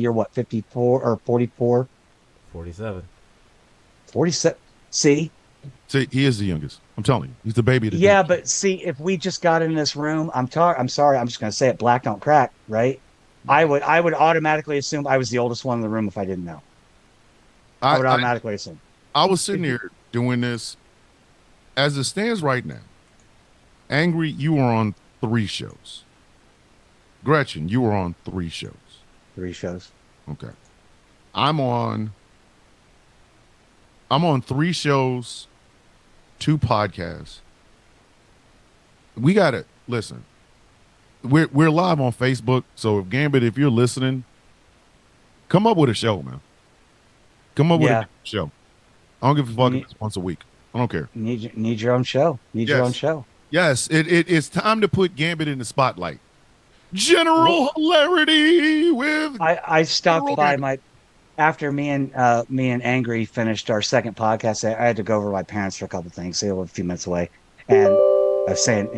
you're what, 54 or 44? 47. 47. See? See, he is the youngest. I'm telling you, he's the baby of the Yeah, day. but see, if we just got in this room, I'm sorry, I'm just gonna say it, black don't crack, right? I would automatically assume I was the oldest one in the room if I didn't know. I I, would I automatically assume. I was sitting here doing this as it stands right now. Angry, you were on 3 shows. Gretchen, you were on 3 shows. 3 shows. Okay. I'm on 3 shows, 2 podcasts. We gotta listen. We're live on Facebook, so if Gambit, if you're listening, come up with a show, man. Come up with Yeah. a show. I don't give a fuck if Need, it's once a week. I don't care. need your own show. Need your own Yes. show. Yes, it's time to put Gambit in the spotlight. General hilarity with I stopped General by Gambit. my after me and Angry finished our second podcast. I had to go over to my parents for a couple things. They were a few minutes away, and I was saying,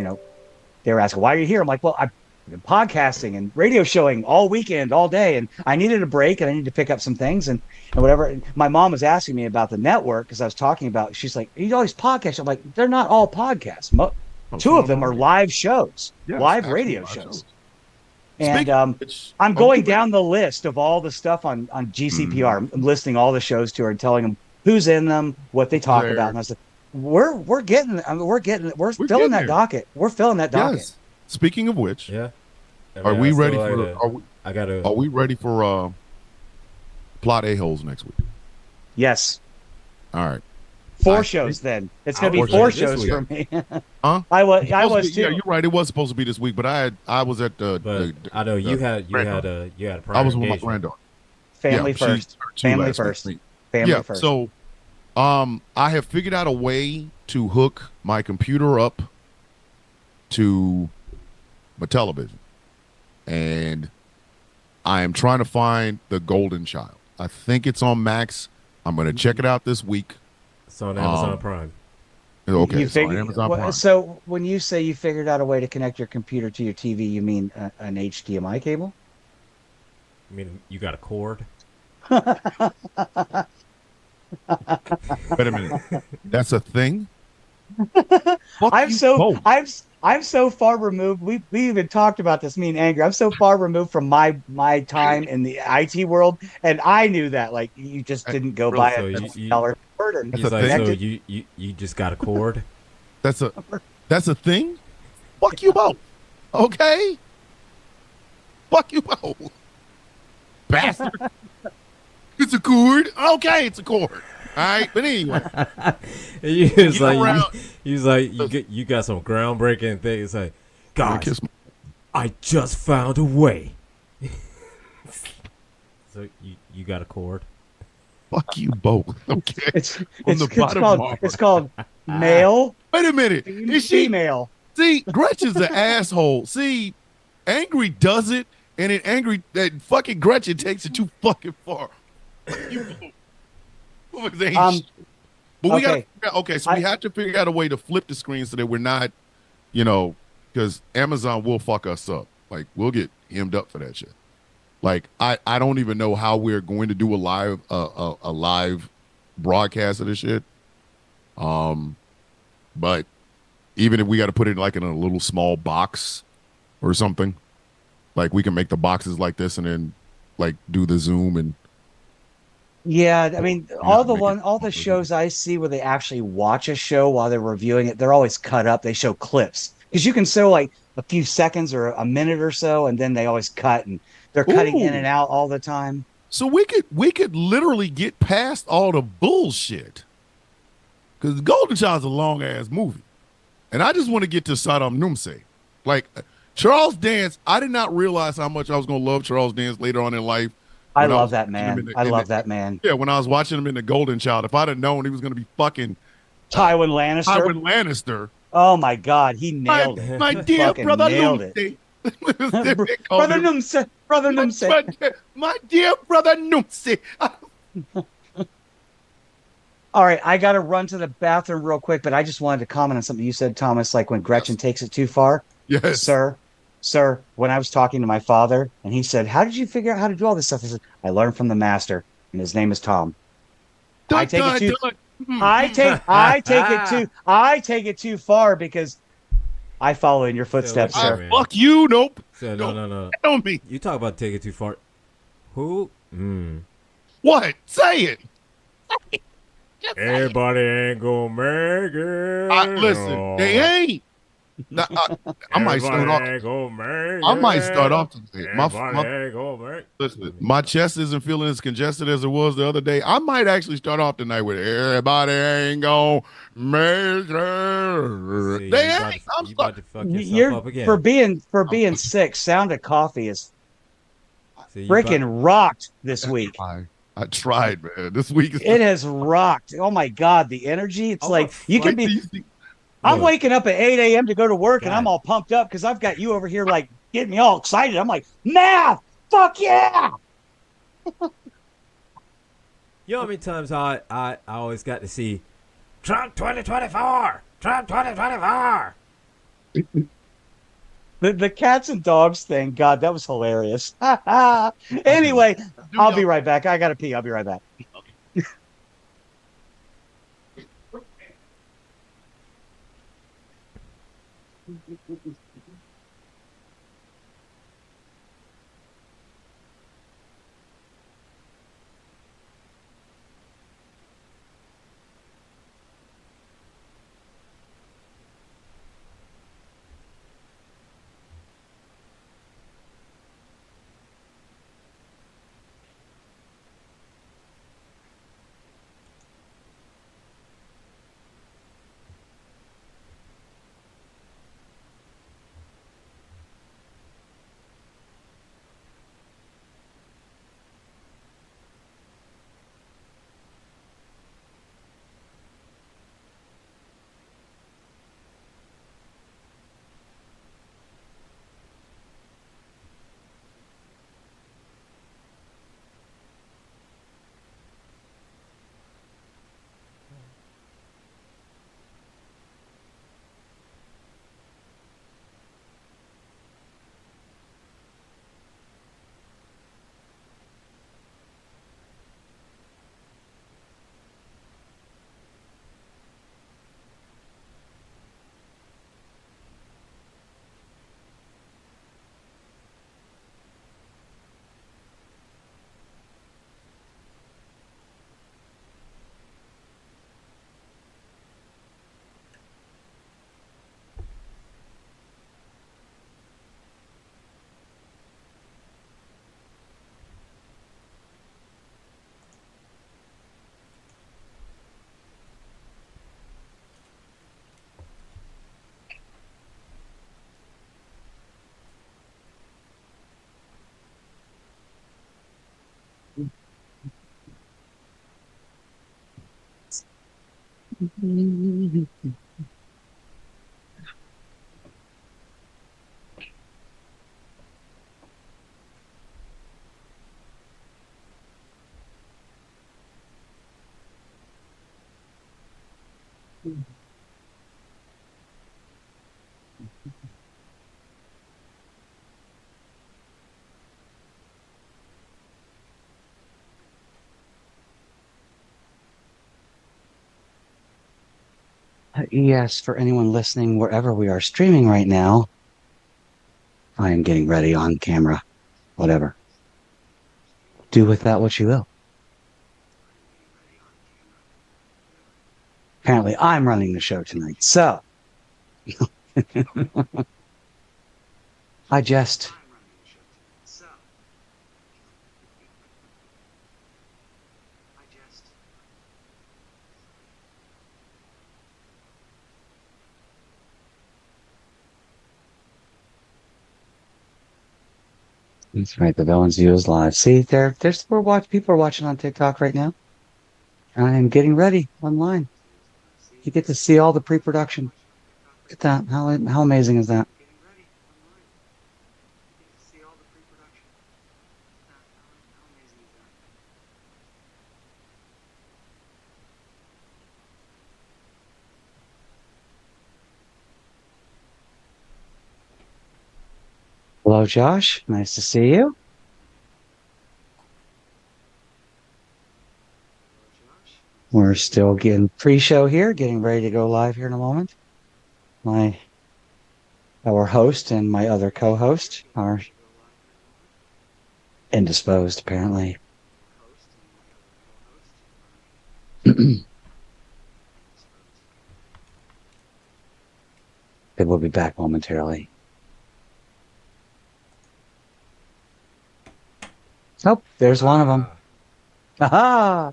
they were asking, why are you here? I'm like, well, I've been podcasting and radio showing all weekend, all day, and I needed a break and I needed to pick up some things and whatever. And my mom was asking me about the network because I was talking about, she's like, you always podcast. I'm like, they're not all podcasts. Oh, Two some of of them them are are. live shows, Yes, live absolutely radio live shows. shows. And Speaking of which, I'm oh, going down the list of all the stuff on GCPR. I'm listing all the shows to her and telling them who's in them, what they talk about. there. And I said, we're getting, I mean, we're We're filling getting that there. docket. We're filling that docket. Yes. Speaking of which, Yeah. I are mean, we I ready still for? gotta- Are we, I gotta. are we ready for plot a-holes next week? Yes. All right. Four I shows then. It's I going to be was four like this shows week. for me. Huh? I was Supposed to be- too. Yeah, you're right. It was supposed to be this week, but I was at But I know you had a granddaughter. prior I was with my engagement. granddaughter. Family Yeah, she first. turned 2 Family last first. week. Family Yeah. first. So, I have figured out a way to hook my computer up to my television, and I am trying to find the Golden Child. I think it's on Max. I'm going to check it out this week. It's on Amazon Um, Prime. Okay, You it's on figure, Amazon well, Prime. so when you say you figured out a way to connect your computer to your TV, you mean an HDMI cable? I mean, you got a cord. Wait a minute, that's a thing. Fuck I'm you so both. I'm so far removed. We even talked about this, me and Angry. I'm so far removed from my time in the IT world, and I knew that like you just didn't go buy So a you- dollar cord and That's He's a like, thing? so connect it. you just got a cord. That's a thing. Fuck you both. Okay. Fuck you both. Bastard. It's a cord. Okay, it's a cord. All right, but anyway, He was Get like, around. you got some groundbreaking things. It's like, Gotta guys, kiss my- I just found a way. So you got a cord. fuck you both. Okay. It's On the bottom bar. it's called male Wait a minute. Is she? female. See, Gretchen's the asshole. See, Angry does it, and then that fucking Gretchen takes it too fucking far. You both. Ain't Um, But we okay. got so we have to figure out a way to flip the screen so that we're not, because Amazon will fuck us up. Like we'll get hemmed up for that shit. Like I don't even know how we're going to do a live broadcast of this shit. But even if we got to put it like in a little small box or something, like we can make the boxes like this and then like do the Zoom and. Yeah, I mean, You're all not the making all the it shows I see where they actually watch a show while they're reviewing it, they're always cut up. They show clips because you can show like a few seconds or a minute or so, and then they always cut and they're cutting in Ooh. and out all the time. So we could literally get past all the bullshit, because the Golden Child's a long ass movie, and I just want to get to Saddam Numse. Like Charles Dance, I did not realize how much I was gonna love Charles Dance later on in life. I When love was that watching him man. in the- I in love the- that man. Yeah, when I was watching him in the Golden Child, if I'd have known he was gonna be fucking Tywin Lannister. Tywin Lannister, Oh my God, he nailed it. my dear Fucking brother nailed Numse. it. They called Brother him- Numse. Brother Numse. my dear brother Numse. All right, I got to run to the bathroom real quick, but I just wanted to comment on something you said, Thomas. Like when Gretchen takes it too far, Yes. sir. sir, when I was talking to my father and he said, how did you figure out how to do all this stuff? I said, I learned from the master and his name is Tom. I Dun, take it dun, too, dun. Mm. I take it too far because I follow in your So look footsteps, here, Ah, sir. man. fuck you. Nope. So no, Don't no, no. tell me. You talk about taking it too far. Who? What? Say it. Just say it. Everybody ain't gonna make it. Listen, they No. ain't. Now, I might Everybody start off. ain't gonna make I might start it. off today. Everybody ain't gonna make Listen, my chest isn't feeling as congested as it was the other day. I might actually start off tonight with everybody ain't gonna make it. it. See, They ain't. I'm you sorry. about to fuck yourself You're up again. for I'm, being sick. Sound of coffee is See, you about freaking rocked this week. I tried, man. This week is It just. has rocked. Oh my God, the energy. It's I want like to you can fuck. Wait till be. you see. I'm Look, waking up at 8 a.m. to go to work and I'm God, all pumped up because I've got you over here like getting me all excited. I'm like, math, fuck yeah. you know how many times I always got to see Trump 2024, Trump 2024. The cats and dogs thing, God, that was hilarious. I'll be right. Anyway, Do I'll be y'all. right back. I gotta pee. I'll be right back. Yes, for anyone listening wherever we are streaming right now, I am getting ready on camera. Whatever. Do with that what you will. Apparently, I'm running the show tonight. So, I just. That's right. The Villains View is live. See, people are watching on TikTok right now. I am getting ready online. You get to see all the pre-production. Look at that. How amazing is that? Hello, Josh. Nice to see you. We're still getting pre-show here, getting ready to go live here in a moment. Our host and my other co-host are indisposed, apparently. They will be back momentarily. Oh, there's one of them. Aha!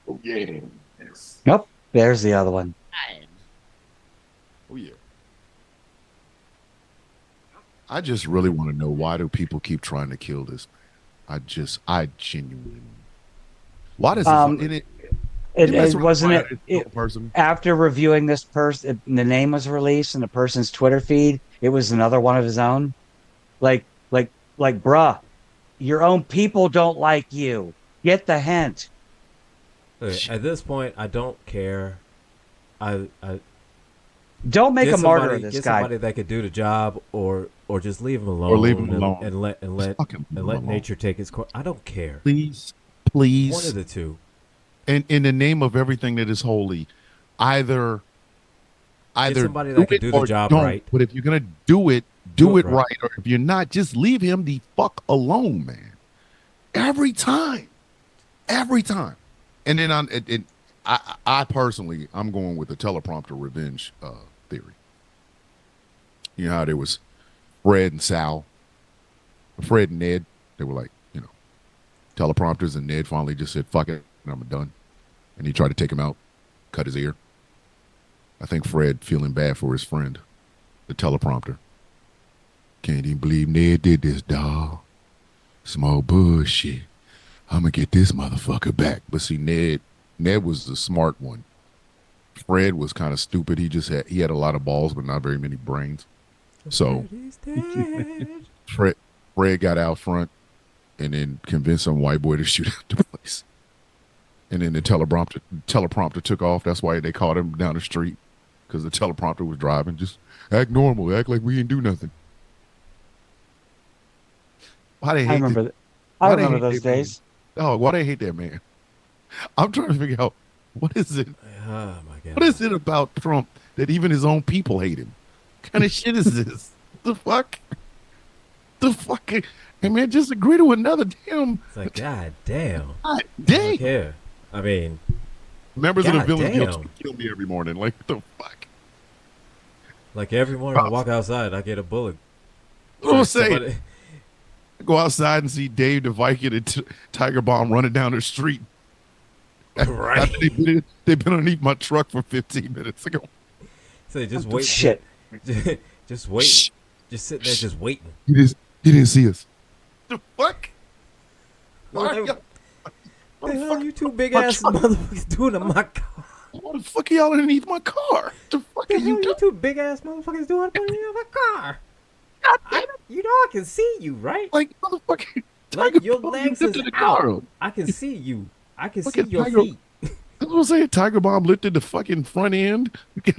Oh yeah. Yes. Nope, there's the other one. Oh yeah. I just really want to know, why do people keep trying to kill this man? I genuinely. Why does it It wasn't it, person? after reviewing this person, the name was released in the person's Twitter feed. It was another one of his own. Like, bruh, your own people don't like you. Get the hint. Look, at this point, I don't care. I Don't make get a martyr somebody, of this get guy. somebody that could do the job, or just leave him alone, Or leave him alone. and let Fucking leave him alone. nature take its course. I don't care. Please, One of the two. and in the name of everything that is holy, either somebody do that can it do the or job don't. right. But if you're gonna do it, do it right. right. Or if you're not, just leave him the fuck alone, man. Every time. And then I personally, I'm going with the teleprompter revenge theory. You know how there was Fred and Ned. They were like, teleprompters, and Ned finally just said, fuck it, and I'm done. And he tried to take him out, cut his ear. I think Fred, feeling bad for his friend, the teleprompter. Can't even believe Ned did this, dawg. Small bullshit. I'm gonna get this motherfucker back. But see, Ned was the smart one. Fred was kind of stupid. He had a lot of balls, but not very many brains. So Fred got out front and then convinced some white boy to shoot out the place. And then the teleprompter took off. That's why they caught him down the street, because the teleprompter was driving. Just act normal. Act like we didn't do nothing. Why they hate I remember those days. Oh, why they hate that man? I'm trying to figure out, what is it? Oh my god! What is it about Trump that even his own people hate him? What kind of shit is this? The fuck? Hey man, just agree to another damn. It's like, god damn. God dang. Yeah. I mean, members of the God village damn. kill me every morning. Like, what the fuck? like every morning I walk outside, I get a bullet. What I'm saying. Somebody- Go outside and see Dave the Viking and Tiger Bomb running down the street. Right. After they've been underneath my truck for 15 minutes ago. Say, just wait. Shit. Just wait. Shh. Just sitting there, just waiting. He didn't see us. The fuck? Why are What y'all- the hell you two big ass motherfuckers doing in my car? What the fuck are y'all underneath my car? The fuck The are hell you you doing? two big ass motherfuckers doing up underneath my car? God damn it. You know I can see you, right? Like, motherfucker. Like your Bomb legs lifted is the car out. up. I can see you. I can Look see at your Tiger- feet. That's what I'm saying. Tiger Bomb lifted the fucking front end.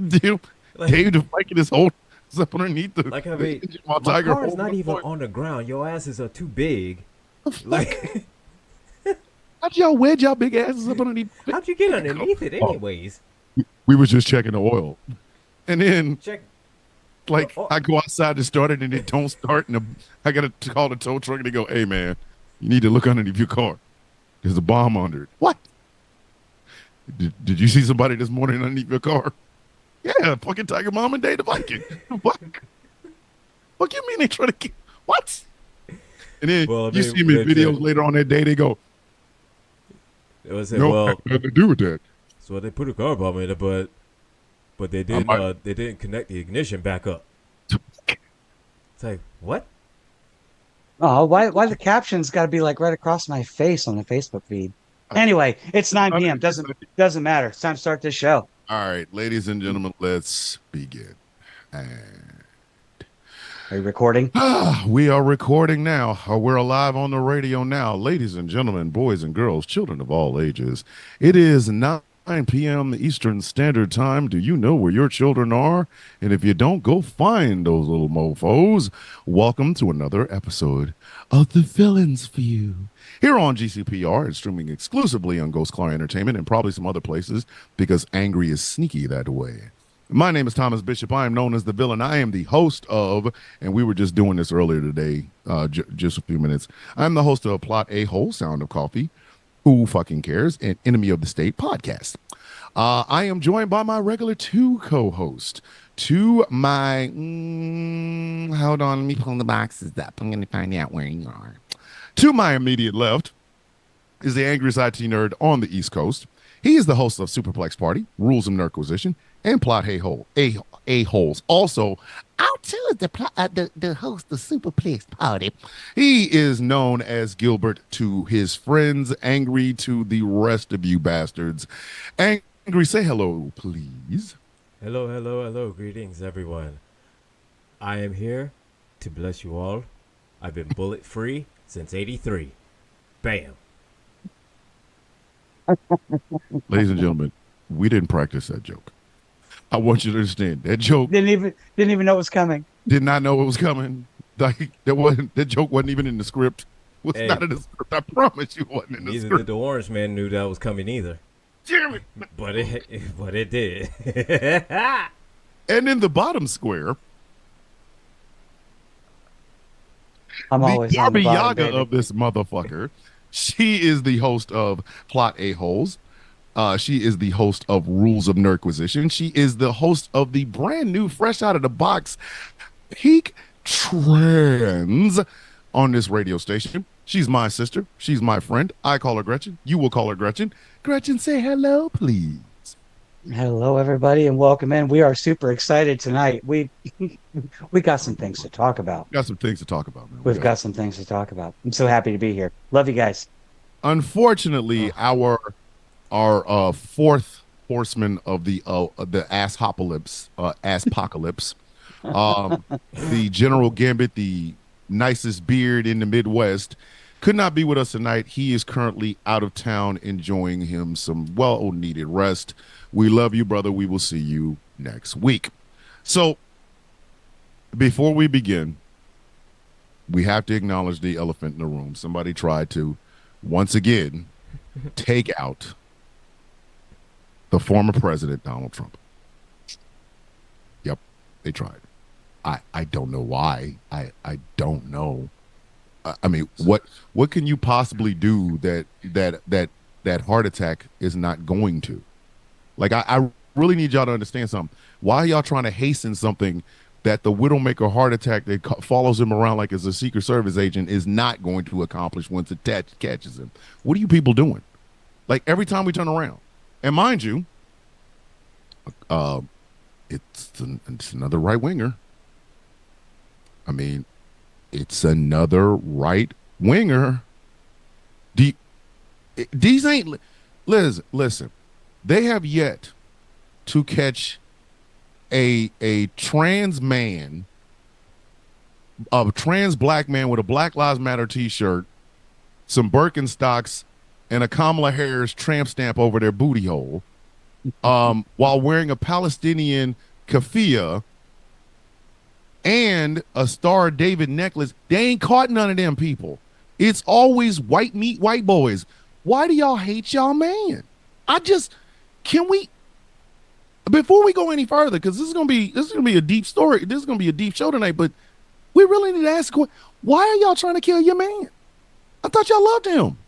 Damn, Like- Dave the Viking is holding up underneath the. Like I mean, while my Tiger car is holding not the even front. on the ground. Your asses are too big. Like, How'd y'all wedge y'all big asses up underneath? how'd you get underneath it, anyways? We was just checking the oil, and then Check. like Oh. I go outside to start it, and it don't start, and I gotta call the tow truck, and they go, "Hey man, you need to look underneath your car. There's a bomb under it." What? Did you see somebody this morning underneath your car? Yeah, fucking Tiger Mom and Dave the Viking. What you mean they try to get what? And then Well, you they- see me in they- videos later on that day. They go, It was "No, well. nothing to do with that." So they put a car bomb in it, but they didn't. They didn't connect the ignition back up. It's like, what? Oh, why the captions got to be like right across my face on the Facebook feed? Anyway, it's 9 p.m. Doesn't matter. It's time to start this show. All right, ladies and gentlemen, let's begin. And Are you recording? We are recording now. We're alive on the radio now. Ladies and gentlemen, boys and girls, children of all ages. It is 9 p.m. Eastern Standard Time. Do you know where your children are? And if you don't, go find those little mofos. Welcome to another episode of The Villains View. Here on GCPR and streaming exclusively on Ghost Claw Entertainment and probably some other places because Angry is sneaky that way. My name is Thomas Bishop. I am known as The Villain. I am the host of, and we were just doing this earlier today, just a few minutes. I'm the host of Plot a Whole Sound of Coffee, Who Fucking Cares, and Enemy of the State podcast. I am joined by my regular two co-hosts. To my, hold on, let me pull the boxes up. I'm going to find out where you are. To my immediate left is the angriest IT nerd on the East Coast. He is the host of Superplex Party, Rules of Nerdquisition, and Plot A-Holes. Also, out to the host of Superplex Party. He is known as Gilbert to his friends, Angry to the rest of you bastards. Angry, say hello, please. Hello, hello, hello. Greetings, everyone. I am here to bless you all. I've been bullet-free since 83. Bam. Ladies and gentlemen, we didn't practice that joke. I want you to understand that joke. Didn't even know it was coming. Did not know it was coming. Like that joke wasn't even in the script. Was not in the script. I promise you, wasn't in the Neither script. did the Orange Man knew that was coming either. Damn it! But it did. And in the bottom square, I'm always the on the Barbie bottom, Yaga baby. of this motherfucker. She is the host of Plot A-Holes. She is the host of Rules of Nerdquisition. She is the host of the brand new, fresh out of the box, Peak Trans on this radio station. She's my sister. She's my friend. I call her Gretchen. You will call her Gretchen. Gretchen, say hello, please. Hello, everybody, and welcome in. We are super excited tonight. We got some things to talk about. Got some things to talk about, man. We've got some things to talk about. I'm so happy to be here. Love you guys. Unfortunately, our fourth horseman of the ass-hopocalypse, the General Gambit, the nicest beard in the Midwest, could not be with us tonight. He is currently out of town enjoying him some well-needed rest. We love you, brother. We will see you next week. So, before we begin, we have to acknowledge the elephant in the room. Somebody tried to, once again, take out the former president, Donald Trump. Yep, they tried. I don't know why. I don't know. I mean, what can you possibly do that heart attack is not going to? Like, I really need y'all to understand something. Why are y'all trying to hasten something that the Widowmaker heart attack that follows him around like as a Secret Service agent is not going to accomplish once it catches him? What are you people doing? Like, every time we turn around. And mind you, it's another right winger. I mean, it's another right winger. These ain't listen. They have yet to catch a trans man, a trans black man with a Black Lives Matter T-shirt, some Birkenstocks, and a Kamala Harris tramp stamp over their booty hole, while wearing a Palestinian keffiyeh and a Star of David necklace. They ain't caught none of them people. It's always white meat, white boys. Why do y'all hate y'all man? Can we, before we go any further, because this is gonna be a deep story. This is gonna be a deep show tonight. But we really need to ask, why are y'all trying to kill your man? I thought y'all loved him.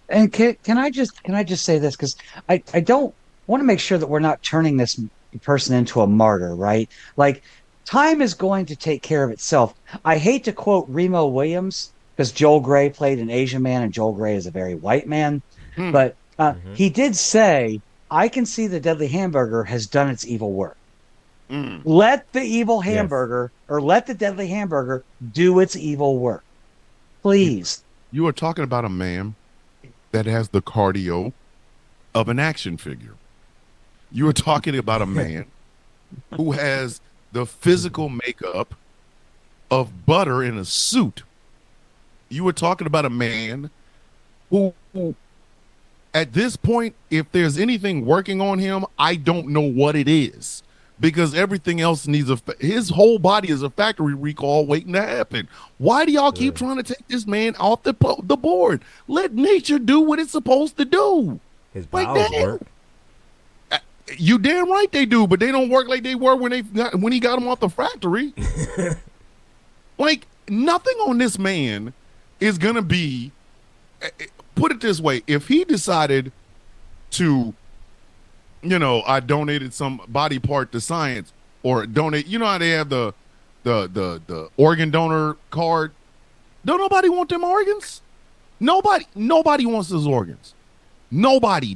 And can I just say this, because I don't want to make sure that we're not turning this person into a martyr, right? Like, time is going to take care of itself. I hate to quote Remo Williams, because Joel Grey played an Asian man, and Joel Grey is a very white man. But he did say, I can see the deadly hamburger has done its evil work. Let the evil hamburger, or let the deadly hamburger do its evil work. Please. You are talking about a man that has the cardio of an action figure. You are talking about a man who has the physical makeup of butter in a suit. You were talking about a man who at this point, if there's anything working on him, I don't know what it is, because everything else needs his whole body is a factory recall waiting to happen. Why do y'all keep trying to take this man off the board? Let nature do what it's supposed to do. His bowels work. You damn right they do, but they don't work like they were when he got him off the factory. Like, nothing on this man is gonna be. Put it this way: if he decided to, I donated some body part to science, or donate, how they have the organ donor card. Don't nobody want them organs? Nobody wants his organs. Nobody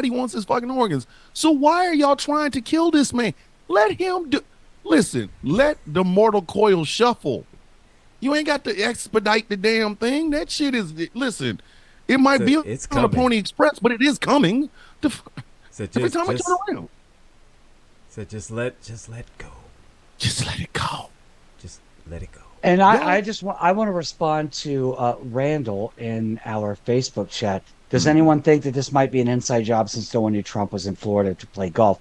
wants his fucking organs. So why are y'all trying to kill this man? Let him do. Listen, let the mortal coil shuffle. You ain't got to expedite the damn thing. That shit is. Listen, it might be on the Pony Express, but it is coming. Every time I turn around. So just let go. Just let it go. Just let it go. And I want to respond to Randall in our Facebook chat. Does anyone think that this might be an inside job since no one knew Trump was in Florida to play golf?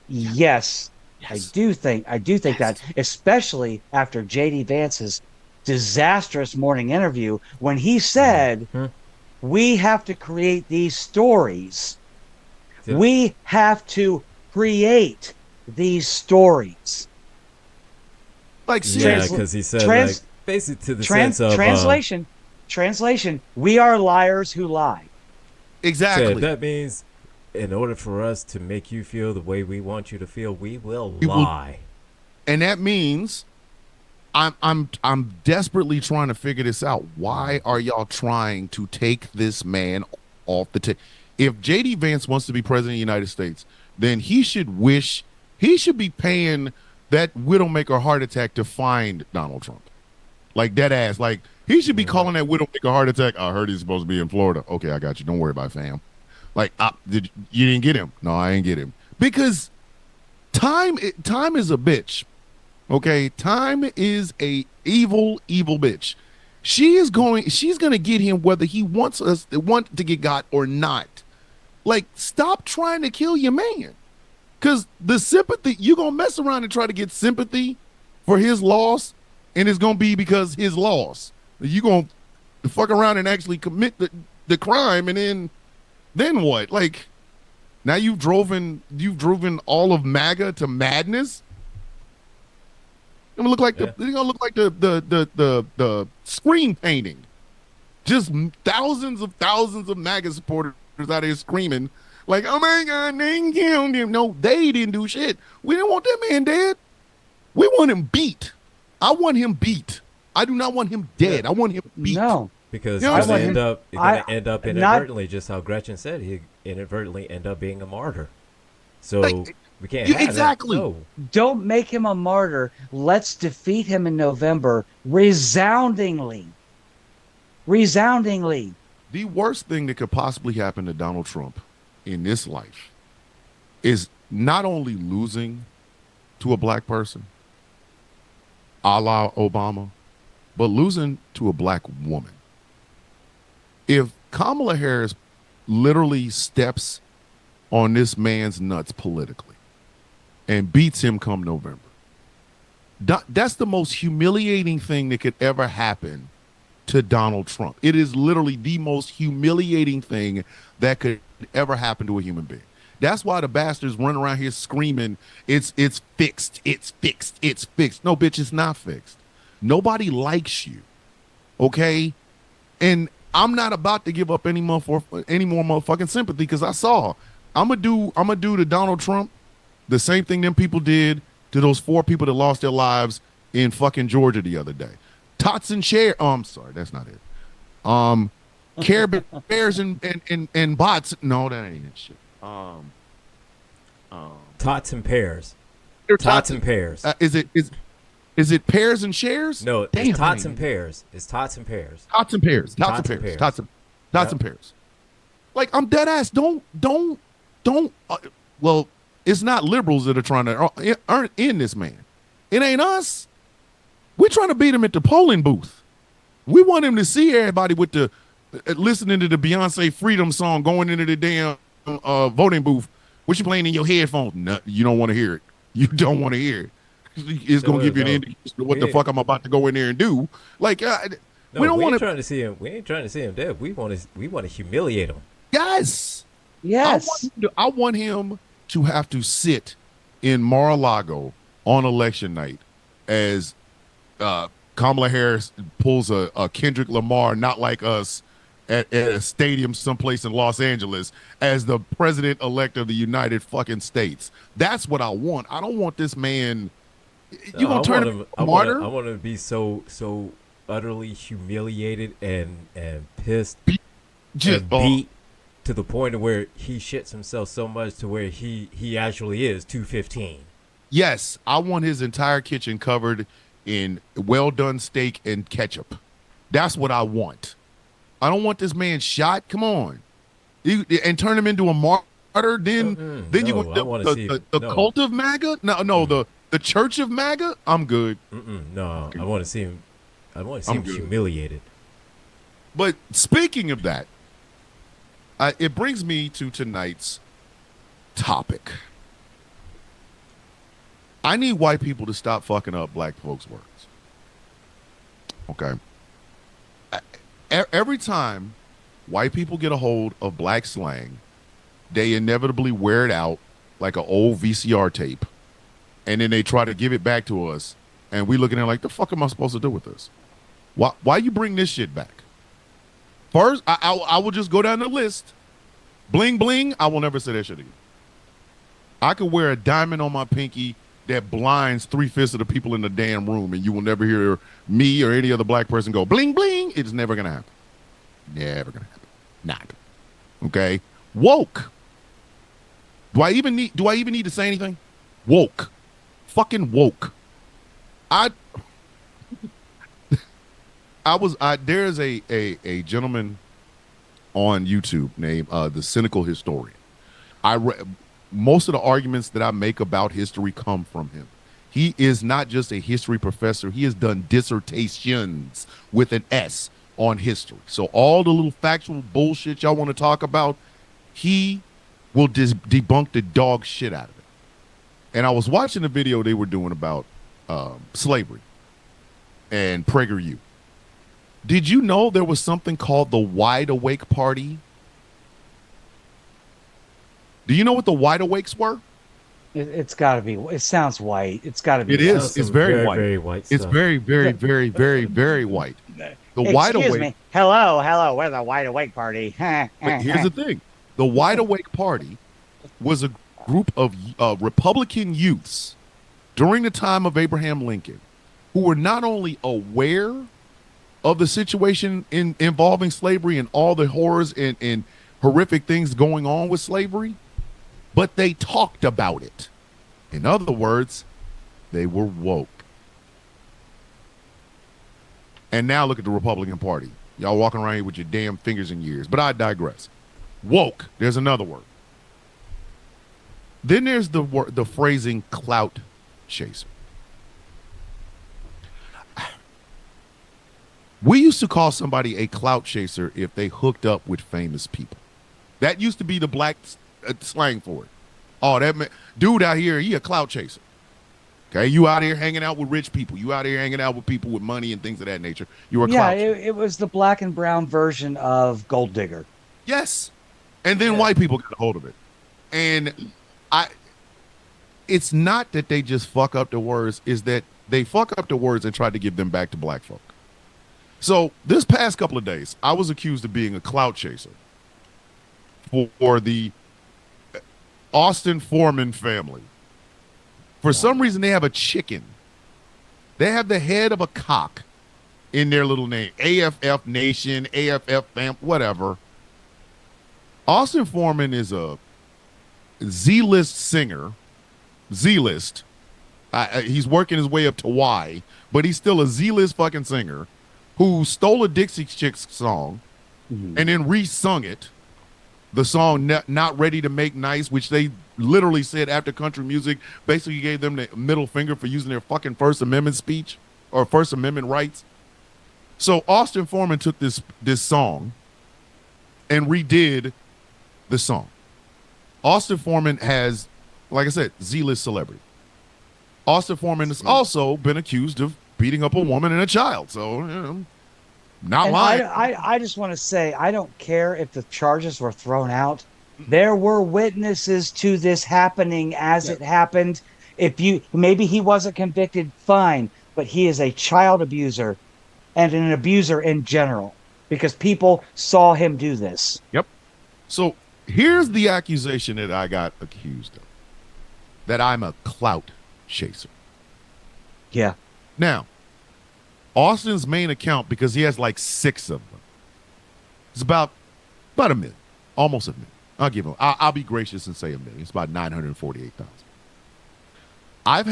Yes, I do think that, especially after J.D. Vance's disastrous morning interview when he said, we have to create these stories. We have to create these stories. Like, because he said, basically to the sense of Translation, we are liars who lie. Exactly. So that means in order for us to make you feel the way we want you to feel, we will lie. And that means I'm desperately trying to figure this out. Why are y'all trying to take this man off the table? If J.D. Vance wants to be president of the United States, then he should be paying that widowmaker heart attack to find Donald Trump. Like, dead ass. Like, he should be calling that widowmaker heart attack. I heard he's supposed to be in Florida. Okay, I got you. Don't worry about it, fam. Like, you didn't get him? No, I ain't get him. Because time is a bitch. Okay, time is a evil bitch. She's gonna get him whether he wants to get got or not. Like, stop trying to kill your man. Because the sympathy, you're going to mess around and try to get sympathy for his loss, and it's going to be because his loss. You're going to fuck around and actually commit the crime, and then what? Like, now you've driven all of MAGA to madness? It's going to look like the screen painting. Just thousands of MAGA supporters out there screaming, like, oh my God, they killed him. No, they didn't do shit. We didn't want that man dead. We want him beat. I want him beat. I do not want him dead. I want him beat. No. Because he's going to end up inadvertently, just how Gretchen said, he inadvertently end up being a martyr. So we can't have exactly. That. No. Don't make him a martyr. Let's defeat him in November resoundingly. The worst thing that could possibly happen to Donald Trump in this life is not only losing to a black person, a la Obama, but losing to a black woman. If Kamala Harris literally steps on this man's nuts politically and beats him come November, that's the most humiliating thing that could ever happen to Donald Trump. It is literally the most humiliating thing that could ever happen to a human being. That's why the bastards run around here screaming, it's fixed, it's fixed, it's fixed. No, bitch, it's not fixed. Nobody likes you, okay? And I'm not about to give up any more motherfucking sympathy, because I'm gonna do to Donald Trump the same thing them people did to those 4 people that lost their lives in fucking Georgia the other day. Tots and Chairs. Oh, I'm sorry, that's not it. Care Bears and bots. No, that ain't it. Shit. Tots and pears. Tots and pears. Is it pears and shares? No, it's tots and pears. It's tots and pears. Tots and pears. Tots and pears. Tots and pears. Like, I'm dead ass. Don't. Well, it's not liberals that are trying to end this man. It ain't us. We're trying to beat him at the polling booth. We want him to see everybody with the listening to the Beyonce Freedom song going into the damn voting booth. What you playing in your headphones? No, you don't want to hear it. You don't want to hear it. It's going to give you an indication of what the fuck I'm about to go in there and do. Like, no, we don't want to trying to see him. We ain't trying to see him dead. We want to humiliate him. Yes. Yes. I want him to have to sit in Mar-a-Lago on election night as Kamala Harris pulls a Kendrick Lamar, Not Like Us, at a stadium someplace in Los Angeles as the president-elect of the United fucking States. That's what I want. I don't want this man. You gonna turn him a martyr? I want him to be so utterly humiliated and pissed, and beat to the point of where he shits himself so much to where he actually is 215. Yes, I want his entire kitchen covered in well-done steak and ketchup. That's what I want. I don't want this man shot. Come on, and turn him into a martyr. Then you want the cult of MAGA? No, the Church of MAGA. I'm good. No, I want to see him. I want to see him humiliated. But speaking of that, it brings me to tonight's topic. I need white people to stop fucking up black folks' words. Okay. Every time white people get a hold of black slang, they inevitably wear it out like an old VCR tape, and then they try to give it back to us, and we looking at it like, the fuck am I supposed to do with this? Why you bring this shit back? First, I will just go down the list. Bling bling, I will never say that shit again. I could wear a diamond on my pinky that blinds 3/5 of the people in the damn room, and you will never hear me or any other black person go bling bling. It's never gonna happen. Never gonna happen. Not. Okay. Woke. Do I even need to say anything? Woke. Fucking woke. There's a gentleman on YouTube named The Cynical Historian. Most of the arguments that I make about history come from him. He is not just a history professor. He has done dissertations with an S on history. So all the little factual bullshit y'all want to talk about, he will debunk the dog shit out of it. And I was watching the video they were doing about slavery and PragerU. Did you know there was something called the Wide Awake Party? Do you know what the Wide Awakes were? It's got to be. It sounds white. It's got to be. It is. It's very white. Very white it's stuff. very, very, very, very, very white. The Wide Awake. Me. Hello. We're the Wide Awake Party. But here's the thing: the Wide Awake Party was a group of Republican youths during the time of Abraham Lincoln who were not only aware of the situation involving slavery and all the horrors and horrific things going on with slavery, but they talked about it. In other words, they were woke. And now look at the Republican Party. Y'all walking around here with your damn fingers in your ears. But I digress. Woke. There's another word. Then there's the phrasing clout chaser. We used to call somebody a clout chaser if they hooked up with famous people. That used to be the black slang for it. Oh, that dude out here, he a clout chaser. Okay, you out here hanging out with rich people. You out here hanging out with people with money and things of that nature. You were a clout chaser. It was the black and brown version of gold digger. Yes. And then white people got a hold of it. And it's not that they just fuck up the words, is that they fuck up the words and try to give them back to black folk. So this past couple of days, I was accused of being a clout chaser for the Austin Foreman family. For some reason, they have a chicken. They have the head of a cock in their little name. AFF Nation, AFF fam, whatever. Austin Foreman is a Z-list singer. Z-list. He's working his way up to Y, but he's still a Z-list fucking singer who stole a Dixie Chicks song and then re-sung it. The song Not Ready to Make Nice, which they literally said after country music basically gave them the middle finger for using their fucking First Amendment speech. or First Amendment rights. So Austin Foreman took this song and redid the song. Austin Foreman has, like I said, Z-list celebrity. Austin Foreman has also been accused of beating up a woman and a child. So, not lying. I just want to say, I don't care if the charges were thrown out. There were witnesses to this happening as it happened. Maybe he wasn't convicted, fine, but he is a child abuser and an abuser in general because people saw him do this. Yep. So here's the accusation that I got accused of, that I'm a clout chaser. Yeah. Now, Austin's main account, because he has like 6 of them, it's about $1 million, almost $1 million. I'll give him. I'll be gracious and say $1 million. It's about 948,000. I've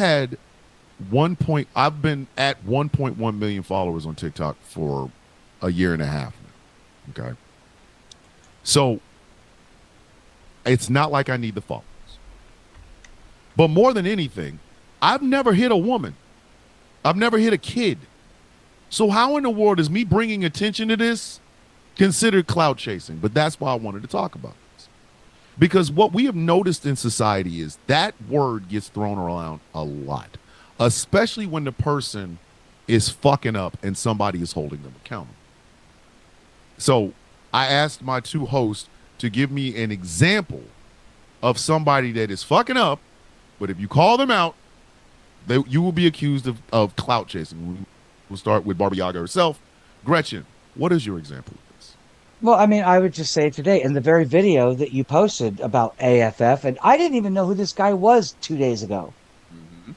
been at 1.1 million followers on TikTok for a year and a half now. Okay. So it's not like I need the followers. But more than anything, I've never hit a woman. I've never hit a kid. So how in the world is me bringing attention to this considered clout chasing? But that's why I wanted to talk about this. Because what we have noticed in society is that word gets thrown around a lot, especially when the person is fucking up and somebody is holding them accountable. So I asked my 2 hosts to give me an example of somebody that is fucking up, but if you call them out, you will be accused of clout chasing. We'll start with Barbara Yaga herself. Gretchen, what is your example of this? Well, I mean, I would just say today in the very video that you posted about AFF, and I didn't even know who this guy was 2 days ago. Mm-hmm.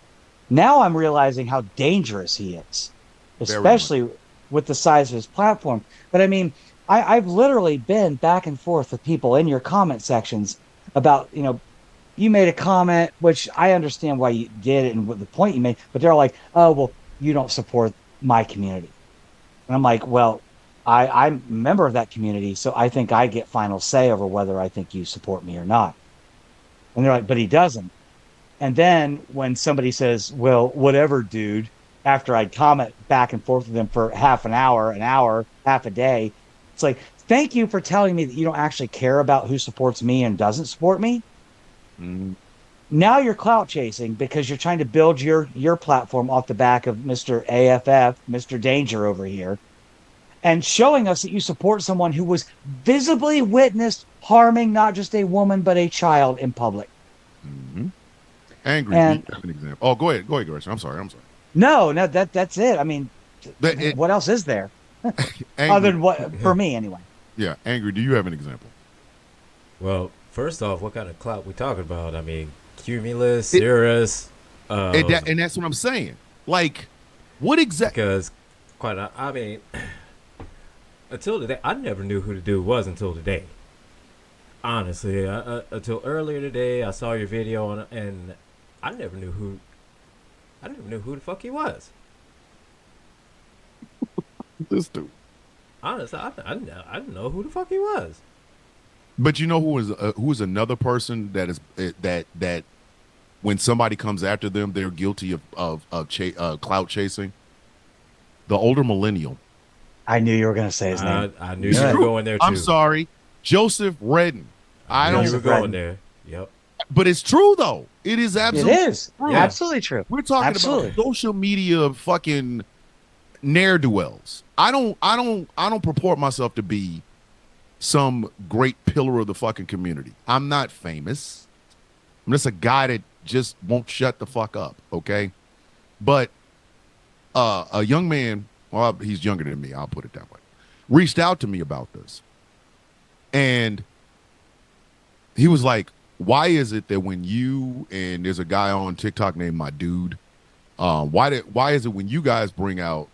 Now I'm realizing how dangerous he is, especially with the size of his platform. But I mean, I've literally been back and forth with people in your comment sections about, you made a comment, which I understand why you did it and what the point you made, but they're like, oh, well, you don't support my community. And I'm like, well, I'm a member of that community, so I think I get final say over whether I think you support me or not. And they're like, but he doesn't. And then when somebody says, well, whatever, dude, after I comment back and forth with them for half an hour, half a day, it's like, thank you for telling me that you don't actually care about who supports me and doesn't support me. Mm-hmm. Now you're clout chasing because you're trying to build your platform off the back of Mr. AFF, Mr. Danger over here, and showing us that you support someone who was visibly witnessed harming not just a woman but a child in public. Mm-hmm. Angry. And, have an example. Oh, go ahead, Gretchen. I'm sorry. No, that's it. I mean, what else is there? Other than what, for me anyway. Yeah, Angry, do you have an example? Well, first off, what kind of clout we talking about? I mean, Cumulus, Cirrus. And that's what I'm saying. Like, what exactly? Because, until today, I never knew who the dude was until today. Honestly, until earlier today, I saw your video and I never knew who the fuck he was. This dude. Honestly, I didn't know who the fuck he was. But you know who is another person that is that when somebody comes after them, they're guilty of clout chasing? The older millennial. I knew you were going to say his name. I knew you were going there too. I'm sorry, Joseph Redden. I knew you were going there. Yep. But it's true though. It is absolutely. It is absolutely true. We're talking about social media fucking ne'er-do-wells. I don't purport myself to be some great pillar of the fucking community. I'm not famous. I'm just a guy that just won't shut the fuck up, okay? But a young man, well, he's younger than me, I'll put it that way, reached out to me about this. And he was like, why is it that when you, and there's a guy on TikTok named My Dude, why is it when you guys bring out,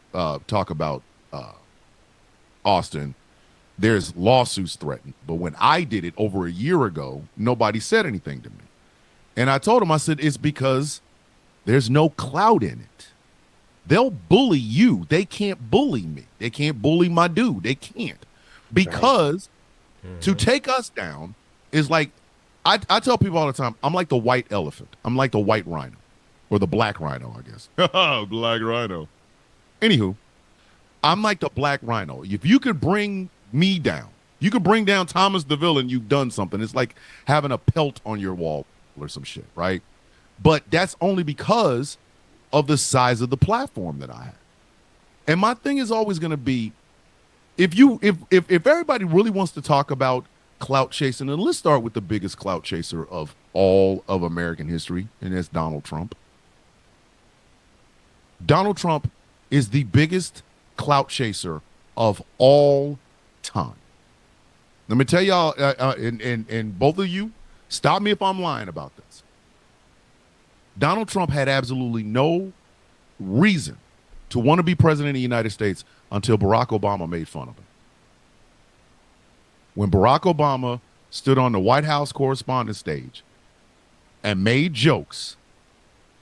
talk about Austin, there's lawsuits threatened, but when I did it over a year ago, nobody said anything to me. And I told him, I said, it's because there's no clout in it. They'll bully you. They can't bully me. They can't bully My Dude. They can't. Because to take us down is like, I tell people all the time, I'm like the white elephant. I'm like the white rhino, or the black rhino, I guess. Black rhino. Anywho, I'm like the black rhino. If you could bring me down, you could bring down Thomas DeVille and you've done something. It's like having a pelt on your wall or some shit, right? But that's only because of the size of the platform that I have. And my thing is always going to be, if everybody really wants to talk about clout chasing, and let's start with the biggest clout chaser of all of American history, and that's Donald Trump. Donald Trump is the biggest clout chaser of all time. Let me tell y'all, and both of you, stop me if I'm lying about this. Donald Trump had absolutely no reason to want to be president of the United States until Barack Obama made fun of him. When Barack Obama stood on the White House correspondence stage and made jokes,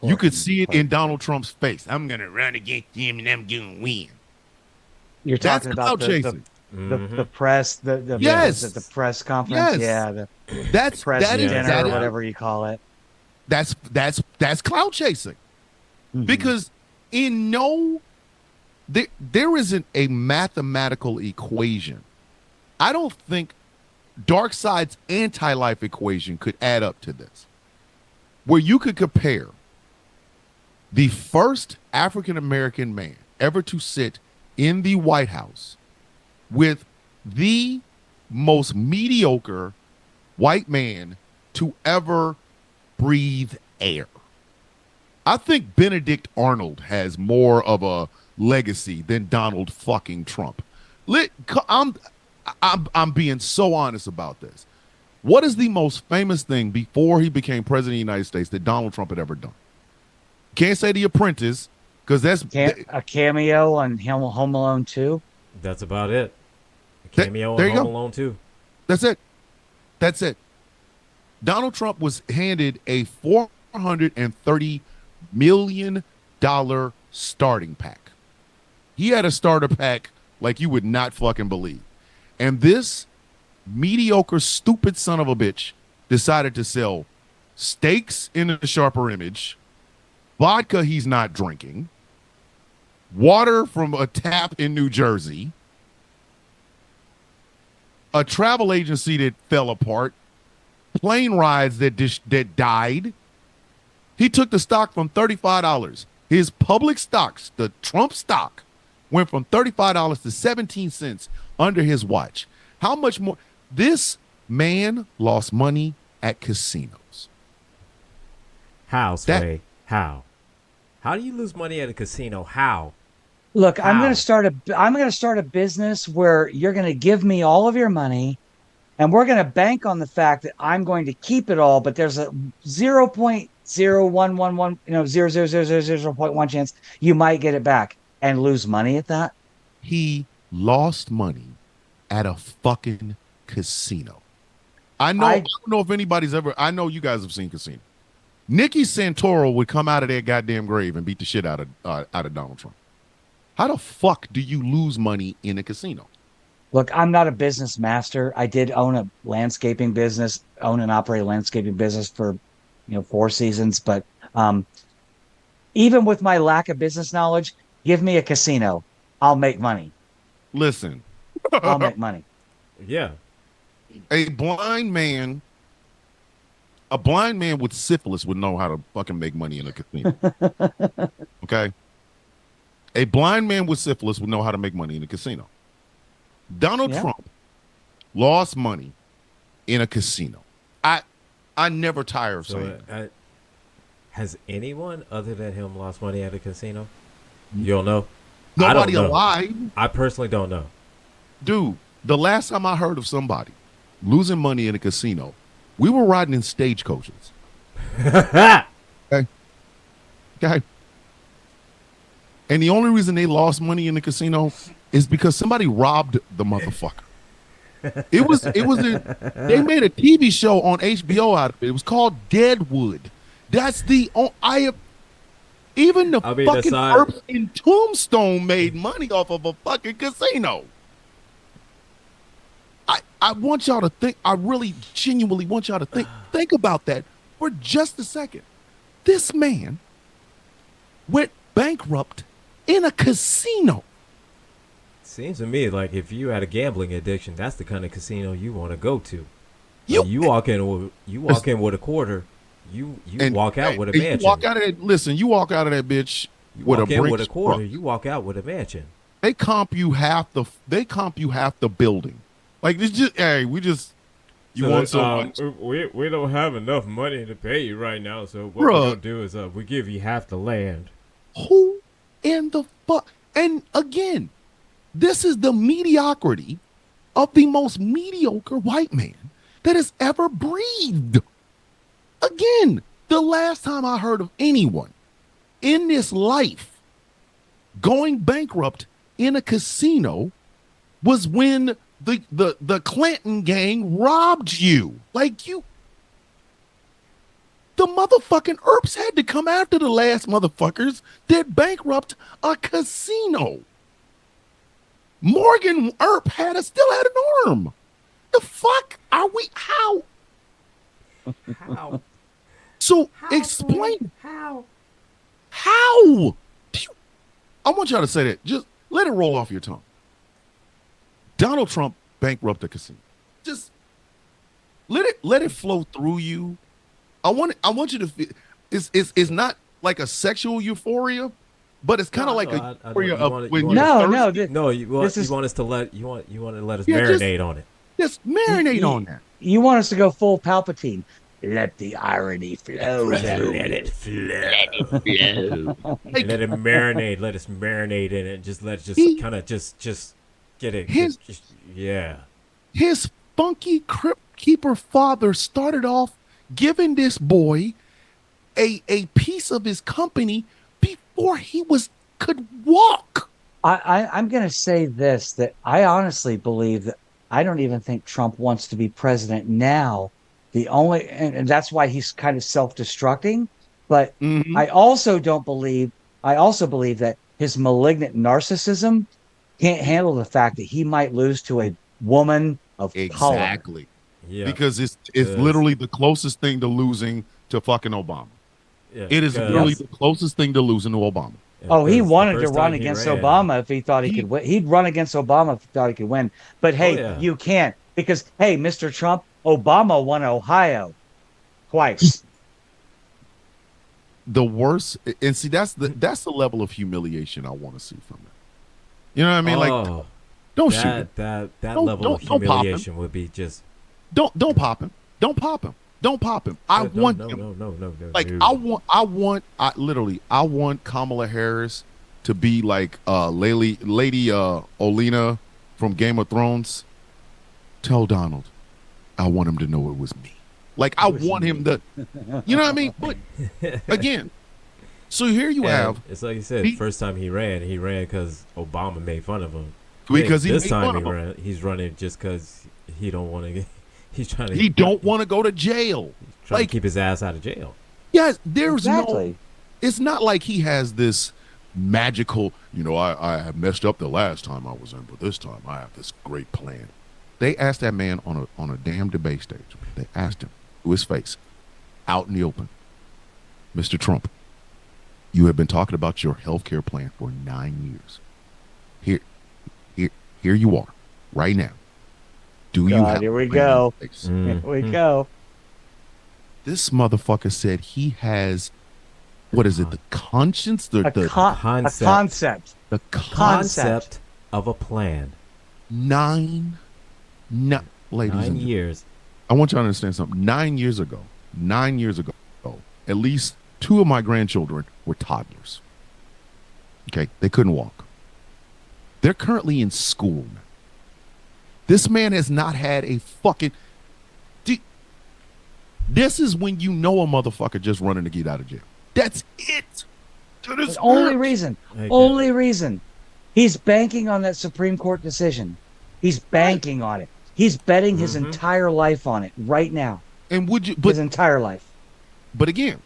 you could see it in Donald Trump's face. I'm going to run against him and I'm going to win. You're talking about the press, the press conference. Yes. Yeah. That's press that dinner, is that or whatever you call it. That's clout chasing. Because there isn't a mathematical equation. I don't think Darkseid's anti-life equation could add up to this, where you could compare the first African-American man ever to sit in the White House with the most mediocre white man to ever breathe air. I think Benedict Arnold has more of a legacy than Donald fucking Trump. I'm being so honest about this. What is the most famous thing before he became president of the United States that Donald Trump had ever done? Can't say The Apprentice, because that's a cameo on Home Alone 2. That's about it. A cameo on Home Alone 2. That's it. Donald Trump was handed a $430 million starting pack. He had a starter pack like you would not fucking believe. And this mediocre, stupid son of a bitch decided to sell steaks in a sharper image, vodka he's not drinking, water from a tap in New Jersey, a travel agency that fell apart, plane rides that died. He took the stock from $35. His public stocks, the Trump stock, went from $35 to 17 cents under his watch. How much more? This man lost money at casinos. How, Sway? How? How do you lose money at a casino? How? Look, I'm going to start a business where you're going to give me all of your money, and we're going to bank on the fact that I'm going to keep it all, but there's a 0.0111, 0.1 chance you might get it back and lose money at that. He lost money at a fucking casino. I don't know if anybody's ever, I know you guys have seen Casino. Nicky Santoro would come out of their goddamn grave and beat the shit out of Donald Trump. How the fuck do you lose money in a casino? Look, I'm not a business master. I did own a landscaping business, own and operate a landscaping business for 4 seasons. But even with my lack of business knowledge, give me a casino. I'll make money. Listen. I'll make money. Yeah. A blind man with syphilis would know how to fucking make money in a casino. Okay? A blind man with syphilis would know how to make money in a casino. Donald Trump lost money in a casino. I never tire of saying that. Has anyone other than him lost money at a casino? You don't know? Nobody don't know. alive. I personally don't know. Dude, the last time I heard of somebody losing money in a casino, we were riding in stagecoaches. Okay. And the only reason they lost money in the casino is because somebody robbed the motherfucker. They made a TV show on HBO out of it. It was called Deadwood. That's even the fucking person in Tombstone made money off of a fucking casino. I want y'all to think, I really genuinely want y'all to think about that for just a second. This man went bankrupt in a casino. Seems to me like if you had a gambling addiction, that's the kind of casino you want to go to. You, You walk in with a quarter, you walk out with a mansion. You walk out of that. Listen, you walk out of that bitch You with walk a in brick with a quarter, truck. you walk out with a mansion. They comp you half the. They comp you half the building. Like this, just hey, we just. You want so much? We don't have enough money to pay you right now, so what Bruh. we're gonna do is we give you half the land. Who in the fuck? And again, this is the mediocrity of the most mediocre white man that has ever breathed. Again, the last time I heard of anyone in this life going bankrupt in a casino was when the Clinton gang robbed you. Like you, the motherfucking Earps had to come after the last motherfuckers that bankrupt a casino. Morgan Earp still had an arm. The fuck are we? How? How? So explain How? how. I want y'all to say that. Just let it roll off your tongue. Donald Trump bankrupted a casino. Just let it flow through you. I want you to feel it's not like a sexual euphoria, but it's kind of like a euphoria of when you're thirsty. You want us to let us Yeah, marinate on it. Just marinate on that. You want us to go full Palpatine. Let the irony flow. Let it flow. Like, Let it marinate. Let us marinate in it. Just kind of just get it. Yeah. his funky crypt keeper father started off giving this boy a piece of his company before he could walk. I'm going to say this, that I honestly believe that I don't even think Trump wants to be president now. And that's why he's kind of self-destructing. But Mhm. I also believe that his malignant narcissism can't handle the fact that he might lose to a woman of color. Exactly. Yeah. Because it's literally the closest thing to losing to fucking Obama. Yeah, It is literally the closest thing to losing to Obama. Oh, he because the wanted to first run time he against ran- Obama if he thought he could win. He'd run against Obama if he thought he could win. But hey, yeah. you can't because, hey, Mr. Trump, Obama won Ohio twice. The worst, and see, that's the level of humiliation I want to see from him. You know what I mean? Like, Oh, don't shoot him. that Don't- level of don't pop him. humiliation would be just. Don't pop him. Don't pop him. Don't pop him. I want him. No. Like no. I want Kamala Harris to be like Lady Olenna from Game of Thrones. Tell Donald, I want him to know it was me. Like I want him to, you know what I mean? But again, so here you have It's like you said. First time he ran because Obama made fun of him. because he this made time fun of him. he's running just because he don't want to. He's trying to. He don't want to go to jail. trying Like to keep his ass out of jail. yes, there's Exactly. no. It's not like he has this magical. I have messed up the last time I was in, but this time I have this great plan. They asked that man on a damn debate stage. They asked him to his face, out in the open, Mr. Trump, you have been talking about your health care plan for 9 years. Here you are, right now. Do you God, have here a we plan go. in place? Here we go. This motherfucker said he has, what is it? The conscience, A concept. the Concept of a plan. ladies 9 and gentlemen. years. I want you to understand something. 9 years ago, at least 2 of my grandchildren were toddlers. Okay, they couldn't walk. They're currently in school now. This man has not had a fucking. This is when you know a motherfucker just running to get out of jail. That's it. That is The only it. reason. Okay. Only reason. He's banking on that Supreme Court decision. He's banking on it. He's betting his entire life on it right now. And would you? His entire life. But again,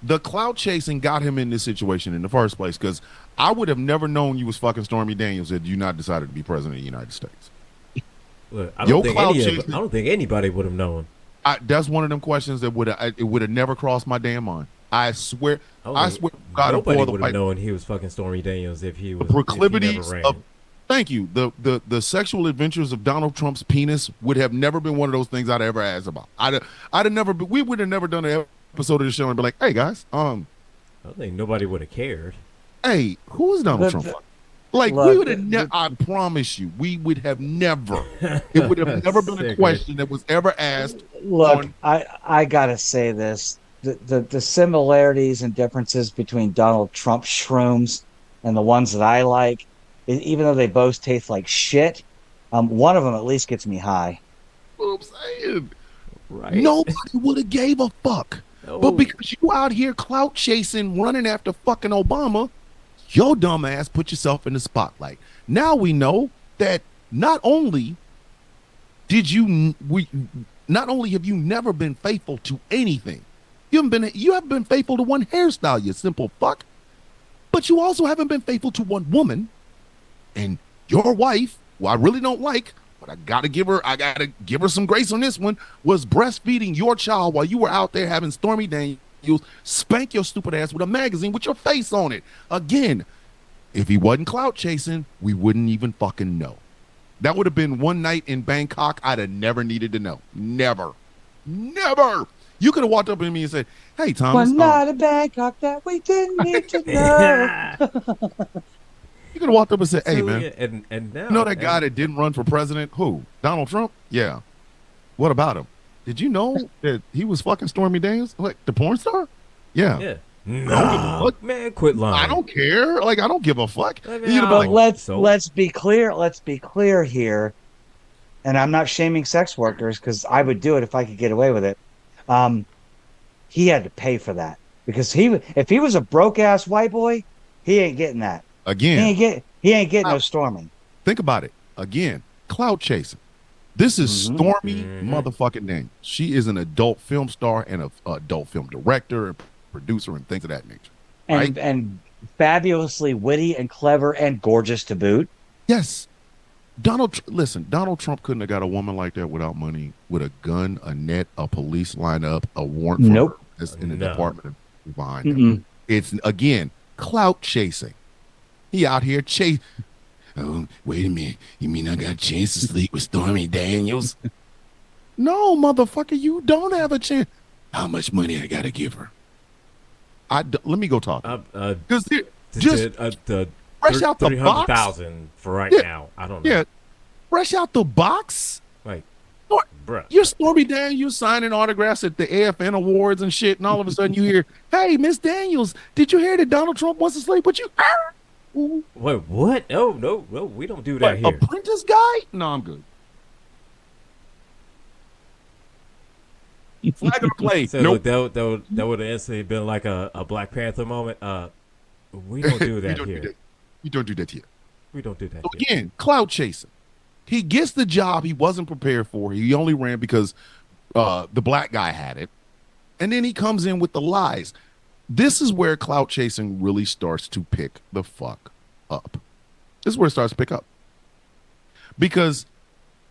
the clout chasing got him in this situation in the first place because I would have never known you was fucking Stormy Daniels had you not decided to be president of the United States. Look, I Your don't clout think chasing- anybody would have known. That's one of them questions that would have never crossed my damn mind. I swear to God, nobody would have known he was fucking Stormy Daniels if he was proclivities if he never of. ran. Thank you. The sexual adventures of Donald Trump's penis would have never been one of those things I'd ever asked about. I'd have never. We would have never done an episode of the show and be like, "Hey guys, I don't think nobody would have cared. Hey, who is Donald Trump?" Like we would have never. I promise you, we would have never. It would have never been a question that was ever asked. Look, I gotta say this: the similarities and differences between Donald Trump shrooms and the ones that I like, even though they both taste like shit, one of them at least gets me high. What I'm saying, right? Nobody would have gave a fuck, no. But because you out here clout chasing, running after fucking Obama. Your dumb ass put yourself in the spotlight. Now we know that not only have you never been faithful to anything, you haven't been faithful to one hairstyle, you simple fuck, but you also haven't been faithful to one woman. And your wife, who I really don't like, but I gotta give her some grace on this one, was breastfeeding your child while you were out there having Stormy Daniels spank your stupid ass with a magazine with your face on it. Again, if he wasn't clout chasing, we wouldn't even fucking know. That would have been one night in Bangkok I'd have never needed to know. Never. You could have walked up to me and said, "Hey, Thomas. One night in Bangkok that we didn't need to know." You could have walked up and said, "Hey, man, and now, you know that guy that didn't run for president? Who? Donald Trump? Yeah. What about him? Did you know that he was fucking Stormy Daniels, like the porn star? Yeah. Yeah. No, man, quit lying. I don't care. Like I don't give a fuck. But let's be clear. Let's be clear here. And I'm not shaming sex workers because I would do it if I could get away with it. He had to pay for that because if he was a broke ass white boy, he ain't getting that. Again, he ain't getting no Stormy. Think about it. Again, clout chasing. This is Stormy motherfucking Daniels. She is an adult film star and an adult film director and producer and things of that nature. Right? And fabulously witty and clever and gorgeous to boot. Yes. Donald Trump couldn't have got a woman like that without money, with a gun, a net, a police lineup, a warrant for her in the department behind him. It's, again, clout chasing. He out here chasing. Oh, wait a minute. You mean I got a chance to sleep with Stormy Daniels? No, motherfucker, you don't have a chance. How much money I got to give her? Let me go talk. Just fresh out the box. 300,000 for right now. I don't know. Yeah, fresh out the box. Like, bruh. You're Stormy Daniels signing autographs at the AFN Awards and shit, and all of a sudden you hear, "Hey, Miss Daniels, did you hear that Donald Trump wants to sleep with you?" Wait, what? No, we don't do that here. Apprentice guy? No, I'm good. Flag or play? So nope. Look, that would have instantly been like a Black Panther moment. We don't do that here. We don't do that here. We don't do that. So again, clout chasing. He gets the job he wasn't prepared for. He only ran because the black guy had it, and then he comes in with the lies. This is where clout chasing really starts to pick the fuck up. This is where it starts to pick up. Because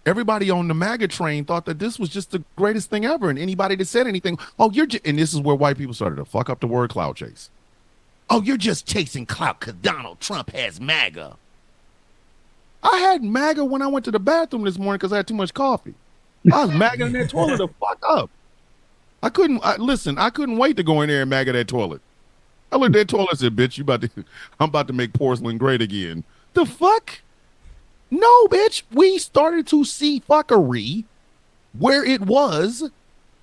everybody on the MAGA train thought that this was just the greatest thing ever. And anybody that said anything, and this is where white people started to fuck up the word clout chase. Oh, you're just chasing clout because Donald Trump has MAGA. I had MAGA when I went to the bathroom this morning because I had too much coffee. I was MAGA in that toilet to fuck up. I couldn't wait to go in there and MAGA that toilet. I looked at that toilet and said, "Bitch, I'm about to make porcelain great again." The fuck? No, bitch. We started to see fuckery where it was,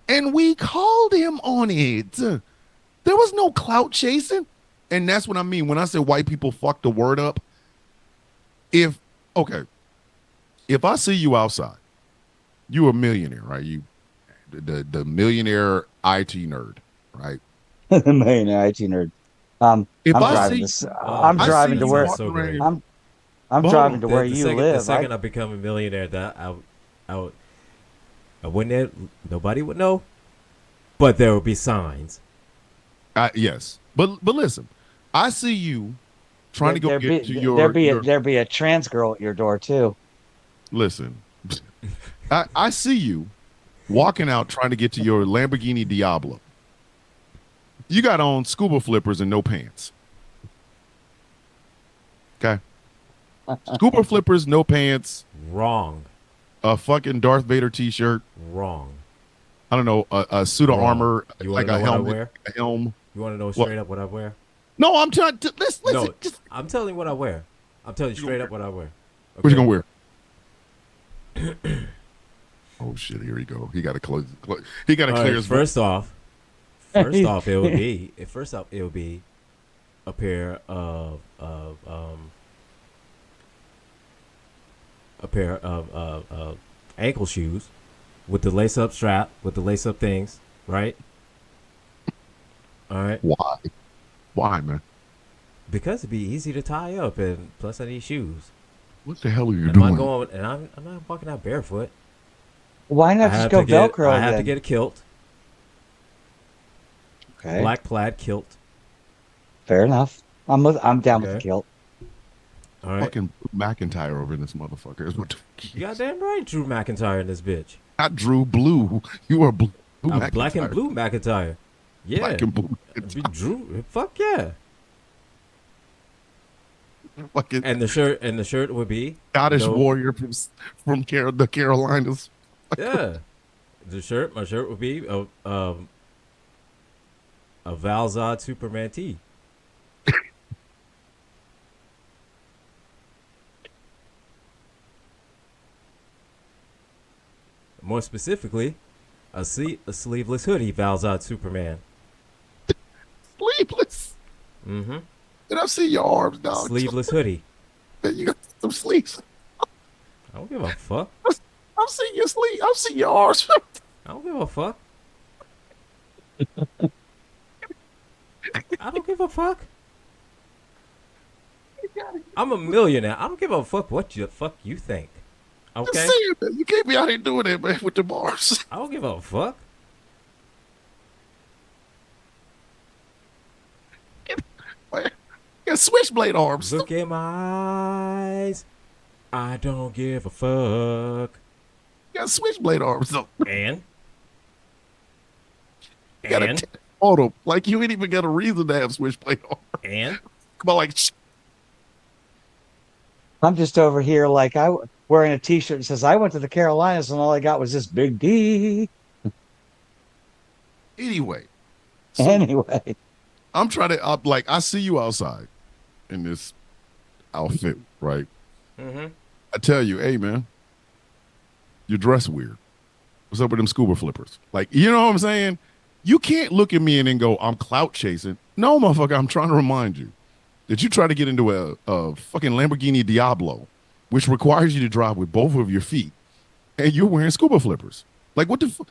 and we called him on it. There was no clout chasing. And that's what I mean when I say white people fuck the word up. If I see you outside, you a millionaire, right? You the millionaire IT nerd, right? The millionaire IT nerd. I'm driving to where you live. The second I become a millionaire, that I wouldn't. Nobody would know, but there would be signs. Yes, but listen, I see you trying to go get to your. There'd be a trans girl at your door too. Listen, I see you walking out trying to get to your Lamborghini Diablo. You got on scuba flippers and no pants. Okay. Scuba flippers, no pants. Wrong. A fucking Darth Vader t-shirt. Wrong. I don't know, a suit of Wrong. armor, You like wanna a know what I helmet, wear? a helm. You want to know straight up what I wear? No, I'm trying to listen. No, Just, I'm telling you what I wear. I'm telling you straight up what I wear. Okay? what you gonna wear? Oh shit! Here we go. He got to close. He got to clear his. First off, it would be a pair of ankle shoes with the lace up strap, with the lace up things, right? All right. Why? Why, man? Because it'd be easy to tie up, and plus I need shoes. What the hell are you I'm doing? not going, and I'm not walking out barefoot. Why not just go Velcro? I have to get a kilt. Okay. Black plaid kilt. Fair enough. I'm down with the Okay. kilt. All right. Fucking McIntyre over in this motherfucker. Is what You goddamn right, Drew McIntyre in this bitch. Not Drew Blue. You are Blue. I'm McIntyre. black and blue McIntyre. Yeah. Black and blue. Be Drew. Fuck yeah. Fucking And the shirt would be Scottish no- warrior from the Carolinas. Yeah. My shirt would be a Valzad Superman tee. More specifically, a sleeveless hoodie Valzad Superman. Sleeveless. Mm-hmm. Did I see your arms, dog? Sleeveless hoodie. You got some sleeves. I don't give a fuck. I'm seeing your sleeve. I'm seeing your arms. I don't give a fuck. I don't give a fuck. I'm a millionaire. I don't give a fuck what you think. Just Okay? saying, man. You can't be out here doing that, man, with the bars. I don't give a fuck. Man, you got switchblade arms. Look in my eyes. I don't give a fuck. You got switchblade arms, though. And? You got a photo. Like, you ain't even got a reason to have switchblade arms. And? Come on, like, I'm just over here like wearing a T-shirt that says I went to the Carolinas and all I got was this big D. anyway. Anyway, I'm trying to, like, I see you outside in this outfit, right? Mm-hmm. I tell you, hey, man, you're dressed weird. What's up with them scuba flippers? Like, you know what I'm saying? You can't look at me and then go, I'm clout chasing. No, motherfucker, I'm trying to remind you that you try to get into a fucking Lamborghini Diablo, which requires you to drive with both of your feet, and you're wearing scuba flippers. Like, what the fuck?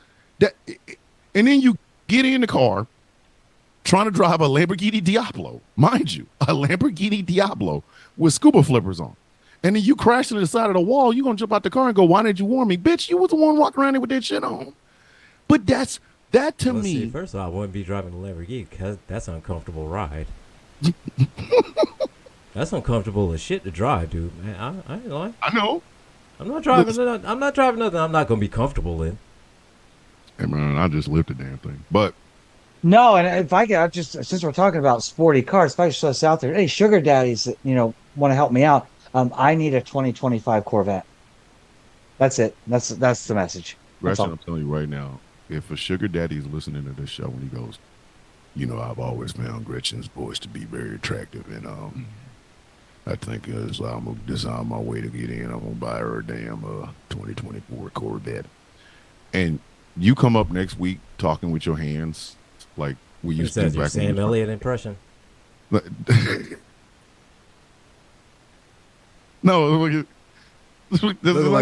And then you get in the car trying to drive a Lamborghini Diablo, mind you, a Lamborghini Diablo with scuba flippers on. And then you crash into the side of the wall, you're going to jump out the car and go, why didn't you warn me? Bitch, you was the one walking around there with that shit on. But that to me. See, first of all, I wouldn't be driving a Lamborghini because that's an uncomfortable ride. That's uncomfortable as shit to drive, dude. Man, I ain't lying. I know. I'm not driving nothing I'm not going to be comfortable in. Hey, man, I just lived the damn thing. But no, and if I could just, since we're talking about sporty cars, if I just us out there, hey, sugar daddies that want to help me out, I need a 2025 Corvette. That's it. That's the message. Gretchen, I'm telling you right now, if a sugar daddy is listening to this show and he goes, I've always found Gretchen's voice to be very attractive, and I think as I'm gonna design my way to get in, I'm gonna buy her a damn 2024 Corvette. And you come up next week talking with your hands like we used to do back Sam when Elliott impression. No, look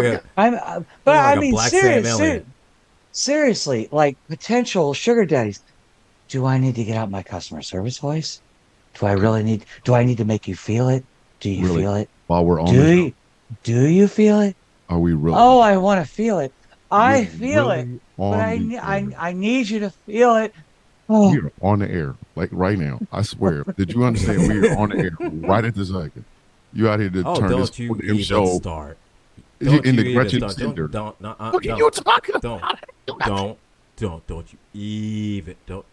at I a mean, black Sam Elliott. seriously, like potential sugar daddies. Do I need to get out my customer service voice? Do I need to make you feel it? Do you Really? feel it? while we're on Do you feel it? are we really? Oh, I want to feel it. I We're feel it. really But on I the air. I need you to feel it. Oh, We are on the air, like right now. I swear. Did you understand? We are on the air right at this second. You out here to Oh, turn this don't you whole damn even show start. in Don't the you even Gretchen start. Cinder. Don't What are you talking don't about? don't even don't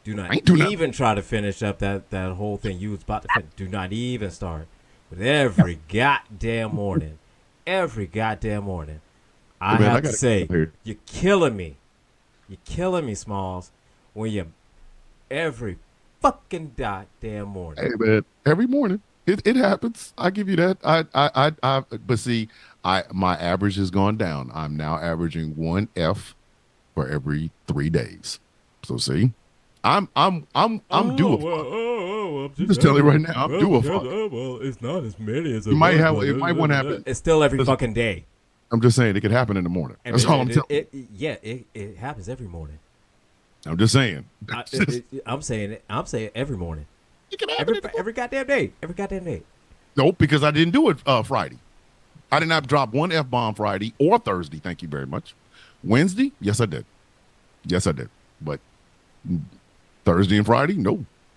Do not I ain't do nothing. even try to finish up that whole thing you was about to finish. Do not even start. But every goddamn morning, I Man, have to say, here. you're killing me. You're killing me, Smalls, when you every fucking goddamn morning. Hey man, every morning it happens. I give you that. But see, my average has gone down. I'm now averaging 1 F for every 3 days. So see, I'm due a fuck. I'm just telling you right now, I'm due a fuck. Well, it's not as many as it might have. It might want to happen. It's still every fucking day. I'm just saying it could happen in the morning. That's all I'm telling you. It happens every morning. I'm just saying. I'm saying every morning. It can happen Every goddamn day. Every goddamn day. Nope, because I didn't do it Friday. I did not drop one F-bomb Friday or Thursday. Thank you very much. Wednesday? Yes, I did. But Thursday and Friday?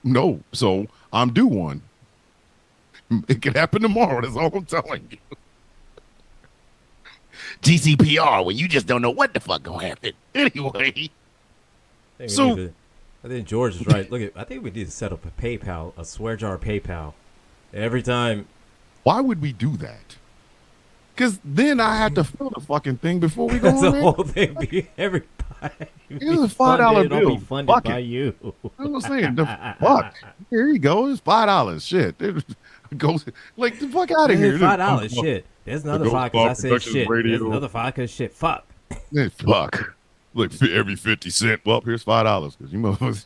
No. So I'm due one. It could happen tomorrow. That's all I'm telling you. GCPR, when you just don't know what the fuck gonna happen. Anyway. I think George is right. I think we need to set up a PayPal, a swear jar PayPal. Every time. Why would we do that? Because then I had to fill the fucking thing before we go on the there. whole thing be everybody. It's a $5 bill. It'll be funded by you. I was saying, the fuck. Here you go. It's $5. Shit. It goes like the fuck out of here. $5. Shit. There's another $5 because I said shit. There's another $5 because shit. Fuck. Fuck. Look, every 50 cents. Well, here's $5 because you motherfuckers.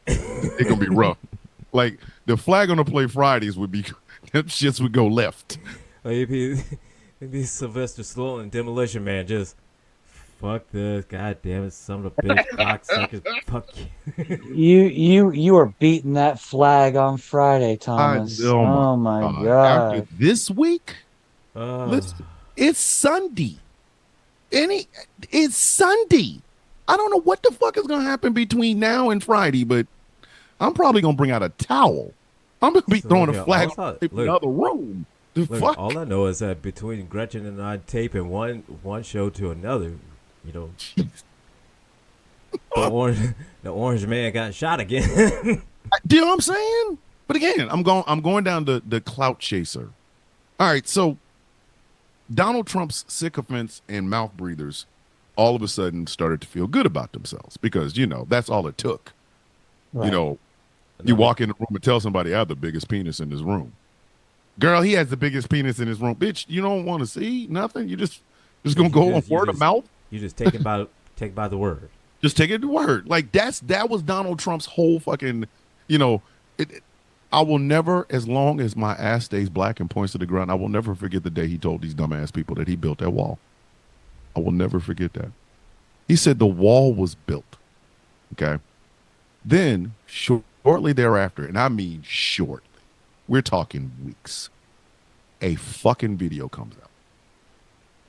It's gonna be rough. Like the flag on the play Fridays would be. Them shits would go left. It'd be Sylvester Stallone and Demolition Man just. Fuck this, god damn it, son of a bitch, cocksuckers, fuck you. You were beating that flag on Friday, Thomas. Oh my god. After this week, listen, it's Sunday. It's Sunday. I don't know what the fuck is gonna happen between now and Friday, but I'm probably gonna bring out a towel. I'm gonna be throwing a flag in another room. Look, all I know is that between Gretchen and I taping one show to another, you know, the orange man got shot again. Do you know what I'm saying? But again, I'm going down the clout chaser. All right, so Donald Trump's sycophants and mouth breathers all of a sudden started to feel good about themselves because, you know, that's all it took. Right. You know, you walk in the room and tell somebody I have the biggest penis in this room. Girl, he has the biggest penis in his room. Bitch, you don't want to see nothing. You just gonna go on word of mouth. You just take it by the word. Just take it to word. Like that was Donald Trump's whole fucking, you know, I will never, as long as my ass stays black and points to the ground, I will never forget the day he told these dumbass people that he built that wall. I will never forget that. He said the wall was built. Okay. Then shortly thereafter, and I mean shortly, we're talking weeks, a fucking video comes out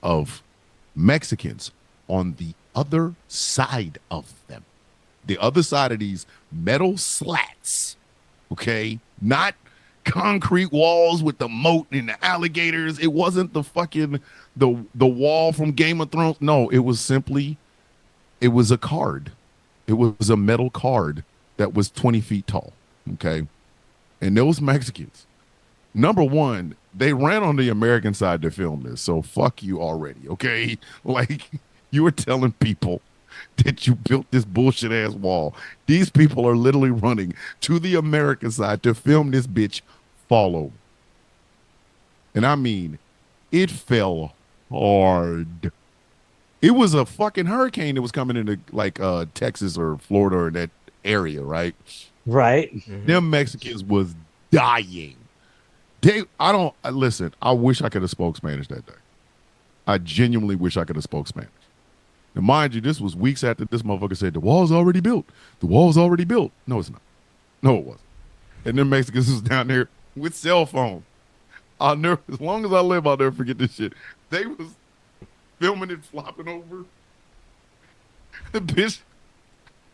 of Mexicans on the other side of them. The other side of these metal slats, okay? Not concrete walls with the moat and the alligators. It wasn't the fucking, the wall from Game of Thrones. No, it was a card. It was a metal card that was 20 feet tall, okay? And those Mexicans, number one, they ran on the American side to film this. So fuck you already, okay? Like, you were telling people that you built this bullshit ass wall. These people are literally running to the American side to film this bitch fall over. And I mean, it fell hard. It was a fucking hurricane that was coming into like Texas or Florida or that area, right? Right. Mm-hmm. Them Mexicans was dying. Listen, I wish I could have spoke Spanish that day. I genuinely wish I could have spoke Spanish. Now, mind you, this was weeks after this motherfucker said, the wall's already built. The wall's already built. No, it's not. No, it wasn't. And then Mexicans was down there with cell phones. I'll never, as long as I live, I'll never forget this shit. They was filming it flopping over. The bitch,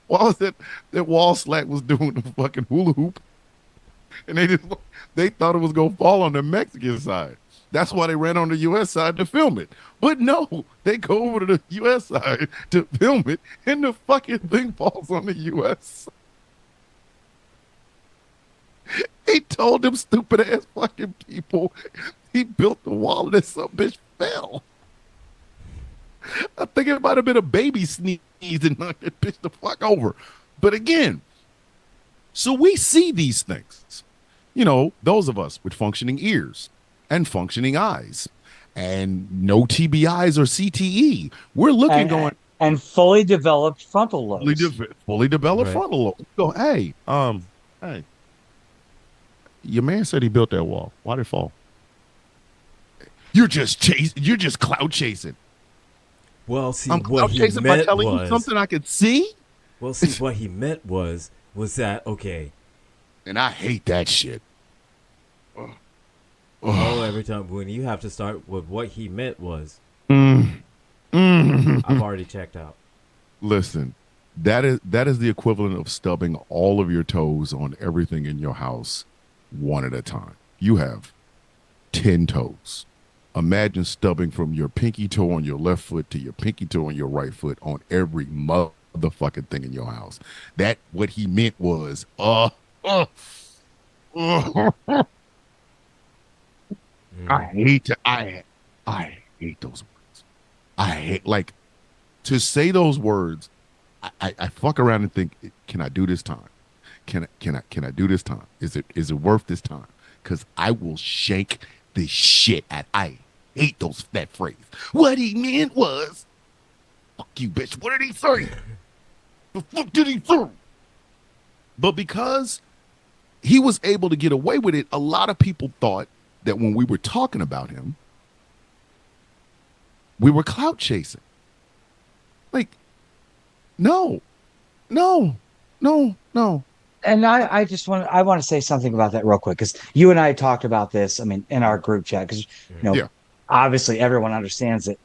while that wall slack was doing the fucking hula hoop. And they thought it was going to fall on the Mexican side. That's why they ran on the U.S. side to film it. But no, they go over to the U.S. side to film it, and the fucking thing falls on the U.S. He told them stupid ass fucking people he built the wall and then some bitch fell. I think it might have been a baby sneeze and knocked that bitch the fuck over. But again, so we see these things. You know, those of us with functioning ears and functioning eyes and no TBIs or CTE. We're looking and fully developed frontal lobes. Fully developed Right. frontal lobe. Go, hey, your man said he built that wall. Why'd it fall? You're just cloud chasing. Well, see, I'm what cloud he chasing by meant telling you was, something I could see. well, see, what he meant was that, okay, And I hate that shit. oh, every time when you have to start with what he meant was, Mm. I've already checked out. Listen, that is the equivalent of stubbing all of your toes on everything in your house one at a time. You have 10 toes. Imagine stubbing from your pinky toe on your left foot to your pinky toe on your right foot on every motherfucking thing in your house. That what he meant was, I hate those words. I hate like to say those words. I fuck around and think, can I do this time? Can I do this time? Is it worth this time? Because I will shake the shit at. I hate that phrase. What he meant was, fuck you, bitch. What did he say? The fuck did he say? But because he was able to get away with it, a lot of people thought that when we were talking about him, we were clout chasing. Like, no. And I want to say something about that real quick, because you and I talked about this. I mean, in our group chat, because Yeah. obviously everyone understands that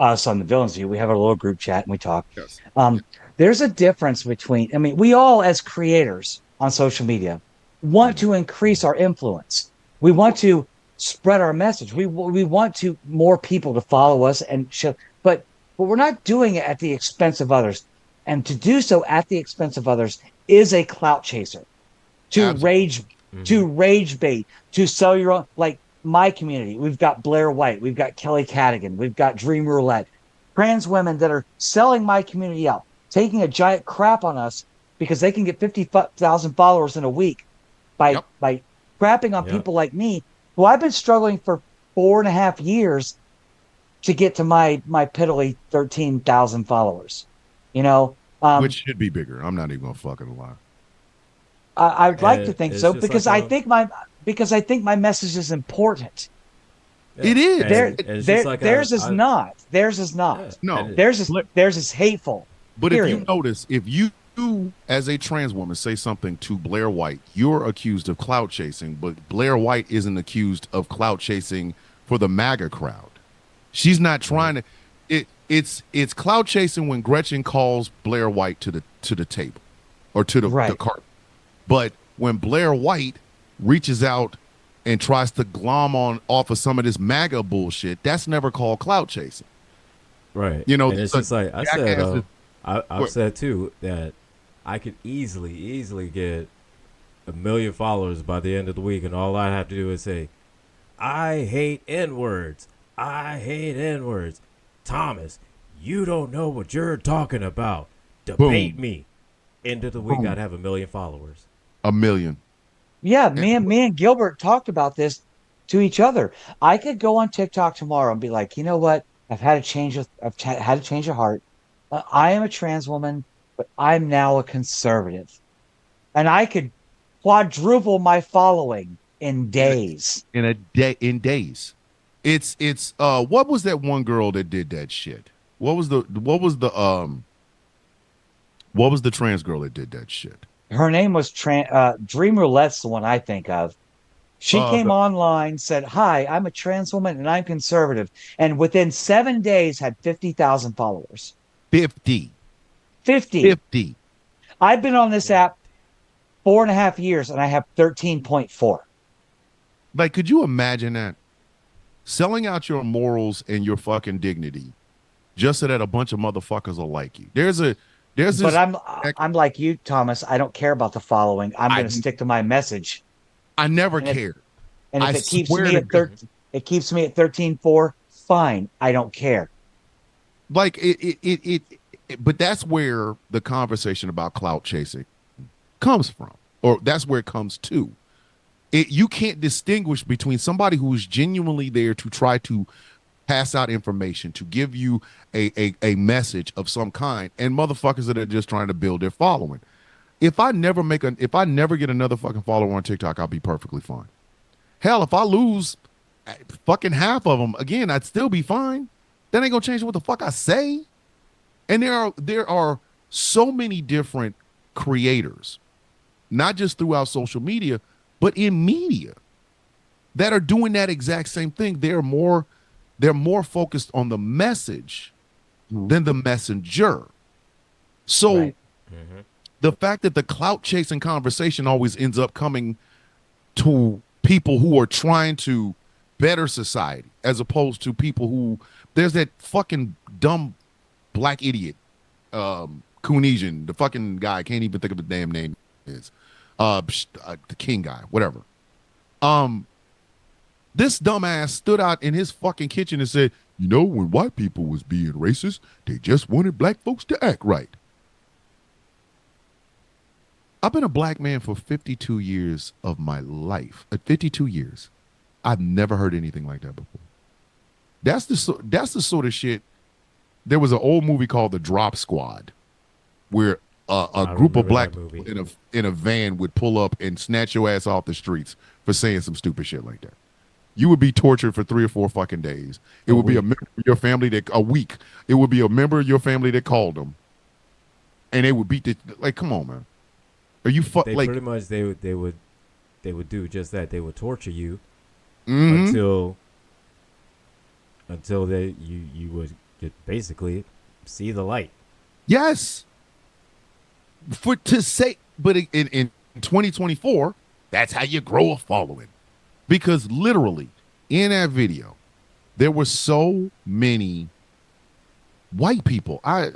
us on the Villains View, we have a little group chat and we talk. Yes. There's a difference between. I mean, we all as creators on social media want to increase our influence. We want to spread our message. We want to more people to follow us and show, but we're not doing it at the expense of others. And to do so at the expense of others is a clout chaser. To rage bait, to sell your own, like my community. We've got Blair White, we've got Kelly Cadigan, we've got Dream Roulette, trans women that are selling my community out, taking a giant crap on us because they can get 50,000 followers in a week by crapping on people like me, who I've been struggling for 4.5 years to get to my piddly 13,000 followers. Which should be bigger. I'm not even gonna fucking lie. I would like to think so, just because like I think my message is important. Yeah. It is. And it's just like theirs is not. Theirs is not. Yeah. No. Theirs is hateful. But period. if you notice, if you as a trans woman say something to Blair White, you're accused of clout chasing, but Blair White isn't accused of clout chasing for the MAGA crowd. She's not trying to. It's clout chasing when Gretchen calls Blair White to the table or to the carpet. But when Blair White reaches out and tries to glom off of some of this MAGA bullshit, that's never called clout chasing. Right. And it's just like I said, I've said too that I could easily get 1 million followers by the end of the week, and all I have to do is say, I hate N-words. I hate N-words. Thomas, you don't know what you're talking about. Debate me. End of the week, I'd have 1 million followers. 1 million. Yeah, me and Gilbert talked about this to each other. I could go on TikTok tomorrow and be like, you know what? I've had a change of heart. I am a trans woman, but I'm now a conservative, and I could quadruple my following in days. In days. It's what was that one girl that did that shit? What was the trans girl that did that shit? Her name was Dream Roulette's the one I think of. She came online, said, "Hi, I'm a trans woman and I'm conservative," and within 7 days had 50,000 followers. 50. I've been on this app 4.5 years and I have 13.4. Like, could you imagine that? Selling out your morals and your fucking dignity just so that a bunch of motherfuckers will like you. There's this. But I'm like you, Thomas. I don't care about the following. I'm going to stick to my message. I never And if, cared. and if I it keeps swear me to at God. 13, it keeps me at 13.4. Fine, I don't care. Like but that's where the conversation about clout chasing comes from, or that's where it comes to. You can't distinguish between somebody who is genuinely there to try to pass out information, to give you a message of some kind, and motherfuckers that are just trying to build their following. If I never get another fucking follower on TikTok, I'll be perfectly fine. Hell, if I lose fucking half of them, again, I'd still be fine. That ain't gonna change what the fuck I say. And there are so many different creators, not just throughout social media, but in media, that are doing that exact same thing. They're more focused on the message than the messenger. So Right. the fact that the clout chasing conversation always ends up coming to people who are trying to better society, as opposed to people who, there's that fucking dumb black idiot, Kunesian, the fucking guy, I can't even think of the damn name is, the King guy, whatever. This dumbass stood out in his fucking kitchen and said, you know, when white people was being racist, they just wanted black folks to act right. I've been a black man for 52 years of my life. At 52 years, I've never heard anything like that before. That's the sort of shit. There was an old movie called The Drop Squad, where a group of black people in a van would pull up and snatch your ass off the streets for saying some stupid shit like that. You would be tortured for 3 or 4 fucking days. It would be a member of your family a week. It would be a member of your family that called them, and they would beat the, like, come on, man. Are you like, pretty much they would do just that. They would torture you mm-hmm. until you would basically see the light. Yes. But in 2024, that's how you grow a following. Because literally in that video, there were so many white people. I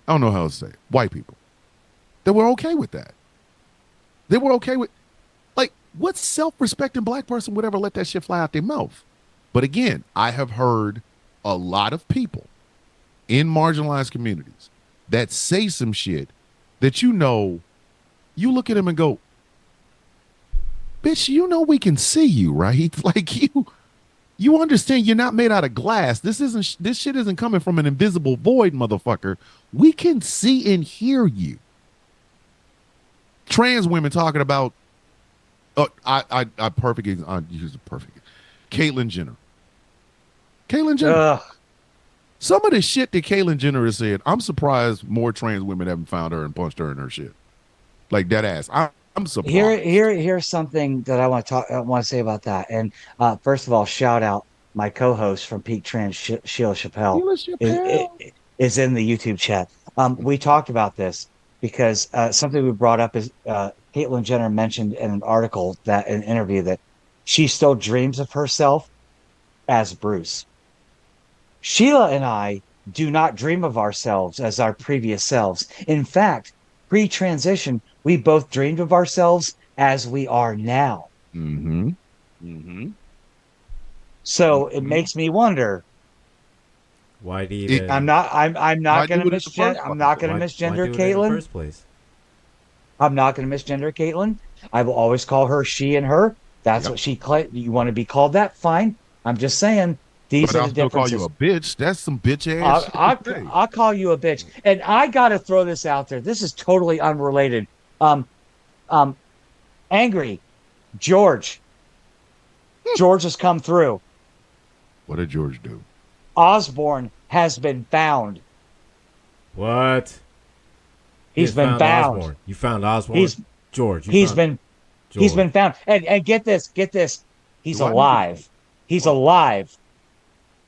don't know how to say it. White people. They were okay with that. They were okay with, like, what self-respecting black person would ever let that shit fly out their mouth? But again, I have heard a lot of people in marginalized communities that say some shit that, you know, you look at them and go, bitch, you know we can see you, right? Like, you understand you're not made out of glass. This shit isn't coming from an invisible void, motherfucker. We can see and hear you. Trans women talking about, I use the perfect, Caitlyn Jenner. Caitlyn Jenner. Some of the shit that Caitlyn Jenner has said, I'm surprised more trans women haven't found her and punched her in her shit. Like, that ass. I'm surprised. Here's something that I want to say about that. And first of all, shout out my co-host from Peak Trans, Sheila Chappelle, is in the YouTube chat. We talked about this because something we brought up is Caitlyn Jenner mentioned in an article, that an interview, that she still dreams of herself as Bruce. Sheila and I do not dream of ourselves as our previous selves. In fact, pre-transition, we both dreamed of ourselves as we are now. Mm-hmm. Mm-hmm. So it makes me wonder. Why do you? I'm not going to misgender Caitlyn. In the first place? I'm not going to misgender Caitlyn. I will always call her she and her. That's what she you want to be called that? Fine. I'm just saying. These are the differences. I'll call you a bitch. That's some bitch ass. I'll call you a bitch. And I got to throw this out there. This is totally unrelated. Angry George. George has come through. What did George do? Osborne has been found. What? He's been found. Osborne. You found Osborne? George. He's been found. And get this. He's alive. He's alive.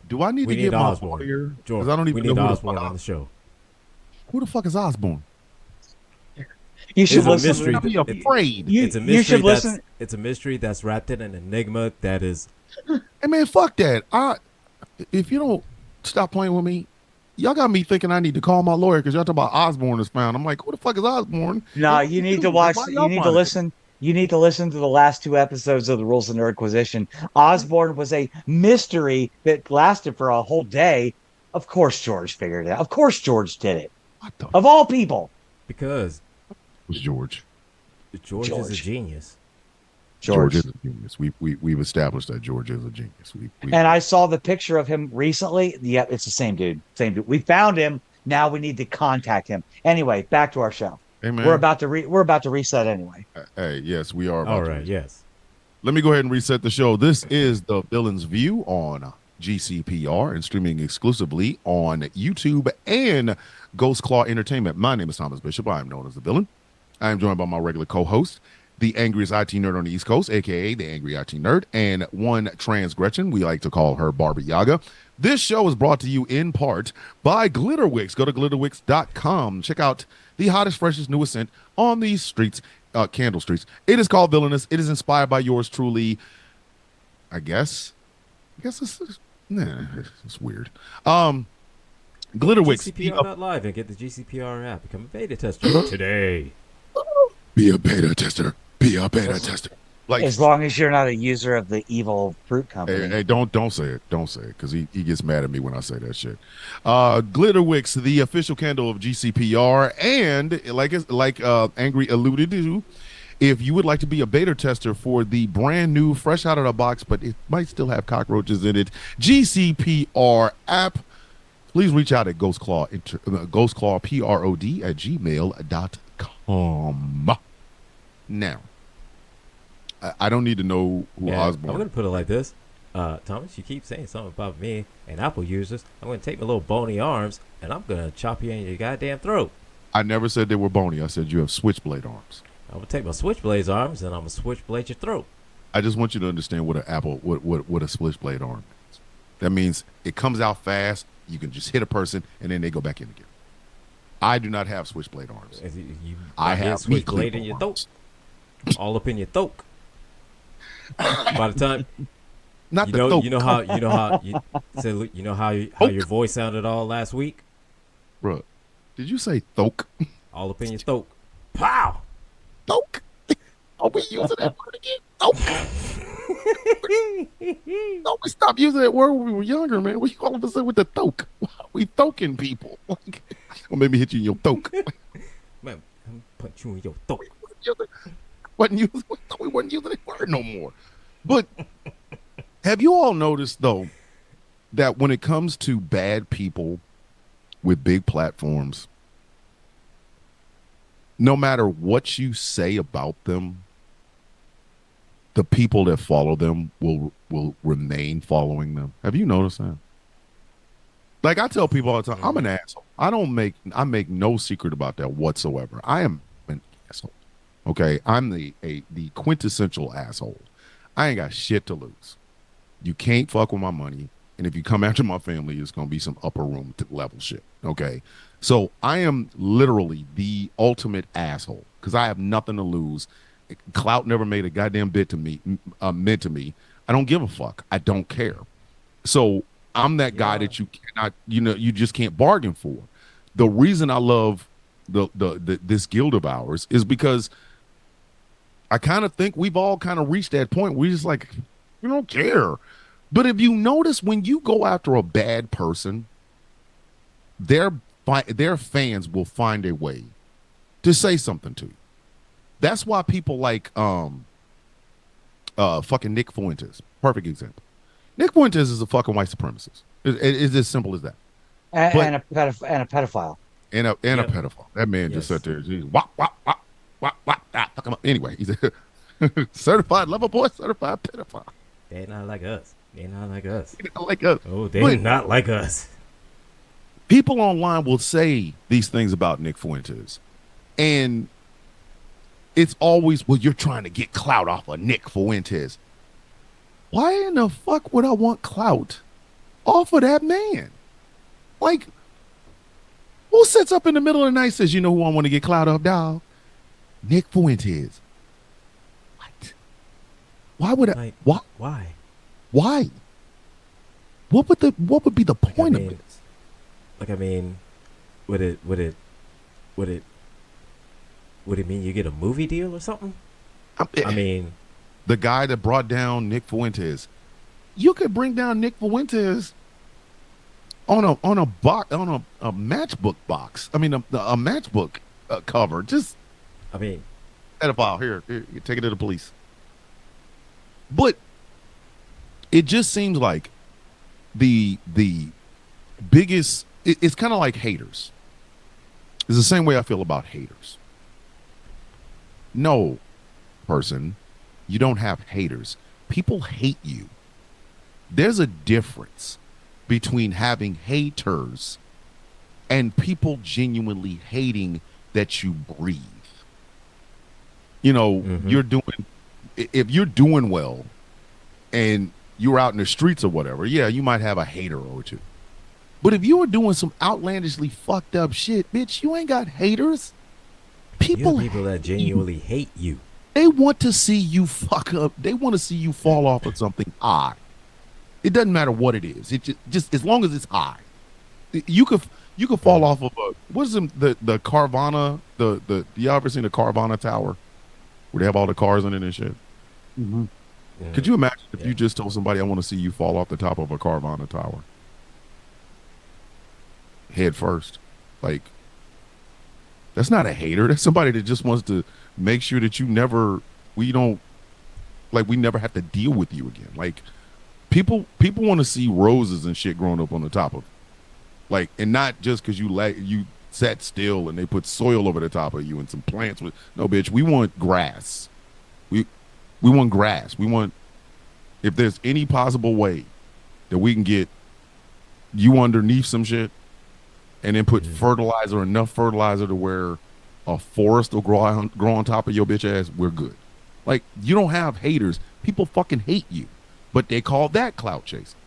Do I need to get Osborne here? George, I don't even know Osborne on the show. Who the fuck is Osborne? You should listen. Don't be afraid. It's a mystery. You should listen. It's a mystery that's wrapped in an enigma that is. Hey man, fuck that. If you don't stop playing with me, y'all got me thinking I need to call my lawyer because y'all talking about Osborne is found. I'm like, who the fuck is Osborne? No, you need to watch. You need to listen. You need to listen to the last 2 episodes of the Rules of Nerdquisition. Osborne was a mystery that lasted for a whole day. Of course, George figured it out. Of course, George did it. What the Of all people, Because was George? George is a genius. George is a genius. We've established that George is a genius. And I saw the picture of him recently. Yeah, it's the same dude. Same dude. We found him. Now we need to contact him. Anyway, back to our show. Hey, man. We're about to reset anyway. Hey, yes, we are. All right, yes. Let me go ahead and reset the show. This is the Villain's View on GCPR and streaming exclusively on YouTube and Ghost Claw Entertainment. My name is Thomas Bishop. I am known as the Villain. I am joined by my regular co-host, the angriest IT nerd on the East Coast, aka the Angry IT Nerd, and one trans Gretchen. We like to call her Barbie Yaga. This show is brought to you in part by Glitterwix. Go to glitterwix.com. Check out the hottest, freshest, newest scent on these streets, candle streets. It is called Villainous. It is inspired by yours truly. I guess it's weird. Glitterwix. GCPR.live and get the GCPR app. Become a beta tester today. Be a beta tester. Be a beta tester. Like, as long as you're not a user of the evil fruit company. Hey, don't say it. Don't say it, because he gets mad at me when I say that shit. Glitterwix, the official candle of GCPR, and like Angry alluded to, if you would like to be a beta tester for the brand new, fresh out of the box, but it might still have cockroaches in it, GCPR app, please reach out at ghostclawprod@gmail.com. Now, I don't need to know who Osborne. I'm going to put it like this. Thomas, you keep saying something about me and Apple users. I'm going to take my little bony arms and I'm going to chop you in your goddamn throat. I never said they were bony. I said you have switchblade arms. I'm going to take my switchblade arms and I'm going to switchblade your throat. I just want you to understand what what a switchblade arm is. That means it comes out fast. You can just hit a person and then they go back in again. I do not have switchblade arms. I have switchblade in your throat. All up in your throat. By the time, not you know how your voice sounded all last week, bro. Did you say thoke? All up in your throat. Pow. Thoke. Are we using that word again? Thoke. No, we stopped using that word when we were younger, man. We all of a sudden with the thoke. We thoking people. Like, or maybe hit you in your thoke. Man, I'm punch you in your thoke. We wasn't using that word no more. But have you all noticed, though, that when it comes to bad people with big platforms, no matter what you say about them, the people that follow them will remain following them? Have you noticed that? Like, I tell people all the time, I'm an asshole. I make no secret about that whatsoever. I am an asshole. Okay, I'm the quintessential asshole. I ain't got shit to lose. You can't fuck with my money, and if you come after my family, it's gonna be some upper room level shit. Okay, so I am literally the ultimate asshole because I have nothing to lose. Clout never made a goddamn bit to me, meant to me. I don't give a fuck. I don't care. So I'm that guy that you cannot, you just can't bargain for. The reason I love this guild of ours is because I kind of think we've all kind of reached that point where we're just like, we don't care. But if you notice, when you go after a bad person, their fans will find a way to say something to you. That's why people like fucking Nick Fuentes. Perfect example. Nick Fuentes is a fucking white supremacist. It's as simple as that. And a pedophile. And a pedophile. That man just sat there. He's wop, wop, wop. Anyway, he's a certified lover boy, certified pedophile. They're not like us. They're not like us. Oh, they're not like us. People online will say these things about Nick Fuentes, and it's always, well, you're trying to get clout off of Nick Fuentes. Why in the fuck would I want clout off of that man? Like, who sits up in the middle of the night and says, you know who I want to get clout off, dog? Nick Fuentes. What? Why would I? Why? Why? What would be the point of it? Like, I mean, would it mean you get a movie deal or something? I mean, the guy that brought down Nick Fuentes. You could bring down Nick Fuentes on a matchbook box. I mean, a matchbook cover. Just I mean, pedophile. Here, you take it to the police. But it just seems like the biggest. It's kind of like haters. It's the same way I feel about haters. No, person, you don't have haters. People hate you. There's a difference between having haters and people genuinely hating that you breathe. You're doing, if you're doing well and you're out in the streets or whatever, yeah, you might have a hater or two. But if you are doing some outlandishly fucked up shit, bitch, you ain't got haters. people that genuinely hate you. They want to see you fuck up. They want to see you fall off of something high. It doesn't matter what it is. It just as long as it's high. You could fall off of what is the Carvana, the you ever seen the Carvana Tower where they have all the cars in it and shit? Mm-hmm. Yeah. Could you imagine if you just told somebody, I want to see you fall off the top of a Carvana Tower? Head first. Like, that's not a hater. That's somebody that just wants to make sure that we never have to deal with you again. Like, people want to see roses and shit growing up on the top of, like, and not just because you sat still and they put soil over the top of you and some plants with. No, bitch, we want grass. We want grass. We want, if there's any possible way that we can get you underneath some shit and then put enough fertilizer to where a forest will grow on top of your bitch ass, we're good. Like, you don't have haters. People fucking hate you, but they call that clout chasing.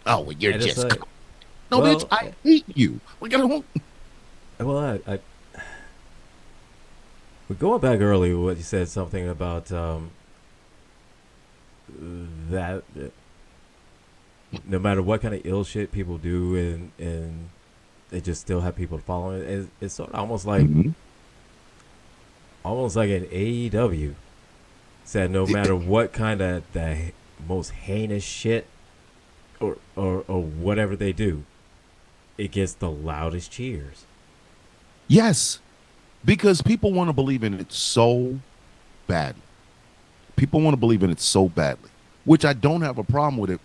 Oh, well, you're just like, no, well, bitch, I hate you. Like, I don't. Well, we're going back earlier. What you said something about that no matter what kind of ill shit people do, and they just still have people following it. It's sort of almost like an AEW said, no matter what kind of the most heinous shit or whatever they do, it gets the loudest cheers. Yes, because people want to believe in it so badly. People want to believe in it so badly, which I don't have a problem with it.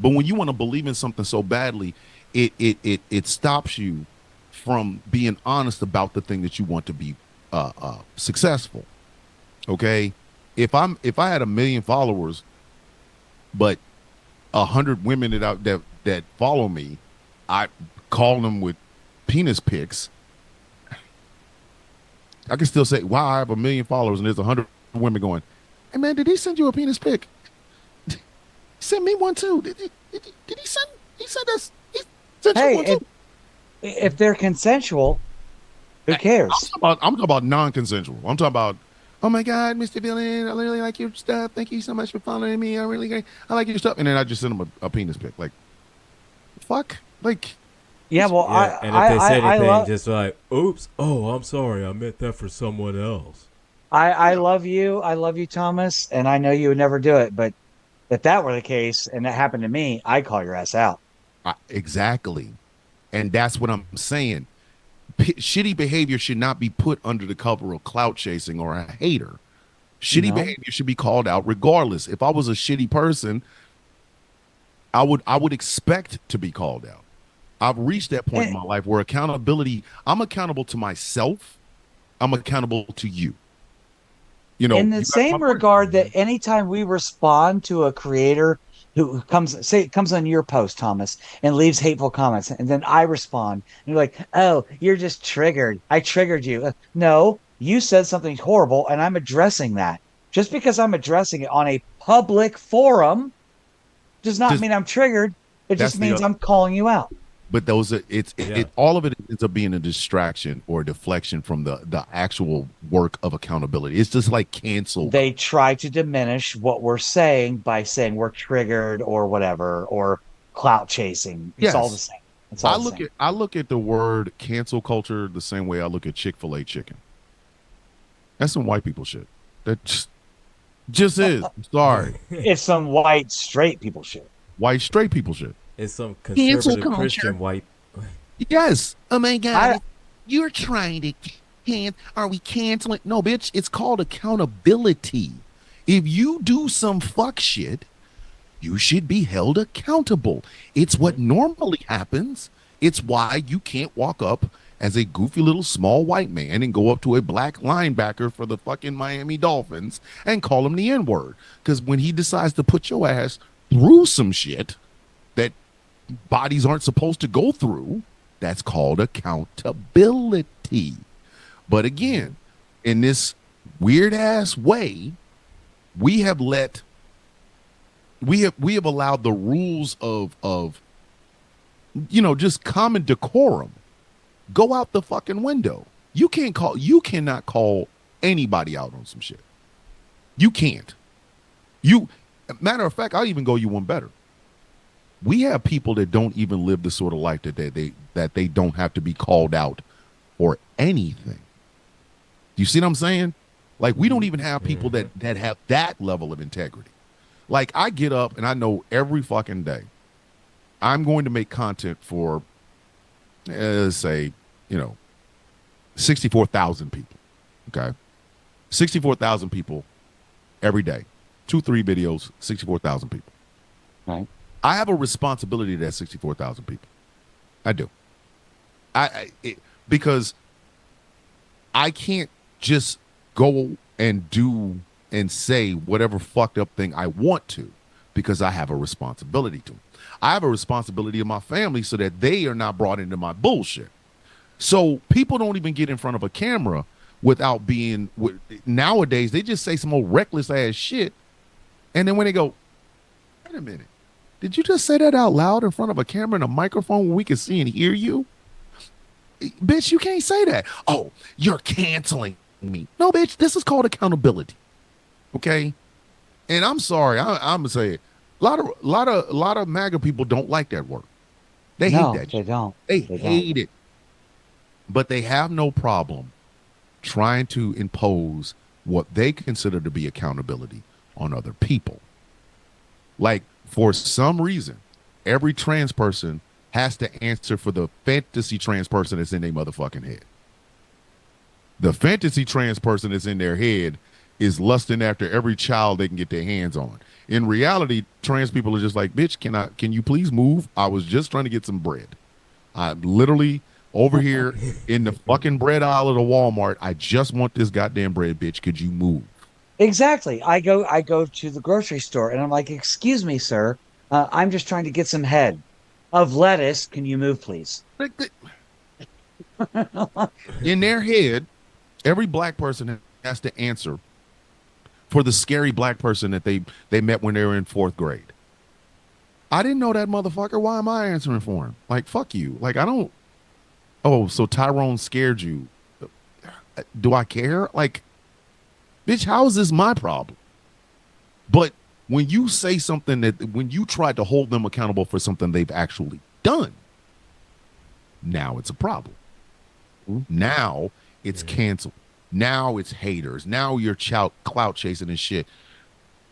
But when you want to believe in something so badly, it stops you from being honest about the thing that you want to be successful. Okay, if I had 1 million followers, but 100 women that follow me, I call them with penis pics. I can still say, wow, I have 1 million followers, and there's 100 women going, hey man, did he send you a penis pic? He sent me one too. Did he send? He sent us. He sent you one too. If they're consensual, who cares? I'm talking about non-consensual. I'm talking about, oh my God, Mr. Villain, I really like your stuff. Thank you so much for following me. I like your stuff. And then I just send him a penis pic. Like, fuck, like. Yeah, well, yeah, and if they say anything, just like, oops, oh, I'm sorry, I meant that for someone else. I love you, Thomas, and I know you would never do it, but if that were the case and that happened to me, I'd call your ass out. Exactly, and that's what I'm saying. Shitty behavior should not be put under the cover of clout chasing or a hater. Shitty behavior should be called out regardless. If I was a shitty person, I would expect to be called out. I've reached that point in my life where accountability, I'm accountable to myself. I'm accountable to you. You know, in the same regard that anytime we respond to a creator who comes on your post, Thomas, and leaves hateful comments, and then I respond, and you're like, oh, you're just triggered. I triggered you. No, you said something horrible, and I'm addressing that. Just because I'm addressing it on a public forum does not mean I'm triggered. It just means I'm calling you out. But those are all of it ends up being a distraction or a deflection from the actual work of accountability. It's just like cancel. They try to diminish what we're saying by saying we're triggered or whatever, or clout chasing. It's all the same. I look at the word cancel culture the same way I look at Chick-fil-A chicken. That's some white people shit. That just is. I'm sorry. It's some white straight people shit. White straight people shit. It's some Cancel conservative culture. Christian white. Yes. Oh my God. I, You're trying to are we canceling? No, bitch. It's called accountability. If you do some fuck shit, you should be held accountable. It's what normally happens. It's why you can't walk up as a goofy little small white man and go up to a black linebacker for the fucking Miami Dolphins and call him the N-word. Because when he decides to put your ass through some shit that bodies aren't supposed to go through, that's called accountability. But again, in this weird ass way, we have allowed the rules of just common decorum go out the fucking window. You cannot call anybody out on some shit. You can't. Matter of fact, I'll even go you one better. We have people that don't even live the sort of life that they don't have to be called out or anything. You see what I'm saying? Like, we don't even have people that have that level of integrity. Like, I get up and I know every fucking day I'm going to make content for, say, 64,000 people. Okay. 64,000 people every day. 2-3 videos, 64,000 people. right. I have a responsibility to that 64,000 people. I do. Because I can't just go and do and say whatever fucked up thing I want to, because I have a responsibility to them. I have a responsibility to my family so that they are not brought into my bullshit. So people don't even get in front of a camera without being, nowadays, they just say some old reckless ass shit. And then when they go, wait a minute, did you just say that out loud in front of a camera and a microphone where we can see and hear you? Bitch, you can't say that. Oh, you're canceling me. No, bitch, this is called accountability. Okay? And I'm sorry, I'm gonna say it. A lot of MAGA people don't like that word. They hate that. They don't. They hate it. But they have no problem trying to impose what they consider to be accountability on other people. Like, for some reason, every trans person has to answer for the fantasy trans person that's in their motherfucking head. The fantasy trans person that's in their head is lusting after every child they can get their hands on. In reality, trans people are just like, bitch, can you please move? I was just trying to get some bread. I'm literally over here in the fucking bread aisle of the Walmart. I just want this goddamn bread, bitch. Could you move? Exactly. I go to the grocery store and I'm like, excuse me, sir. I'm just trying to get some head of lettuce. Can you move, please? In their head, every black person has to answer for the scary black person that they met when they were in 4th grade. I didn't know that motherfucker. Why am I answering for him? Like, fuck you. Like, I don't. Oh, so Tyrone scared you. Do I care? Like, bitch, how is this my problem? But when you say something when you try to hold them accountable for something they've actually done, now it's a problem. Now it's canceled. Now it's haters. Now you're clout chasing and shit.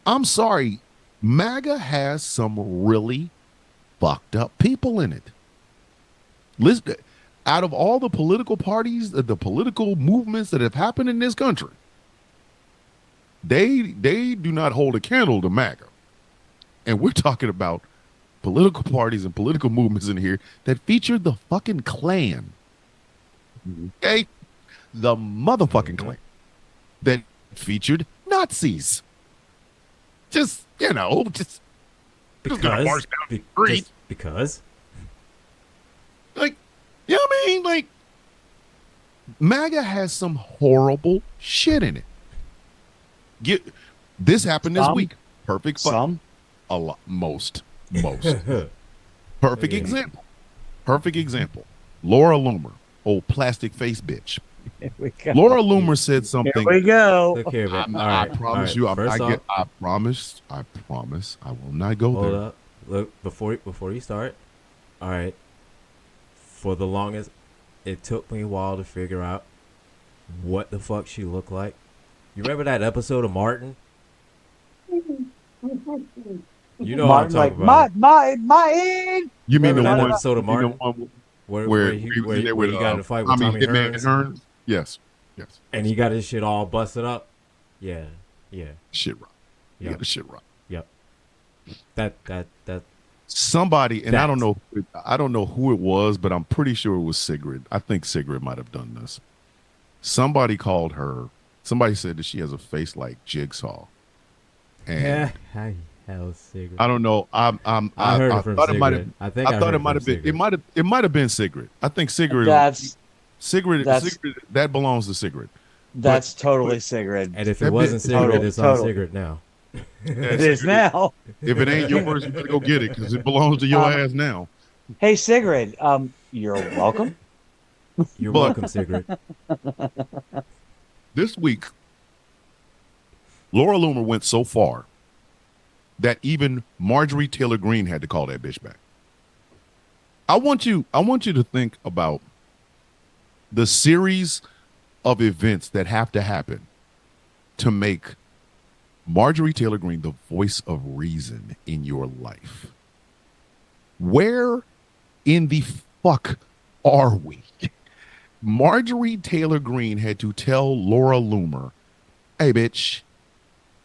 I'm sorry. MAGA has some really fucked up people in it. Listen, out of all the political parties, the political movements that have happened in this country, they do not hold a candle to MAGA. And we're talking about political parties and political movements in here that featured the fucking Klan. Okay? The motherfucking Klan that featured Nazis. Just because gonna march down the street. because Like, you know what I mean? Like, MAGA has some horrible shit in it. This happened this week. Perfect. Some? A lot. Most. Perfect example. Perfect example. Laura Loomer, old plastic face bitch. Here we go. Laura Loomer said something. Here we go. Look here, man. I promise you. First off, I promise. I will not go hold there. up. Look, before you start. All right. For the longest, it took me a while to figure out what the fuck she looked like. You remember that episode of Martin? You know what I'm Martin, talking like about. my. You mean Remember the that one? episode of You mean the Martin one where where where he he was in where, there where with he got in a fight with Tommy Tommy Hitman Hearns, Hearns? Yes, yes. and he got his shit all busted up? Yeah, yeah, Shit right. You yep, got the shit right. yep. That Somebody, and that. I don't know who it was, but I'm pretty sure it was Sigrid. I think Sigrid might have done this. Somebody called her. Somebody said that she has a face like Jigsaw, and Hi, hell, Sigrid. I don't know. I heard I it from thought it might have. Sigrid. I think I I thought heard it it might from have been. Sigrid. It might have been Sigrid. I think That's Sigrid. that's That belongs to Sigrid. But that's totally Sigrid. And if it that wasn't bitch, Sigrid, it's on totally. Sigrid now. It is now. if it ain't yours, you better go get it because it belongs to your Um, ass now. hey Sigrid, you're welcome. You're But welcome, Sigrid. this week, Laura Loomer went so far that even Marjorie Taylor Greene had to call that bitch back. I want you to think about the series of events that have to happen to make Marjorie Taylor Greene the voice of reason in your life. Where in the fuck are we? Marjorie Taylor Greene had to tell Laura Loomer, hey, bitch,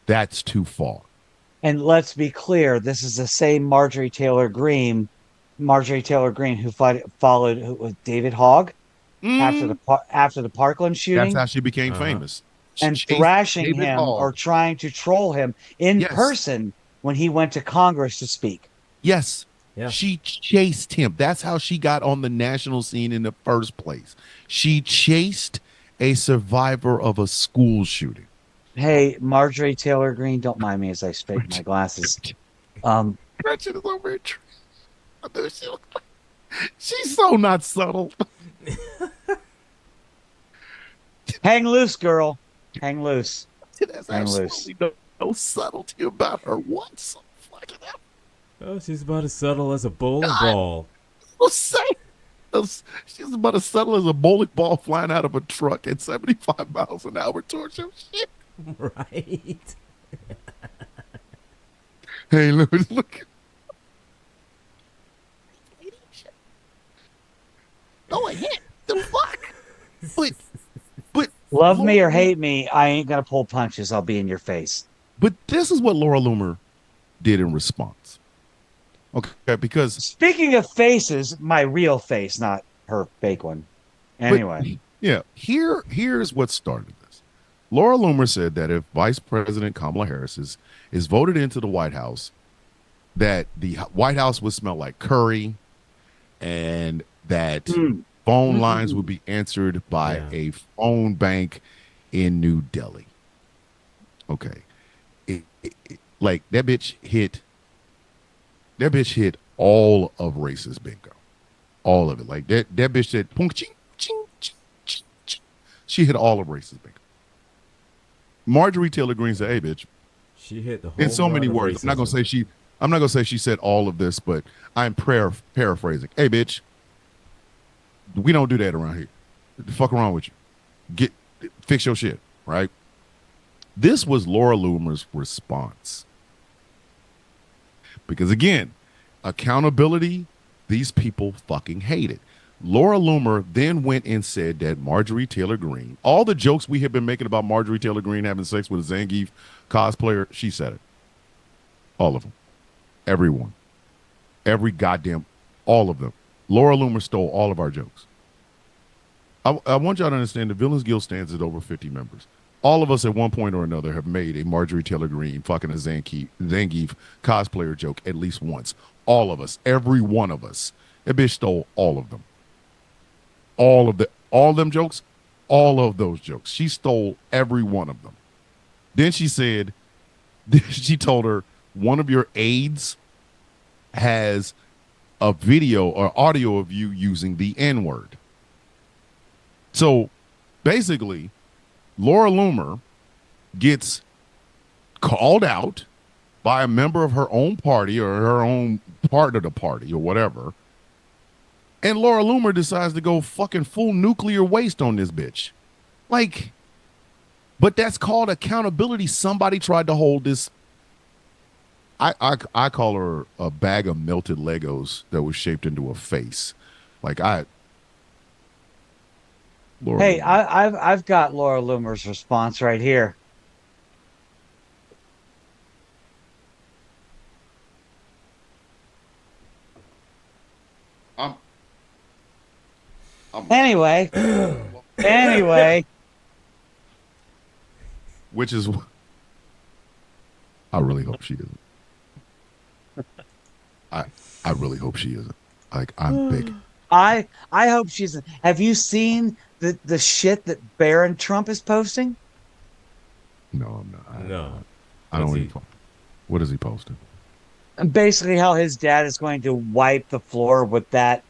that's too far. And let's be clear, this is the same Marjorie Taylor Greene who followed with David Hogg Mm, after the Parkland that's shooting how she became Uh-huh. famous. She and chased thrashing David him Hogg. or trying to troll him in Yes. person when he went to Congress to speak. Yes. Yeah. She chased him. That's how she got on the national scene in the first place. She chased a survivor of a school shooting. Hey, Marjorie Taylor Greene, don't mind me as I straighten my glasses. Gretchen is over here. I knew she was- She's so not subtle. Hang loose, girl. Hang loose. There's Hang loose. absolutely no subtlety about her whatsoever. Oh, she's about as subtle as a bowling ball. She's about as subtle as a bowling ball flying out of a truck at 75 miles an hour towards your shit. Right. Hey, look. Go ahead. The fuck? But Love me or hate me, I ain't gonna pull punches. I'll be in your face. But this is what Laura Loomer did in response. Okay, because Speaking of faces, my real face, not her fake one. Anyway, yeah, here's what started this. Laura Loomer said that if Vice President Kamala Harris is voted into the White House, that the White House would smell like curry, and that phone lines would be answered by a phone bank in New Delhi. Okay, like that bitch hit all of racist bingo, all of it. Like that bitch said, "Punk, ching, ching, ching, ching, ching." She hit all of racist bingo. Marjorie Taylor Greene said, "Hey, bitch." She hit the whole. In so many words, racism. I'm not gonna say she said all of this, but I'm paraphrasing. Hey, bitch, we don't do that around here. What the fuck wrong with you? Fix your shit, right? This was Laura Loomer's response. Because again, accountability, these people fucking hate it. Laura Loomer then went and said that Marjorie Taylor Greene, all the jokes we have been making about Marjorie Taylor Greene having sex with a Zangief cosplayer, she said it. All of them. Everyone. Every goddamn, all of them. Laura Loomer stole all of our jokes. I want y'all to understand the Villains Guild stands at over 50 members. All of us at one point or another have made a Marjorie Taylor Greene fucking a Zangief cosplayer joke at least once. All of us. Every one of us. That bitch stole all of them. All of them jokes, all of those jokes. She stole every one of them. Then she said, she told her, one of your aides has a video or audio of you using the N-word. So basically, Laura Loomer gets called out by a member of her own party or her own part of the party or whatever. And Laura Loomer decides to go fucking full nuclear waste on this bitch. Like, But that's called accountability. Somebody tried to hold this. I call her a bag of melted Legos that was shaped into a face. Like Laura Hey, Loomer. I've got Laura Loomer's response right here. I'm, Anyway, anyway, which is, I really hope she isn't. I really hope she isn't. Like I'm big. I hope she's. Have you seen the shit that Barron Trump is posting? No, I'm not. No. I don't even. What is he posting? And basically, how his dad is going to wipe the floor with that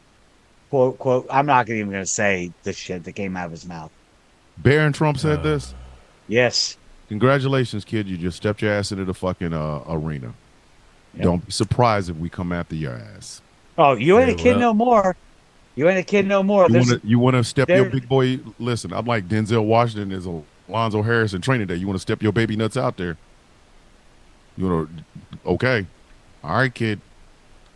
quote quote. I'm not even going to say the shit that came out of his mouth. Barron Trump said this. Yes. Congratulations, kid. You just stepped your ass into the fucking arena. Yep. Don't be surprised if we come after your ass. Oh, you ain't a kid no more. You ain't a kid no more. You want to step your big boy? Listen, I'm like Denzel Washington is Alonzo Harris in Training Day. You want to step your baby nuts out there? You want to? Okay, all right, kid.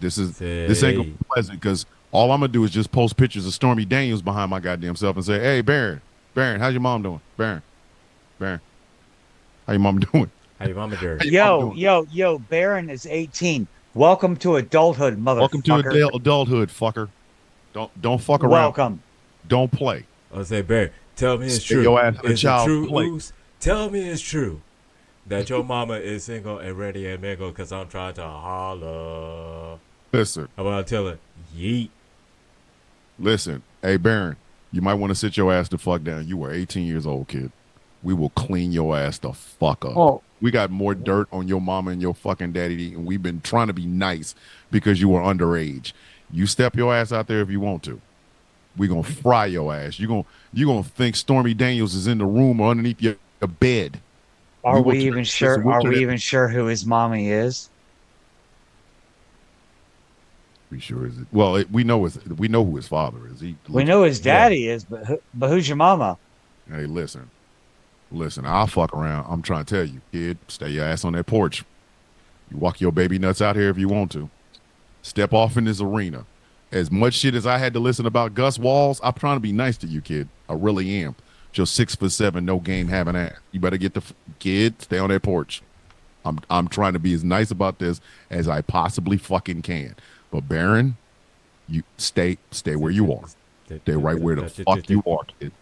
This ain't gonna be pleasant because all I'm gonna do is just post pictures of Stormy Daniels behind my goddamn self and say, "Hey, Barron, how's your mom doing? Barron, how your mom doing? How your mama doing? Yo, Barron is 18. Welcome to adulthood, motherfucker. Welcome to adulthood, fucker. Don't fuck around. Welcome. Don't play. I say, Barry, tell me it's Stay true. your ass Is child it true, play. Oos? Tell me it's true that your mama is single and ready and mingle because I'm trying to holler. Listen. How about I tell her, yeet? Listen. Hey, Barron, you might want to sit your ass the fuck down. You were 18 years old, kid. We will clean your ass the fuck up. Oh. We got more dirt on your mama and your fucking daddy, and we've been trying to be nice because you were underage. You step your ass out there if you want to. We're gonna fry your ass. You're gonna think Stormy Daniels is in the room or underneath your bed. Are we even sure? Are we even sure who his mommy is? We sure is it? Well, we know who his father is. We know his daddy is, but who's your mama? Hey, listen, I'll fuck around. I'm trying to tell you, kid, stay your ass on that porch. You walk your baby nuts out here if you want to. Step off in this arena. As much shit as I had to listen about Gus Walls, I'm trying to be nice to you, kid. I really am. You're 6'7", no game having ass. You better get the kid. Stay on that porch. I'm trying to be as nice about this as I possibly fucking can. But Barron, you stay where you are. Stay right where the fuck you are, kid.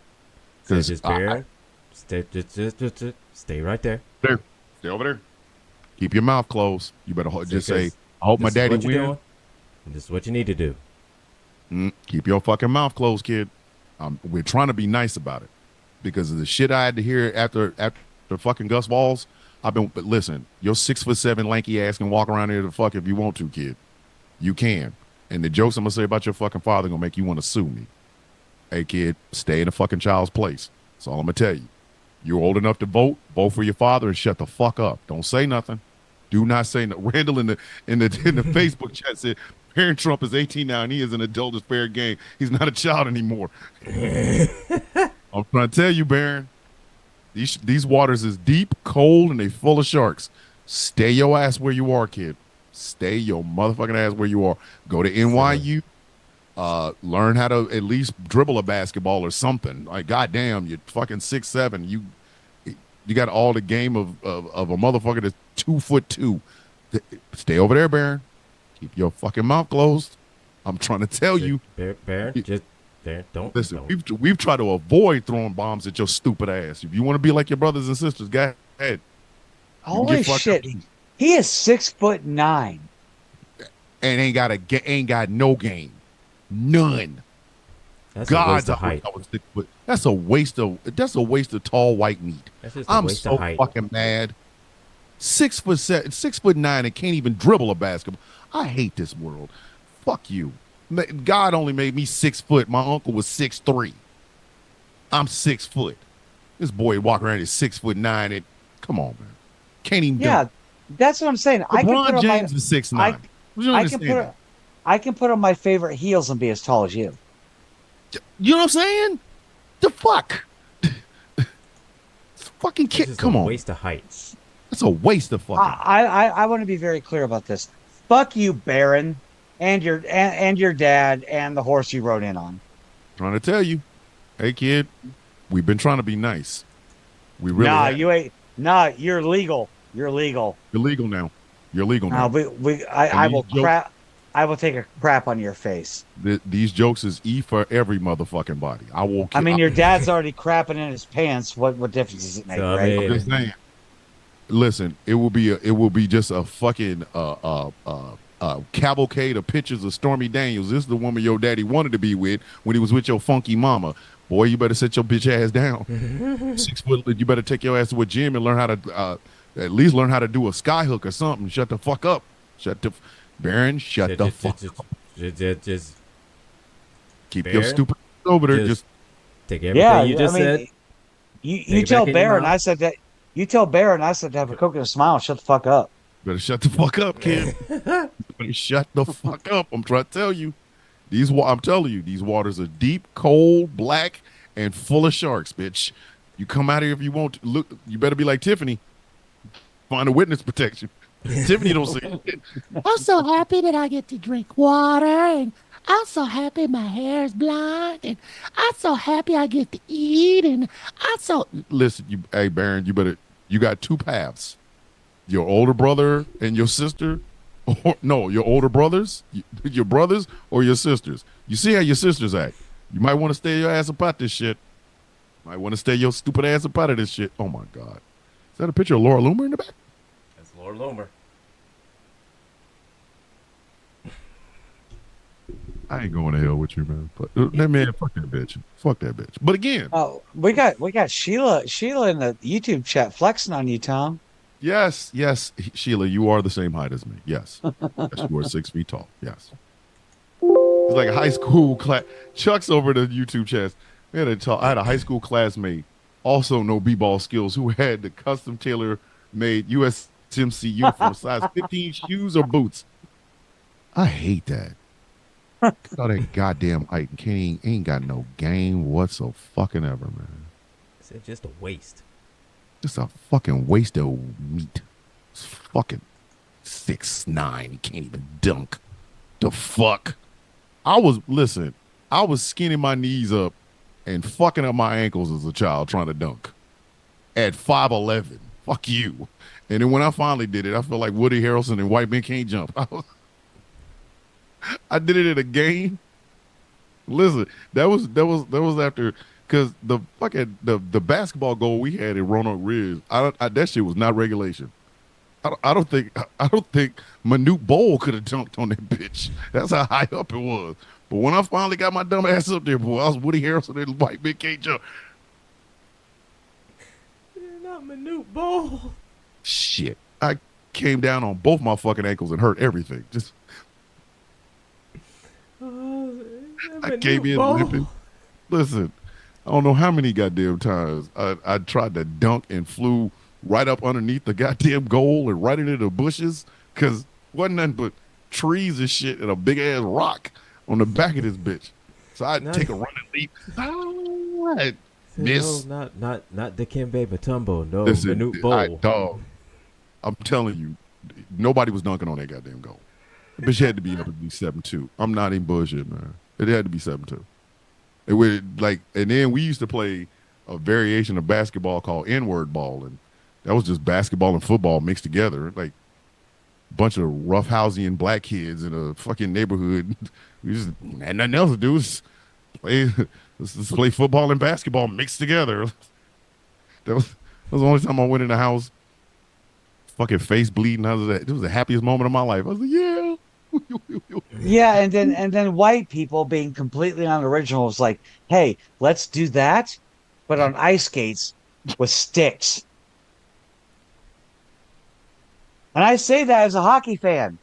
Just Barron, stay right there. There, stay over there. Keep your mouth closed. You better just say, "I hope my daddy wins." This is what you need to do. Keep your fucking mouth closed, kid. We're trying to be nice about it because of the shit I had to hear after fucking Gus Walls. But listen, your 6'7" lanky ass can walk around here the fuck if you want to, kid. You can. And the jokes I'm gonna say about your fucking father gonna make you want to sue me. Hey, kid, stay in the fucking child's place. That's all I'm gonna tell you. You're old enough to vote for your father and shut the fuck up. Don't say nothing. Do not say nothing. Randall in the Facebook chat said, Barron Trump is 18 now and he is an adult. It's fair game. He's not a child anymore. I'm trying to tell you, Barron. These waters is deep, cold, and they full of sharks. Stay your ass where you are, kid. Stay your motherfucking ass where you are. Go to NYU. Learn how to at least dribble a basketball or something. Like, goddamn, you're fucking 6'7". You got all the game of a motherfucker that's 2'2". Stay over there, Barron. Keep your fucking mouth closed. I'm trying to tell you. Barron, just there. Don't listen. Don't. We've tried to avoid throwing bombs at your stupid ass. If you want to be like your brothers and sisters, go ahead. Holy shit! He is 6'9" and ain't got no game, none. That's God's a waste of height. That's a waste of tall white meat. I'm so fucking mad. 6'7", 6'9", and can't even dribble a basketball. I hate this world. Fuck you. God only made me 6 foot. My uncle was 6'3". I'm 6 foot. This boy walking around at 6'9". And come on, man, can't even. Yeah, that's what I'm saying. LeBron James is 6'9". I can put on my favorite heels and be as tall as you. You know what I'm saying? The fuck? Fucking It's kid, just come a on. waste of height. That's a waste of fucking. I want to be very clear about this. Fuck you, Baron, and your dad and the horse you rode in on. Trying to tell you, hey kid, we've been trying to be nice. We really Nah, have. you ain't. Nah, you're legal. You're legal. You're legal now. You're legal now. And I these will jokes, crap. I will take a crap on your face. these jokes is E for every motherfucking body. I will. I mean, your dad's already crapping in his pants. What difference does it make, So I right? I'm mean, just saying. Listen, it will be just a fucking cavalcade of pictures of Stormy Daniels. This is the woman your daddy wanted to be with when he was with your funky mama. Boy, you better sit your bitch ass down. 6 foot. You better take your ass to a gym and learn how to at least learn how to do a sky hook or something. Shut the fuck up. Baron. Shut the fuck up. Just Keep Baron, your stupid over there. Just take everything Yeah, you just said. you Take it tell back in your Baron. mouth. I said that. You tell Baron. I said to have a coconut smile. Shut the fuck up. better shut the fuck up, kid. Better shut the fuck up. I'm trying to tell you. I'm telling you, these waters are deep, cold, black, and full of sharks, bitch. You come out here if you want to. Look, you better be like Tiffany. Find a witness protection. Tiffany don't see it. I'm so happy that I get to drink water, and I'm so happy my hair is blonde, and I'm so happy I get to eat, and I'm so. Listen, hey Baron, you got two paths. Your older brother and your sister, or no, your older brothers, your brothers or your sisters. You see how your sisters act. You might want to stay your ass about this shit. Might want to stay your stupid ass about of this shit. Oh my God. Is that a picture of Laura Loomer in the back? That's Lord Lomer. I ain't going to hell with you, man. But that man, fuck that bitch. Fuck that bitch. But again, Oh, we got Sheila in the YouTube chat flexing on you, Tom. yes, Sheila, you are the same height as me. Yes. Yes, you are 6 feet tall. Yes. It's like a high school class. Chuck's over the YouTube chat. I had a high school classmate, also no b-ball skills, who had the custom tailor made USMC uniform size 15 shoes or boots. I hate that. All that goddamn height and ain't got no game whatsoever, man. It's just a waste. Just a fucking waste of meat. It's fucking 6'9". He can't even dunk. The fuck? I was skinning my knees up and fucking up my ankles as a child trying to dunk. At 5'11". Fuck you. And then when I finally did it, I felt like Woody Harrelson and White Men Can't Jump. I did it in a game. Listen, that was after, because the fucking the basketball goal we had in Roanoke Ridge, that shit was not regulation. I don't think Manute Bowl could have dunked on that bitch. That's how high up it was. But when I finally got my dumb ass up there, boy, I was Woody Harrelson and White Men Can't Jump. You're not Manute Bowl. Shit, I came down on both my fucking ankles and hurt everything. Just I came in limping. Listen, I don't know how many goddamn times I tried to dunk and flew right up underneath the goddamn goal and right into the bushes, because wasn't nothing but trees and shit and a big ass rock on the back of this bitch. So I'd take a running leap. Miss. No, not Dikembe Mutombo. No, Listen, Manute Bowl. dog, I'm telling you, nobody was dunking on that goddamn goal. The bitch had to be up at least 7'2". I'm not even bullshit, man. It had to be 7'2". It would and then we used to play a variation of basketball called N-word ball, and that was just basketball and football mixed together, like a bunch of roughhousing black kids in a fucking neighborhood. We just had nothing else to do. Let's play football and basketball mixed together. That was the only time I went in the house, fucking face bleeding. It was the happiest moment of my life. I was like, yeah. Yeah, and then white people being completely unoriginal was like, hey, let's do that, but on ice skates with sticks. And I say that as a hockey fan.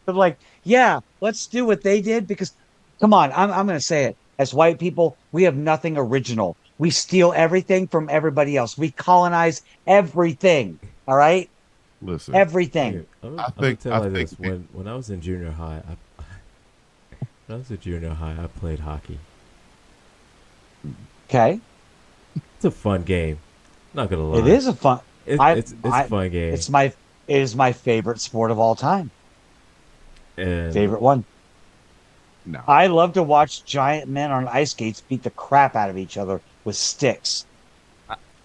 But like, yeah, let's do what they did, because come on, I'm gonna say it. As white people, we have nothing original. We steal everything from everybody else. We colonize everything. All right? Listen, everything. I'm I gonna think- tell I you this. think- When I was in junior high, I played hockey. Okay. It's a fun game. Not gonna lie. It is a fun. It's a I fun game. it is my favorite sport of all time. And Favorite one. No. I love to watch giant men on ice skates beat the crap out of each other with sticks.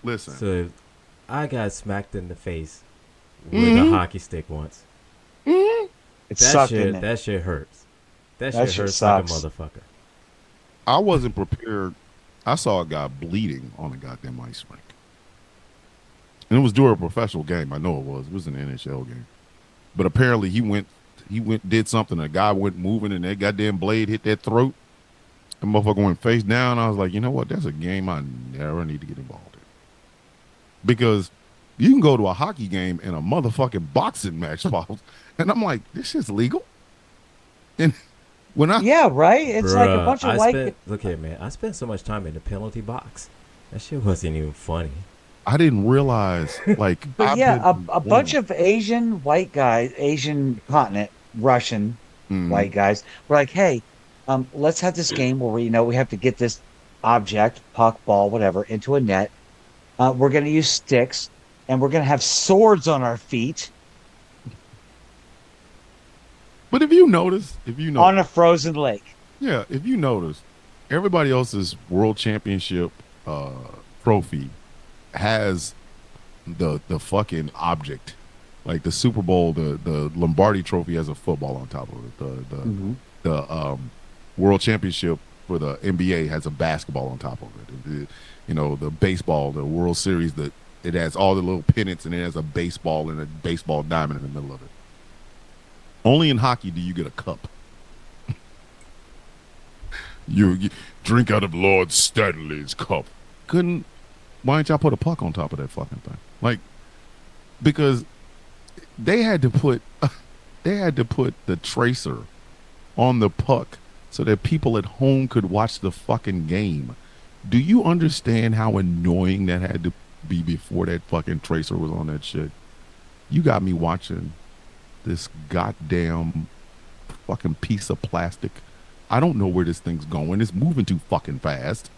Listen. so I got smacked in the face with a Mhm. hockey stick once. It That sucked, shit didn't it? that shit hurts. That That shit shit hurts like a sucks. motherfucker. I wasn't prepared. I saw a guy bleeding on a goddamn ice rink. And it was during a professional game. I know it was. It was an NHL game. But apparently did something. A guy went moving and that goddamn blade hit that throat. The motherfucker went face down. I was like, you know what? That's a game I never need to get involved in. Because you can go to a hockey game and a motherfucking boxing match falls. And I'm like, this shit's legal? And when I Yeah, right. It's like a bunch of look here, man. I spent so much time in the penalty box. That shit wasn't even funny. I didn't realize, like, But yeah, a bunch of Asian white guys, Asian continent, Russian white guys were like, hey, let's have this game where we have to get this object, puck, ball, whatever, into a net. We're going to use sticks and we're going to have swords on our feet But if you notice, on a frozen lake. yeah, if you notice, everybody else's world championship trophy has the fucking object. Like the Super Bowl, the Lombardi trophy has a football on top of it. The world championship for the NBA has a basketball on top of it. The baseball, the World Series, it has all the little pennants and it has a baseball and a baseball diamond in the middle of it. Only in hockey do you get a cup. you drink out of Lord Stanley's cup. Why didn't y'all put a puck on top of that fucking thing? Like, because they had to put the tracer on the puck so that people at home could watch the fucking game. Do you understand how annoying that had to be before that fucking tracer was on that shit? You got me watching this goddamn fucking piece of plastic. I don't know where this thing's going. It's moving too fucking fast.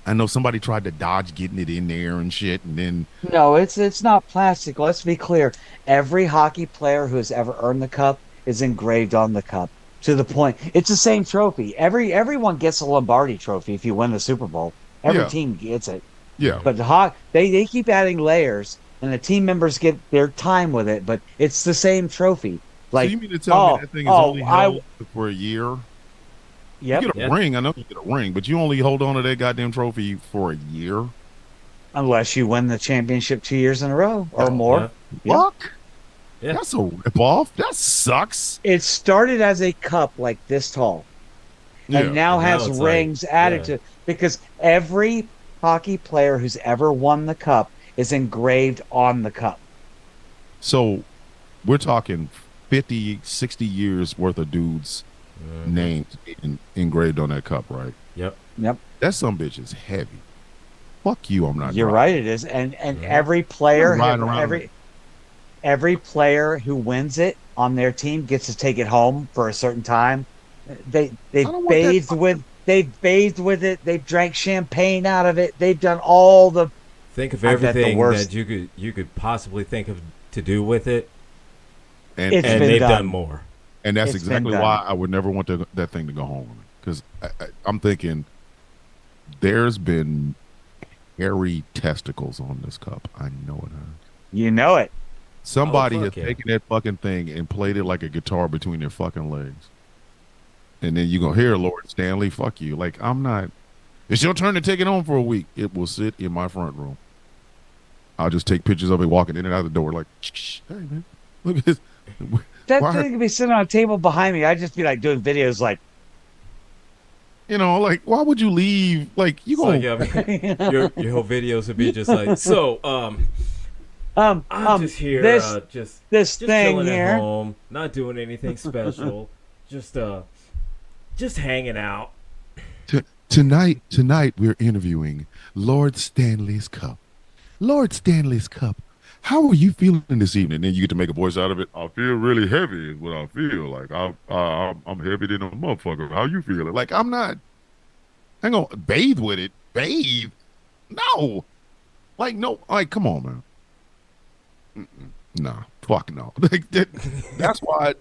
I know somebody tried to dodge getting it in there and shit, and then No, it's not plastic. Let's be clear. Every hockey player who has ever earned the cup is engraved on the cup. To the point, it's the same trophy. Everyone gets a Lombardi trophy if you win the Super Bowl. Every Yeah. team gets it. yeah, But they keep adding layers, and the team members get their time with it. But it's the same trophy. so Like, you mean to tell me that thing is only held for a year? yep. You get a ring. I know you get a ring, but you only hold on to that goddamn trophy for a year. Unless you win the championship 2 years in a row or more. Yeah. Fuck. Yeah. That's a ripoff. That sucks. It started as a cup like this tall, and now And now has it's rings like, added yeah. to it because every hockey player who's ever won the cup is engraved on the cup. So we're talking 50, 60 years worth of dudes' names engraved on that cup, right? Yep. Yep. That some bitch is heavy. Fuck you, I'm not You're driving. right. It is, and every player, I'm riding around every player who wins it on their team gets to take it home for a certain time. They've don't want that bathed with it. They've drank champagne out of it. They've done all the. Think of I bet the everything worst- that you could possibly think of to do with it, And, It's and been they've done. done more. and that's it's been exactly done. why I would never want that thing to go home with me. Because I'm thinking there's been hairy testicles on this cup. I know it has. You know it. Somebody Oh, has fuck yeah. taken that fucking thing and played it like a guitar between their fucking legs. And then you go, here, Lord Stanley, fuck you. Like, I'm not. It's your turn to take it home for a week. It will sit in my front room. I'll just take pictures of it walking in and out the door like, shh, hey, man, look at this. That Why- thing could be sitting on a table behind me. I'd just be like doing videos like, like, why would you leave? Like, you So, go, yeah, I mean, your whole videos would be just like, so I'm just here, this just thing chilling here. at home, not doing anything special, just hanging out. Tonight we're interviewing Lord Stanley's Cup. Lord Stanley's Cup. How are you feeling this evening? Then you get to make a voice out of it. I feel really heavy is what I feel. Like I'm heavy than a motherfucker. How you feeling? Like I'm not. I'm gonna bathe with it. Bathe? No. Like, no, like, come on, man. Nah, fuck no. That's why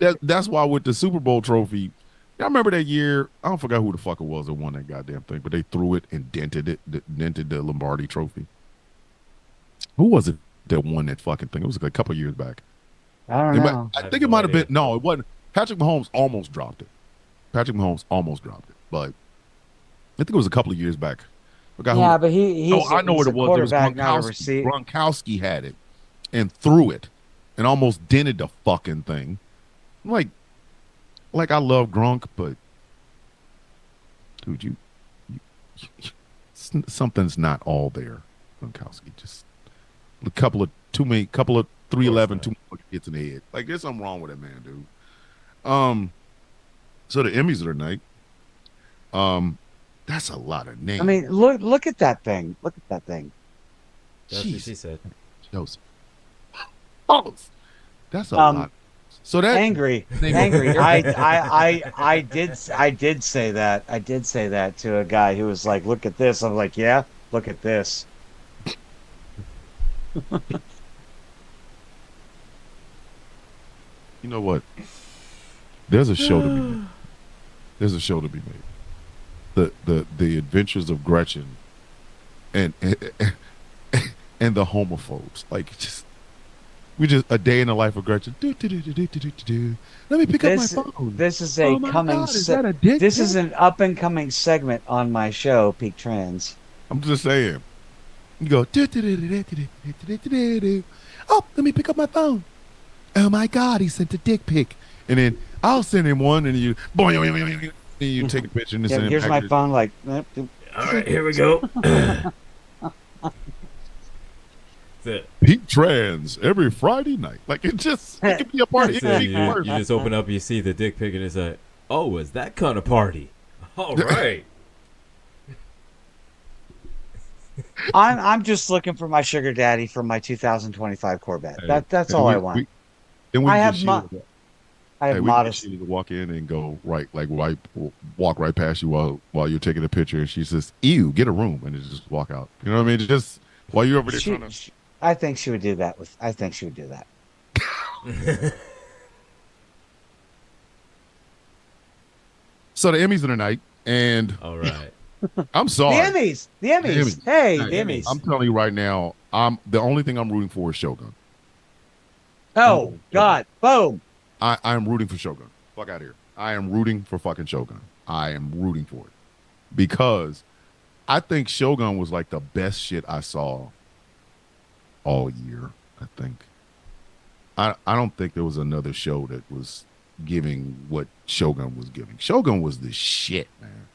with the Super Bowl trophy, I remember that year. I don't forget who the fuck it was that won that goddamn thing, but they threw it and dented the Lombardi trophy. Who was it that won that fucking thing? It was like a couple years back. I don't know. I think it might have been. No, it wasn't. Patrick Mahomes almost dropped it. But I think it was a couple of years back. Yeah, but I know what it was. It was Gronkowski had it and threw it and almost dented the fucking thing. Like I love Gronk, but dude, something's not all there. Gronkowski just a couple of 311, too much hits in the head. Like there's something wrong with that man, dude. So the Emmys of the night. That's a lot of names. I mean, look at that thing. Look at that thing. That's what she said. Joseph. Oh, that's a lot. So that angry. I did say that. I did say that to a guy who was like, "Look at this." I'm like, "Yeah, look at this." You know what? There's a show to be made. There's a show to be made. The Adventures of Gretchen and the homophobes. Like we just a day in the life of Gretchen. Let me pick up my phone. This is a this is an up and coming segment on my show, Peak Trends. I'm just saying. You go. Oh, let me pick up my phone. Oh my God, he sent a dick pic, and then I'll send him one, and you you take a picture and send here's my phone. Like, all right, here we go. Peak Trans every Friday night. Like it could be a party. You just open up, you see the dick pic, and it's like, oh, it's that kind of party. All right. I'm just looking for my sugar daddy for my 2025 Corvette. That's all I want. I have modest. She to walk in and go walk right past you while you're taking a picture, and she says, "Ew, get a room," and just walk out. You know what I mean? Just while you're over there trying to. I think she would do that. I think she would do that. So the Emmys of the night, and all right. I'm sorry. The Emmys. Hey, the Emmys. I'm telling you right now, the only thing I'm rooting for is Shogun. Oh God! Boom. I'm rooting for Shogun. Fuck out of here. I am rooting for fucking Shogun. I am rooting for it because I think Shogun was like the best shit I saw all year. I think. I don't think there was another show that was giving what Shogun was giving. Shogun was the shit, man.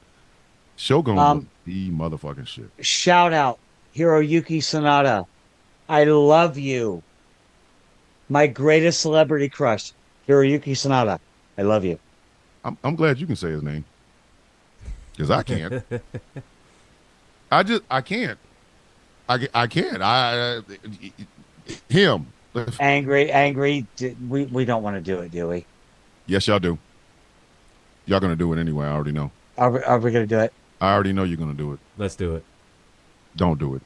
Shogun was the motherfucking shit. Shout out Hiroyuki Sanada. I love you. My greatest celebrity crush, Hiroyuki Sanada. I love you. I'm glad you can say his name. Because I can't. I can't. I can't. Him. Angry. We don't want to do it, do we? Yes, y'all do. Y'all gonna do it anyway. I already know. Are we gonna do it? I already know you're gonna do it. Let's do it. Don't do it.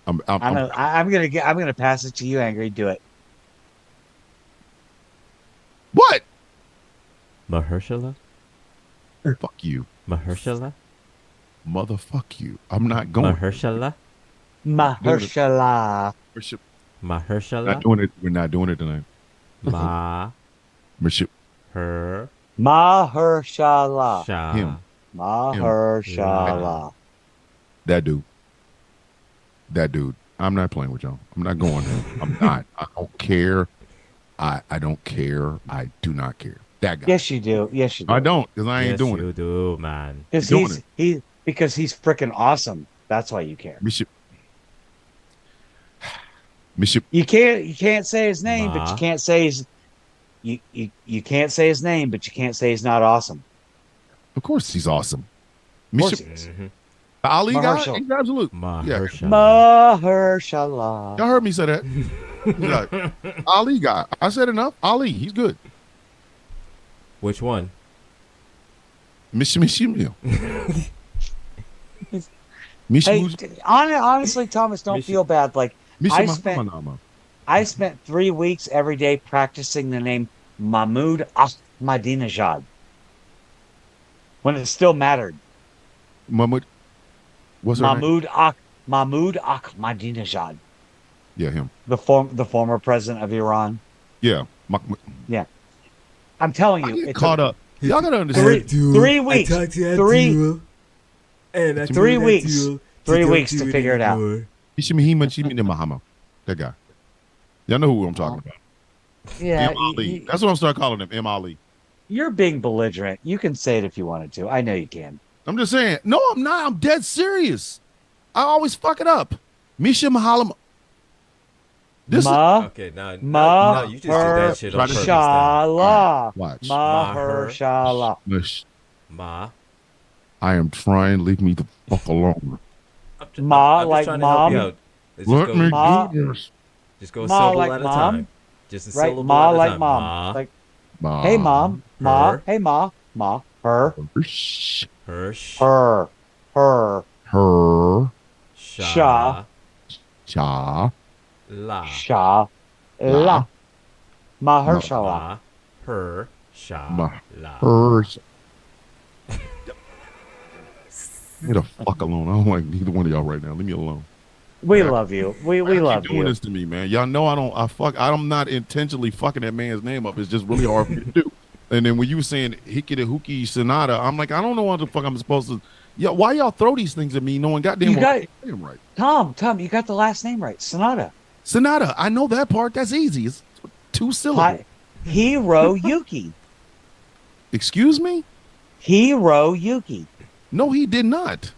I'm gonna pass it to you, Angry. Do it. What? Mahershala? Fuck you. Mahershala? Motherfuck you. I'm not going. Mahershala? Mahershala. Mahershala? Not doing it. We're not doing it tonight. Her. Mahershala. Him. Mahershala. That dude. I'm not playing with y'all. I'm not going there. I'm not. I don't care. I don't care. I do not care. That guy. Yes, you do. I don't, because I ain't doing it. You do, man. Because he's freaking awesome. That's why you care. You can't say his name, but you can't say his. You can't say his name, but you can't say he's not awesome. Of course, he's awesome. Of course he is. Ali guy, he's absolute. Mahershala. Y'all heard me say that. Like, Ali guy. I said enough. Ali, he's good. Which one? Mishimishimio. Hey, Misha honestly, Thomas, don't Misha, feel bad. Like Misha I spent Mahamanama. I spent 3 weeks every day practicing the name Mahmoud Ahmadinejad when it still mattered. Mahmoud, what's her name? Mahmoud Ah Mahmoud Ahmadinejad, Yeah, him. the former president of Iran. Yeah. Yeah, I'm telling I you, get it caught took up. Y'all gotta understand. three Abdul, three I weeks, talked to three Abdul, and I three told weeks, Abdul to 3 weeks don't to do it figure it out. anymore. Misha Mahama. That guy. Y'all know who I'm talking about. M. Yeah, Ali. That's what I'm starting calling him. M. Ali. you're being belligerent. You can say it if you wanted to. I know you can. I'm just saying. No, I'm not. I'm dead serious. I always fuck it up. Misha Mahalam. This is Okay, now you just did that shit on purpose. Mahershala. watch. Mahershala. Mush. Ma. I am trying. Leave me the fuck alone. Ma, I'm just like trying mom. to help you out. Let me Ma. do this. Just go a Ma syllable like at a mom. time. Just a Right? syllable Ma at a like time. mom. Ma. Like, Ma. hey mom. Ma. Her. Hey ma. Ma. Her. Sh- Hirsch. Her. Her. Her. Sha. Cha. La. Sha. La. La. Ma. Mahershala. Ma. Her. Sha. Ma. La. Her. Leave me the fuck alone. I don't like neither one of y'all right now. Leave me alone. We love you. We Why y'all love keep doing you. this to me, man. Y'all know I'm not intentionally fucking that man's name up. It's just really hard for me to do. And then when you were saying Hikidahuki Sonata, I'm like, I don't know what the fuck I'm supposed to. Yeah, why y'all throw these things at me knowing goddamn You well got I say 'em right? Tom, you got the last name right. Sonata. Sonata, I know that part. That's easy. It's 2 syllables. Hiro Yuki. Excuse me? Hiro Yuki. No, he did not.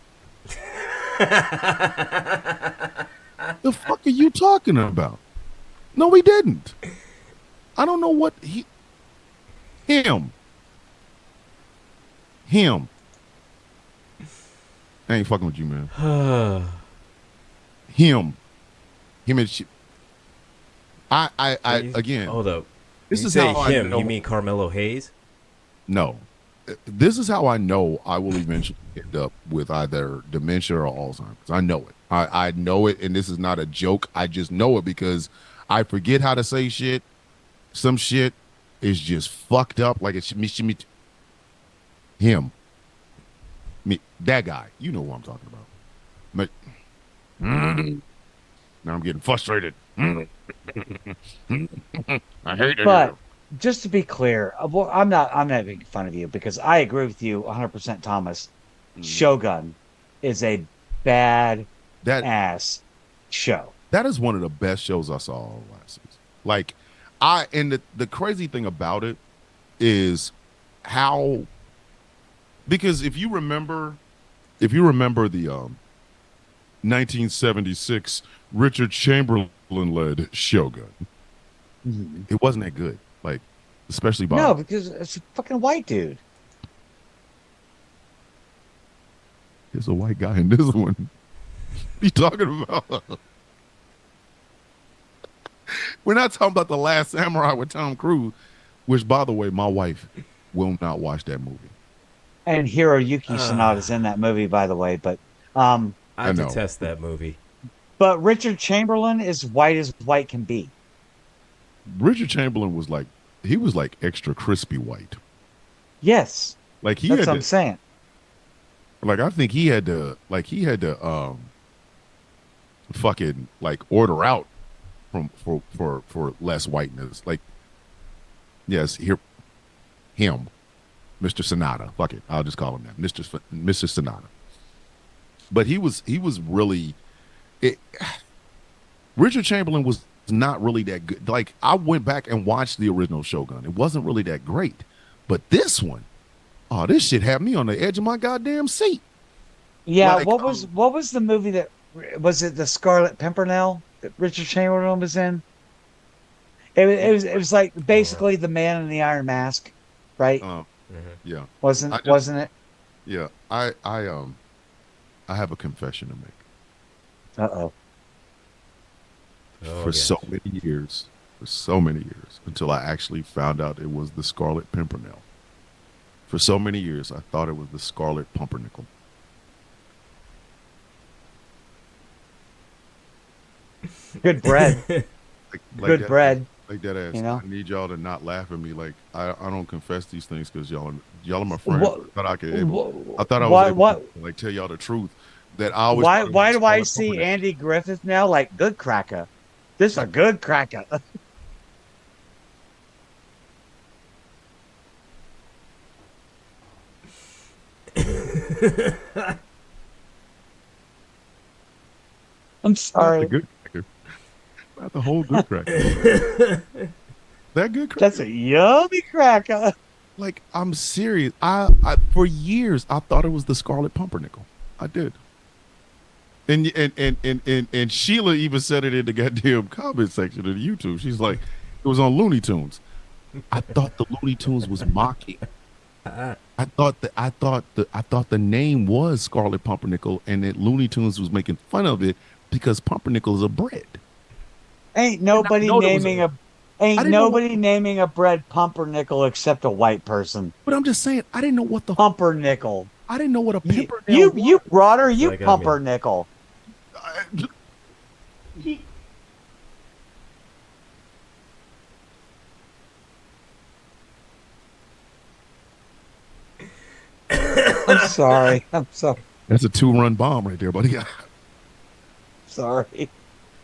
The fuck are you talking about? No, he didn't. I don't know what him. I ain't fucking with you, man. Him and shit. I again. Hold up. This When you is say how him. I know. You mean Carmelo Hayes? No. This is how I know I will eventually end up with either dementia or Alzheimer's. I know it. I know it, and this is not a joke. I just know it because I forget how to say shit. Some shit is just fucked up. Like it's me. Him. Me. That guy. You know who I'm talking about. But now I'm getting frustrated. I hate it. But just to be clear, well, I'm not making fun of you because I agree with you 100%, Thomas. Shogun is a bad ass show. That is one of the best shows I saw all last season. Like and the crazy thing about it is how, because if you remember the 1976 Richard Chamberlain led Shogun, it wasn't that good. Like, especially by No, because it's a fucking white dude. There's a white guy in this one. What are you talking about? We're not talking about The Last Samurai with Tom Cruise, which, by the way, my wife will not watch that movie. And Hiroyuki Sanada's in that movie, by the way. But I detest that movie. But Richard Chamberlain is white as white can be. Richard Chamberlain was like extra crispy white. Yes, like that's what I'm saying. Like I think he had to fucking like order out for less whiteness. Like, yes, him, Mr. Sonata. Fuck it, I'll just call him that, Mr. Sonata. But he was really Richard Chamberlain was not really that good. Like, I went back and watched the original Shogun. It wasn't really that great. But this one, oh, this shit had me on the edge of my goddamn seat. Yeah, like, what was the movie that was it? The Scarlet Pimpernel that Richard Chamberlain was in. It was like basically the Man in the Iron Mask, right? Yeah, wasn't it? Yeah, I have a confession to make. Uh-oh. For so many years, until I actually found out it was the Scarlet Pimpernel. For so many years, I thought it was the Scarlet Pumpernickel. Good bread. Like Good that, bread. like that ass. You know. I need y'all to not laugh at me. Like I don't confess these things because y'all are my friends. What? I thought I was able to What? like tell y'all the truth that I always thought it was Why a do I Scarlet see Pumpernickel. Andy Griffith now like good cracker? This is a good cracker. I'm Not the sorry. good cracker. Not the whole good cracker. That good That's cracker. a yummy cracker. Like I'm serious. I for years I thought it was the Scarlet Pumpernickel. I did. And Sheila even said it in the goddamn comment section of YouTube. She's like, it was on Looney Tunes. I thought the Looney Tunes was mocking. I thought the name was Scarlet Pumpernickel, and that Looney Tunes was making fun of it because pumpernickel is a bread. Ain't I did not nobody know there was naming a. a I ain't didn't know what. nobody naming a bread pumpernickel except a white person. But I'm just saying, I didn't know what the. Pumpernickel. I didn't know what a You pimpernel you was. you broader, That's you like, I mean, pumpernickel. I- I'm sorry. I'm so That's a two-run bomb right there, buddy. sorry. Deep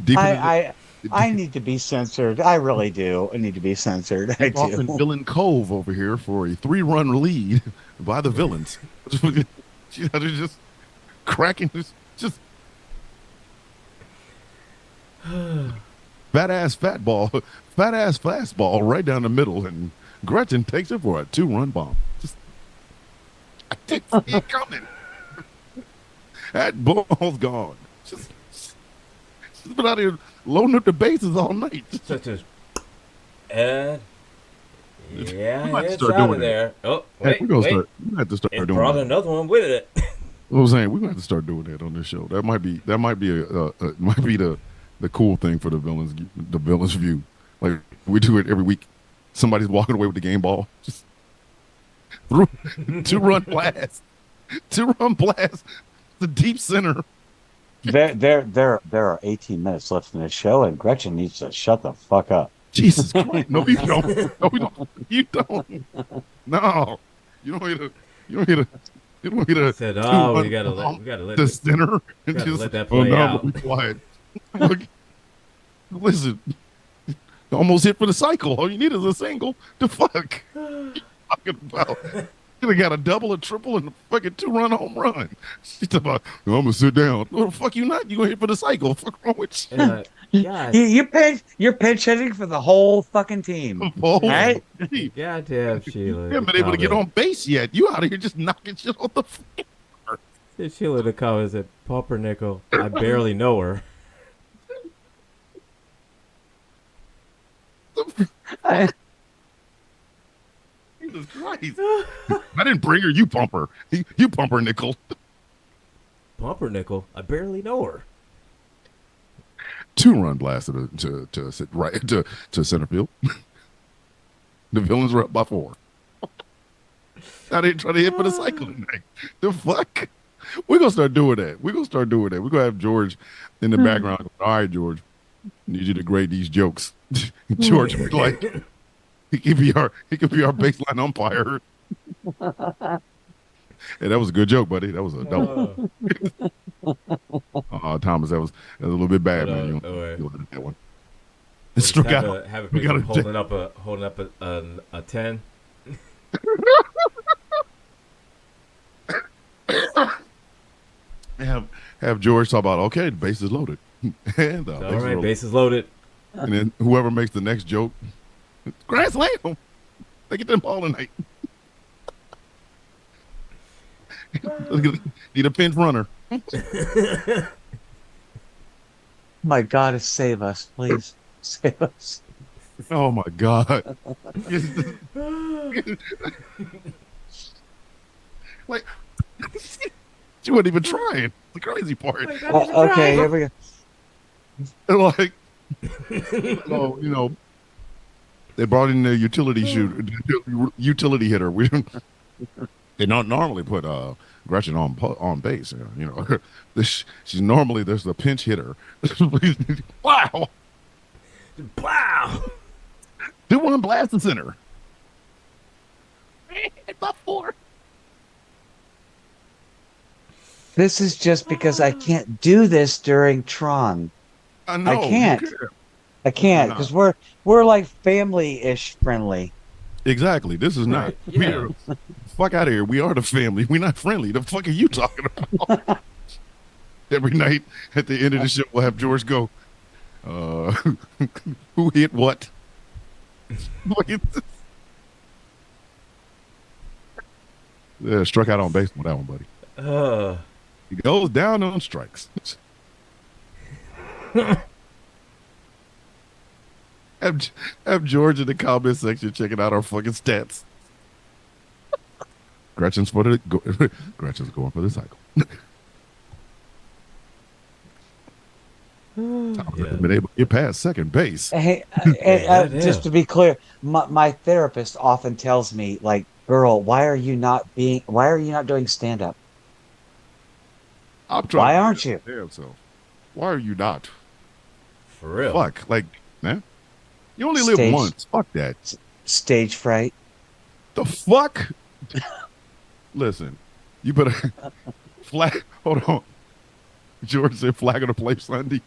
in the, I I need to be censored. I really do. I need to be censored. I deep off do. in Villain Cove over here for a 3-run lead by the villains. They're just cracking, just fat ass fastball right down the middle, and Gretchen takes it for a 2-run bomb. Just I didn't see it coming. That ball's gone. Just been out here loading up the bases all night. Such as, and We might it's start out doing of that. there. Oh, Heck, wait, we're wait. gonna have to start It doing brought that. another one with it. What I'm saying, we're gonna have to start doing that on this show. That might be might be the cool thing for the villains view. Like we do it every week. Somebody's walking away with the game ball. Just through 2-run blast. 2-run blast. The deep center. There are 18 minutes left in this show, and Gretchen needs to shut the fuck up. Jesus Christ. No, you don't. No, we don't. You don't. No. You don't need to you don't need to you don't need to Said, oh, we 2-run gotta bomb let the center and gotta just let that oh play no, out. be quiet. Look, listen, almost hit for the cycle. All you need is a single. The fuck you talking about? You got a double, a triple, and a fucking 2-run home run. She's about, I'm gonna sit down. Well, the fuck you not? You gonna hit for the cycle? Fuck wrong with you? God, You're pinch hitting for the whole fucking team. Oh, Right? gee. goddamn Sheila. You haven't been able to get on base yet. You out of here just knocking shit off the floor. Sheila the comments said, Pumpernickel, I barely know her. I- Jesus Christ. I didn't bring her. You pumper. You pumper nickel. Pumpernickel, I barely know her. 2-run blast to center field. The villains were up by 4. I didn't try to hit for the cycle tonight. The fuck? We're gonna start doing that. We're gonna have George in the background. All right, George. Need you to grade these jokes. George would be like he could be our baseline umpire. Hey, that was a good joke, buddy. That was a double. Thomas, that was a little bit bad, man. You don't that one. Struck out. Have a We picture gotta holding up a 10. have George talk about okay, the base is loaded. And All right, bases loaded. and then whoever makes the next joke, grand slam. They get them ball tonight. Need a pinch runner. My God, save us, please. Save us. Oh my God. Like she wasn't even trying. The crazy part. Okay, here we go. And like they brought in the utility hitter. They don't normally put Gretchen on base. She's normally there's the pinch hitter. Wow. Wow. Do one blast the center. About 4. This is just because I can't do this during Tron. I know. I can't. I can't because we're like family-ish friendly. Exactly. This is not. Yeah. Fuck out of here. We are the family. We're not friendly. The fuck are you talking about? Every night at the end of the show, we'll have George go, who hit what? Yeah, struck out on base with that one, buddy. He goes down on strikes. have George in the comment section checking out our fucking stats. Gretchen's going for the cycle. Been able to get past second base. Hey, just to be clear, my therapist often tells me, like, "Girl, why are you not doing stand up? Why aren't you? Damn self. Why are you not? For real? Fuck, like, man, you only live once. Fuck that. Stage fright. The fuck? Listen, you better flag. Hold on. George said flag on the play Sunday.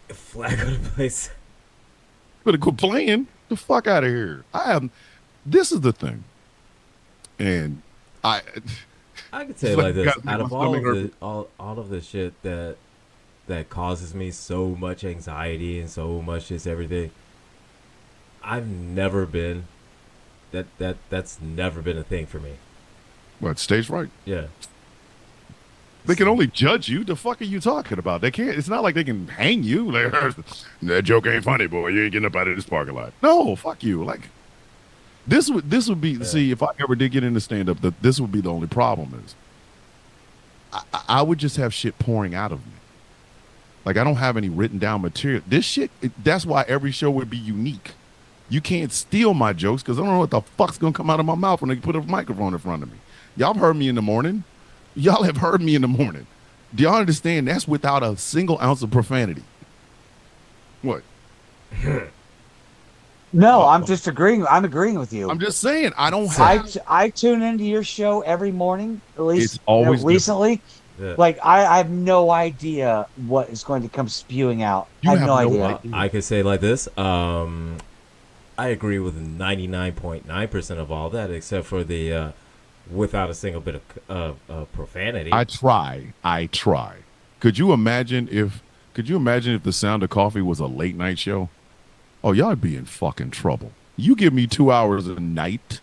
Flag on the place. Better quit playing. The fuck out of here. This is the thing, and I can say it like this: out of all of the shit that causes me so much anxiety and so much just everything, I've never been that's never been a thing for me. What, stage fright? Yeah. They can only judge you. The fuck are you talking about? They can't. It's not like they can hang you. Like, that joke ain't funny, boy. You ain't getting up out of this parking lot. No, fuck you. Like, this would be. Yeah. See, if I ever did get into stand up, this would be the only problem. Is I would just have shit pouring out of me. Like, I don't have any written down material. This shit. That's why every show would be unique. You can't steal my jokes because I don't know what the fuck's gonna come out of my mouth when they put a microphone in front of me. Y'all have heard me in the morning. Y'all have heard me in the morning. Do y'all understand? That's without a single ounce of profanity. What? No, I'm just agreeing. I'm agreeing with you. I'm just saying I don't have. I tune into your show every morning. At least it's always recently. Yeah. Like I have no idea what is going to come spewing out. I have no idea. I could say like this. I agree with 99.9% of all that, except for the. Without a single bit of profanity. I try. Could you imagine if the Sound of Coffee was a late night show? Oh, y'all would be in fucking trouble. You give me 2 hours a night.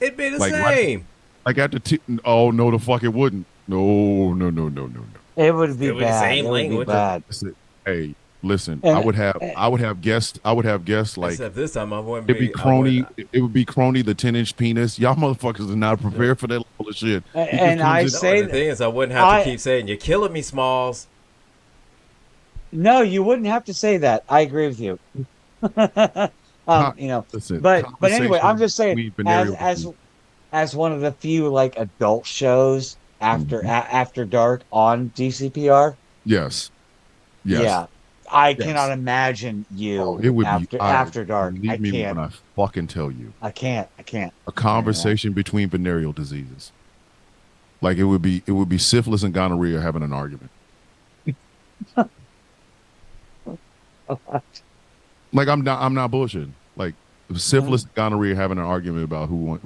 It'd be the same. Like after oh no, the fuck it wouldn't. No. It would be bad. It would be bad. Hey, listen, I would have guests like, except this time I wouldn't be Crony. It would be Crony the 10-inch penis. Y'all motherfuckers are not prepared for that level of shit. And I say the thing is I wouldn't have to keep saying you're killing me, Smalls. No, you wouldn't have to say that. I agree with you. Listen, but anyway, I'm just saying as one of the few like adult shows after dark on DCPR. Yes. Yeah. I cannot imagine you it would after dark. I can't. When I fucking tell you. I can't. A conversation between venereal diseases. Like it would be syphilis and gonorrhea having an argument. Like I'm not bullshitting. Like syphilis and gonorrhea having an argument about who won.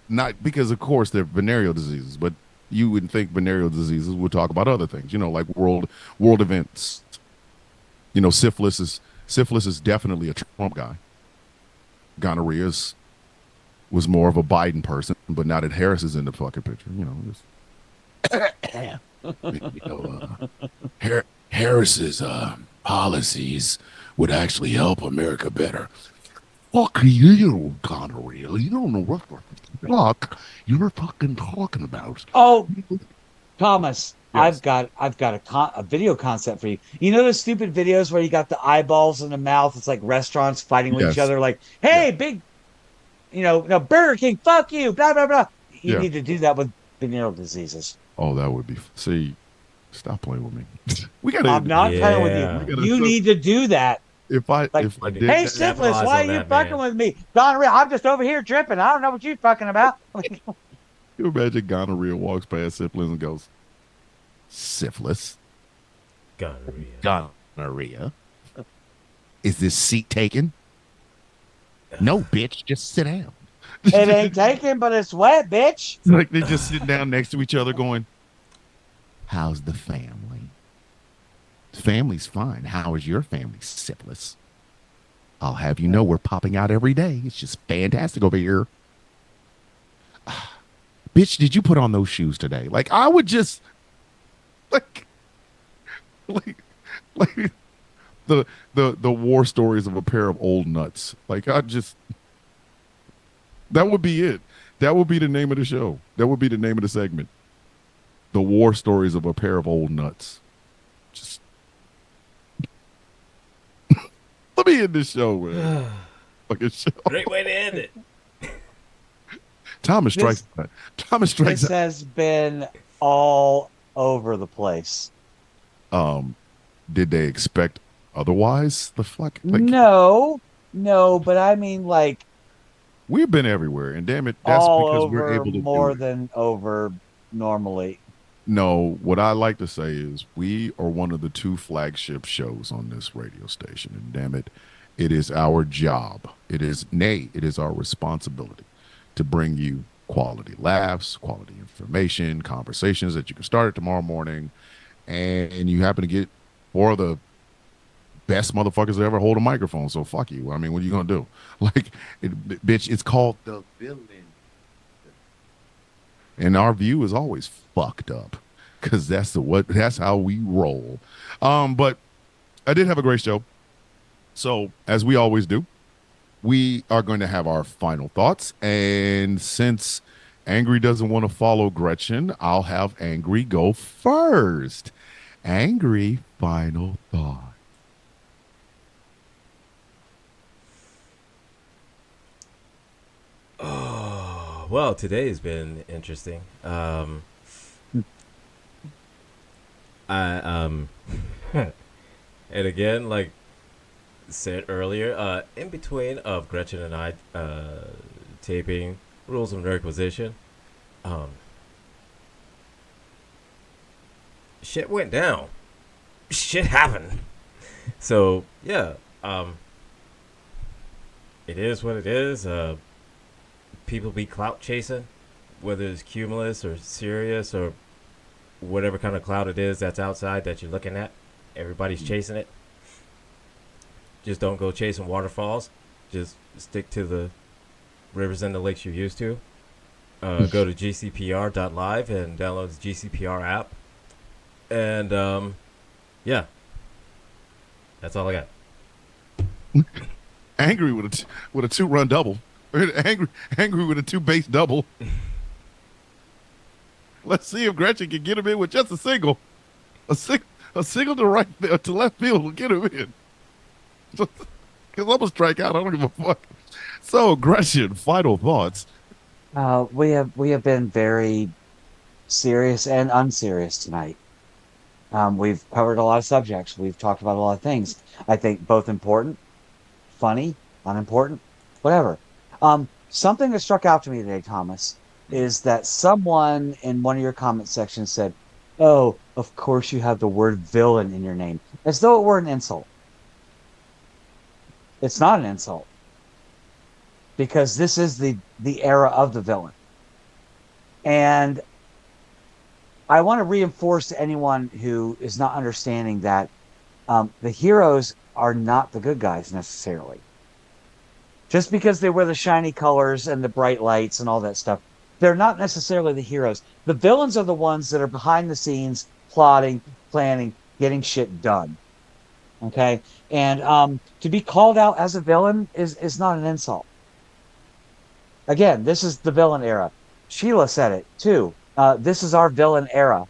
Not because of course they're venereal diseases, but you wouldn't think venereal diseases would talk about other things. Like world events. Syphilis is definitely a Trump guy. Gonorrhea was more of a Biden person, but now that Harris is in the fucking picture, Harris's policies would actually help America better. Fuck you, gonorrhea. You don't know what the fuck you're fucking talking about. Oh, Thomas. Yes. I've got a video concept for you. You know those stupid videos where you got the eyeballs in the mouth? It's like restaurants fighting with each other. Like, hey, big. no, Burger King, fuck you, blah, blah, blah. You Yeah. need to do that with venereal diseases. Oh, that would be. See, stop playing with me. We gotta I'm end not playing with you. Yeah. You need to do that. If I Like, if I You need did hey, to that, syphilis, capitalize why are on you that, fucking man. with me? Gonorrhea, I'm just over here dripping. I don't know what you're fucking about. you imagine gonorrhea walks past syphilis and goes, syphilis, Gonorrhea. gonorrhea. Is this seat taken? No, bitch, just sit down. It ain't taken, but it's wet, bitch. Like they just sit down next to each other going, how's the family? Family's fine. How is your family, syphilis? I'll have you know we're popping out every day. It's just fantastic over here. Bitch, did you put on those shoes today? Like I would just like like like the war stories of a pair of old nuts. Like I just that would be it. That would be the name of the show. That would be the name of the segment. The war stories of a pair of old nuts. Just let me end this show, man. Fucking show. Great way to end it. Thomas strikes. Thomas strikes. This has been all over the place. Did they expect otherwise? The fuck? Like, No, but I mean, like, we've been everywhere, and damn it, that's all because over we're able to more do it. than over normally. No, what I like to say is we are one of the 2 flagship shows on this radio station, and damn it, it is our job. It is our responsibility to bring you quality laughs, quality information, conversations that you can start tomorrow morning, and you happen to get 4 of the best motherfuckers that ever hold a microphone. So fuck you. I mean, what are you gonna do? Like, bitch, it's called the villain. And our view is always fucked up because that's how we roll. But I did have a great show. So as we always do, we are going to have our final thoughts. And since Angry doesn't want to follow Gretchen, I'll have Angry go first. Angry, final thought. Well, today's been interesting. And again, like said earlier, in between of Gretchen and I taping Rules of Nerdquisition, shit went down. Shit happened. So yeah, it is what it is. People be clout chasing, whether it's Cumulus or Sirius or whatever kind of cloud it is that's outside that you're looking at. Everybody's chasing it. Just don't go chasing waterfalls. Just stick to the rivers and the lakes you're used to. Go to gcpr.live and download the GCPR app. And yeah, that's all I got. Angry with a 2-run double. Angry with a 2-base double. Let's see if Gretchen can get him in with just a single. A single to left field will get him in. Because I'm going to strike out. I don't give a fuck. So, Gretchen, final thoughts. We have been very serious and unserious tonight. We've covered a lot of subjects. We've talked about a lot of things. I think both important, funny, unimportant, whatever. Something that struck out to me today, Thomas, is that someone in one of your comment sections said, "Oh, of course you have the word villain in your name," as though it were an insult. It's not an insult, because this is the era of the villain. And I want to reinforce to anyone who is not understanding that the heroes are not the good guys necessarily. Just because they wear the shiny colors and the bright lights and all that stuff, they're not necessarily the heroes. The villains are the ones that are behind the scenes, plotting, planning, getting shit done. Okay? And to be called out as a villain is not an insult. Again, this is the villain era. Sheila said it too. This is our villain era.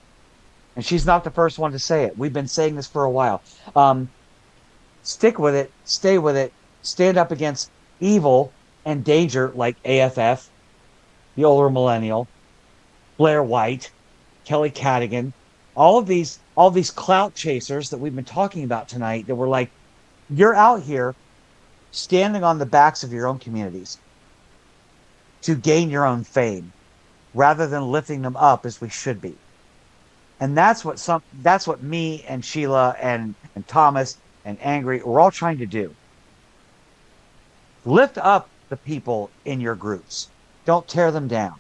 And she's not the first one to say it. We've been saying this for a while. Stick with it. Stay with it. Stand up against evil and danger like AFF, the older millennial, Blair White, Kelly Cadigan, all these clout chasers that we've been talking about tonight that were like, you're out here standing on the backs of your own communities to gain your own fame rather than lifting them up as we should be. And that's what me and Sheila and Thomas and Angry we're all trying to do. Lift up the people in your groups. Don't tear them down.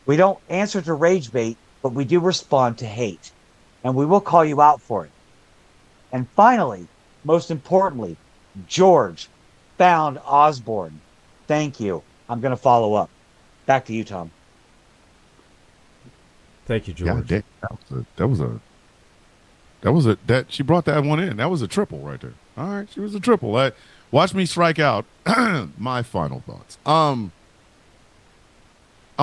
We don't answer to rage bait, but we do respond to hate. And we will call you out for it. And finally, most importantly, George found Osborne. Thank you. I'm going to follow up. Back to you, Tom. Thank you, George. Yeah, that she brought that one in. That was a triple right there. All right, she was a triple. Watch me strike out. My final thoughts. I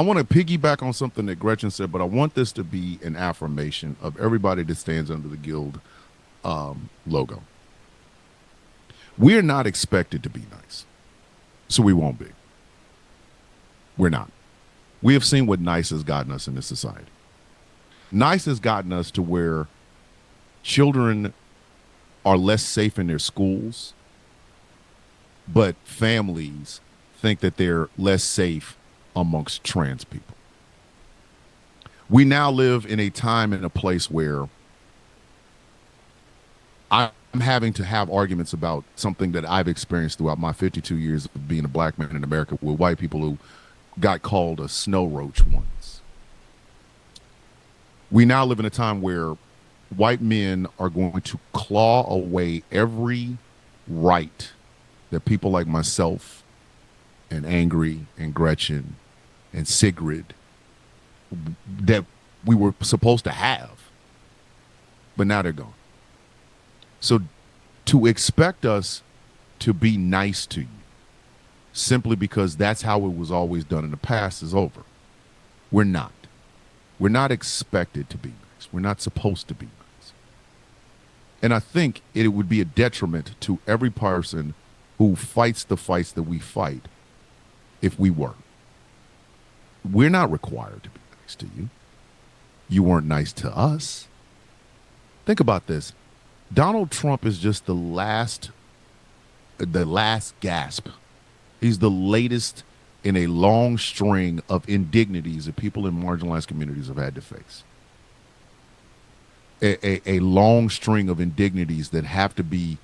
want to piggyback on something that Gretchen said, but I want this to be an affirmation of everybody that stands under the guild logo. We're not expected to be nice, so we won't be. We're not. We have seen what nice has gotten us in this society. Nice has gotten us to where children are less safe in their schools, but families think that they're less safe amongst trans people. We now live in a time and a place where I'm having to have arguments about something that I've experienced throughout my 52 years of being a black man in America with white people who got called a snow roach once. We now live in a time where white men are going to claw away every right that people like myself and Angry and Gretchen and Sigrid that we were supposed to have, but now they're gone. So to expect us to be nice to you simply because that's how it was always done in the past is over. We're not. We're not expected to be nice. We're not supposed to be nice. And I think it would be a detriment to every person who fights the fights that we fight if we were. We're not required to be nice to you. You weren't nice to us. Think about this. Donald Trump is just the last gasp. He's the latest in a long string of indignities that people in marginalized communities have had to face. A long string of indignities that have to be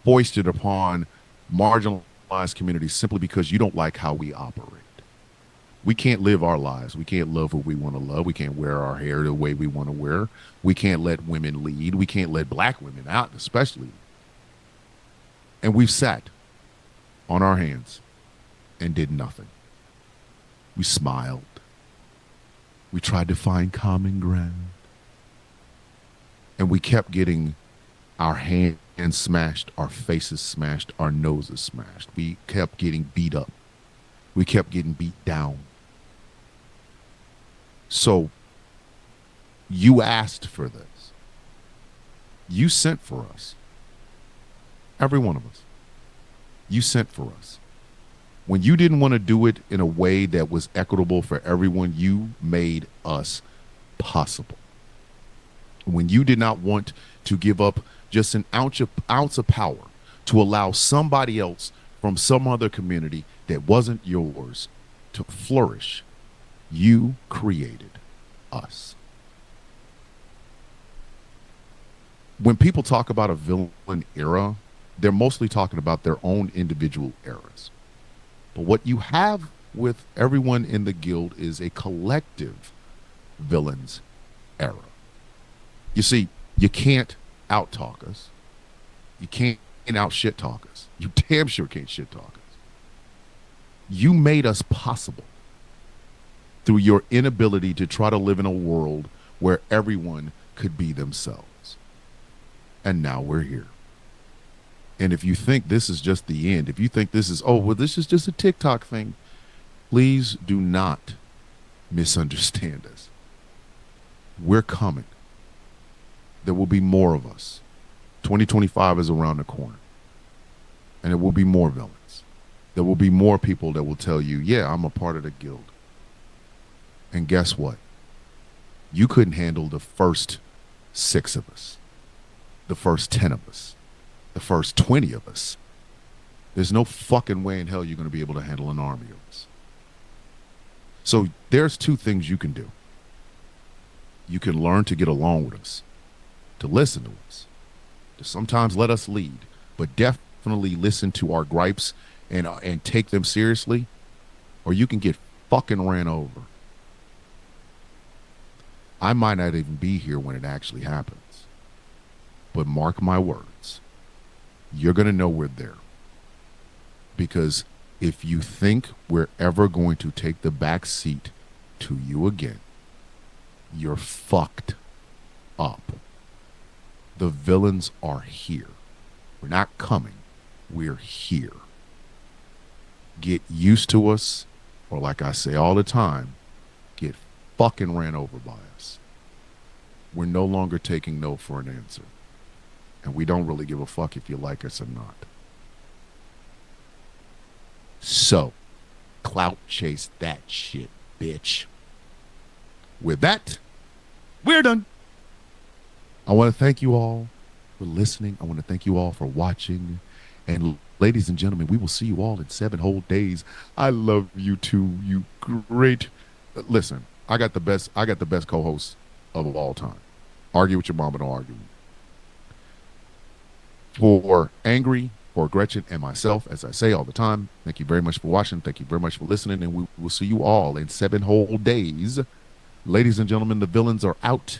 foisted upon marginalized communities simply because you don't like how we operate. We can't live our lives. We can't love what we want to love. We can't wear our hair the way we want to wear. We can't let women lead. We can't let black women out, especially. And we've sat on our hands and did nothing. We smiled. We tried to find common ground. And we kept getting our hands smashed, our faces smashed, our noses smashed. We kept getting beat up. We kept getting beat down. So you asked for this. You sent for us. Every one of us. You sent for us. When you didn't want to do it in a way that was equitable for everyone, you made us possible. When you did not want to give up just an ounce of power to allow somebody else from some other community that wasn't yours to flourish, you created us. When people talk about a villain era, they're mostly talking about their own individual eras. But what you have with everyone in the guild is a collective villains era. You see, you can't out-talk us. You can't out-shit talk us. You damn sure can't shit talk us. You made us possible through your inability to try to live in a world where everyone could be themselves. And now we're here. And if you think this is just the end, if you think this is, oh, well, this is just a TikTok thing, please do not misunderstand us. We're coming. There will be more of us. 2025 is around the corner. And there will be more villains. There will be more people that will tell you, yeah, I'm a part of the guild. And guess what? You couldn't handle the first 6 of us, the first 10 of us, the first 20 of us. There's no fucking way in hell you're going to be able to handle an army of us. So there's 2 things you can do. You can learn to get along with us, to listen to us, to sometimes let us lead, but definitely listen to our gripes and take them seriously, or you can get fucking ran over. I might not even be here when it actually happens, but mark my words, you're going to know we're there. Because if you think we're ever going to take the back seat to you again, you're fucked up. The villains are here. We're not coming. We're here. Get used to us, or like I say all the time, get fucking ran over by us. We're no longer taking no for an answer. And we don't really give a fuck if you like us or not. So, clout chase that shit, bitch. With that, we're done. I want to thank you all for listening. I want to thank you all for watching. And ladies and gentlemen, we will see you all in 7 whole days. I love you too. You great. Listen, I got the best co-host of all time. Argue with your mom, but don't argue with me. For Angry, for Gretchen and myself, as I say all the time, thank you very much for watching. Thank you very much for listening. And we will see you all in 7 whole days. Ladies and gentlemen, the villains are out.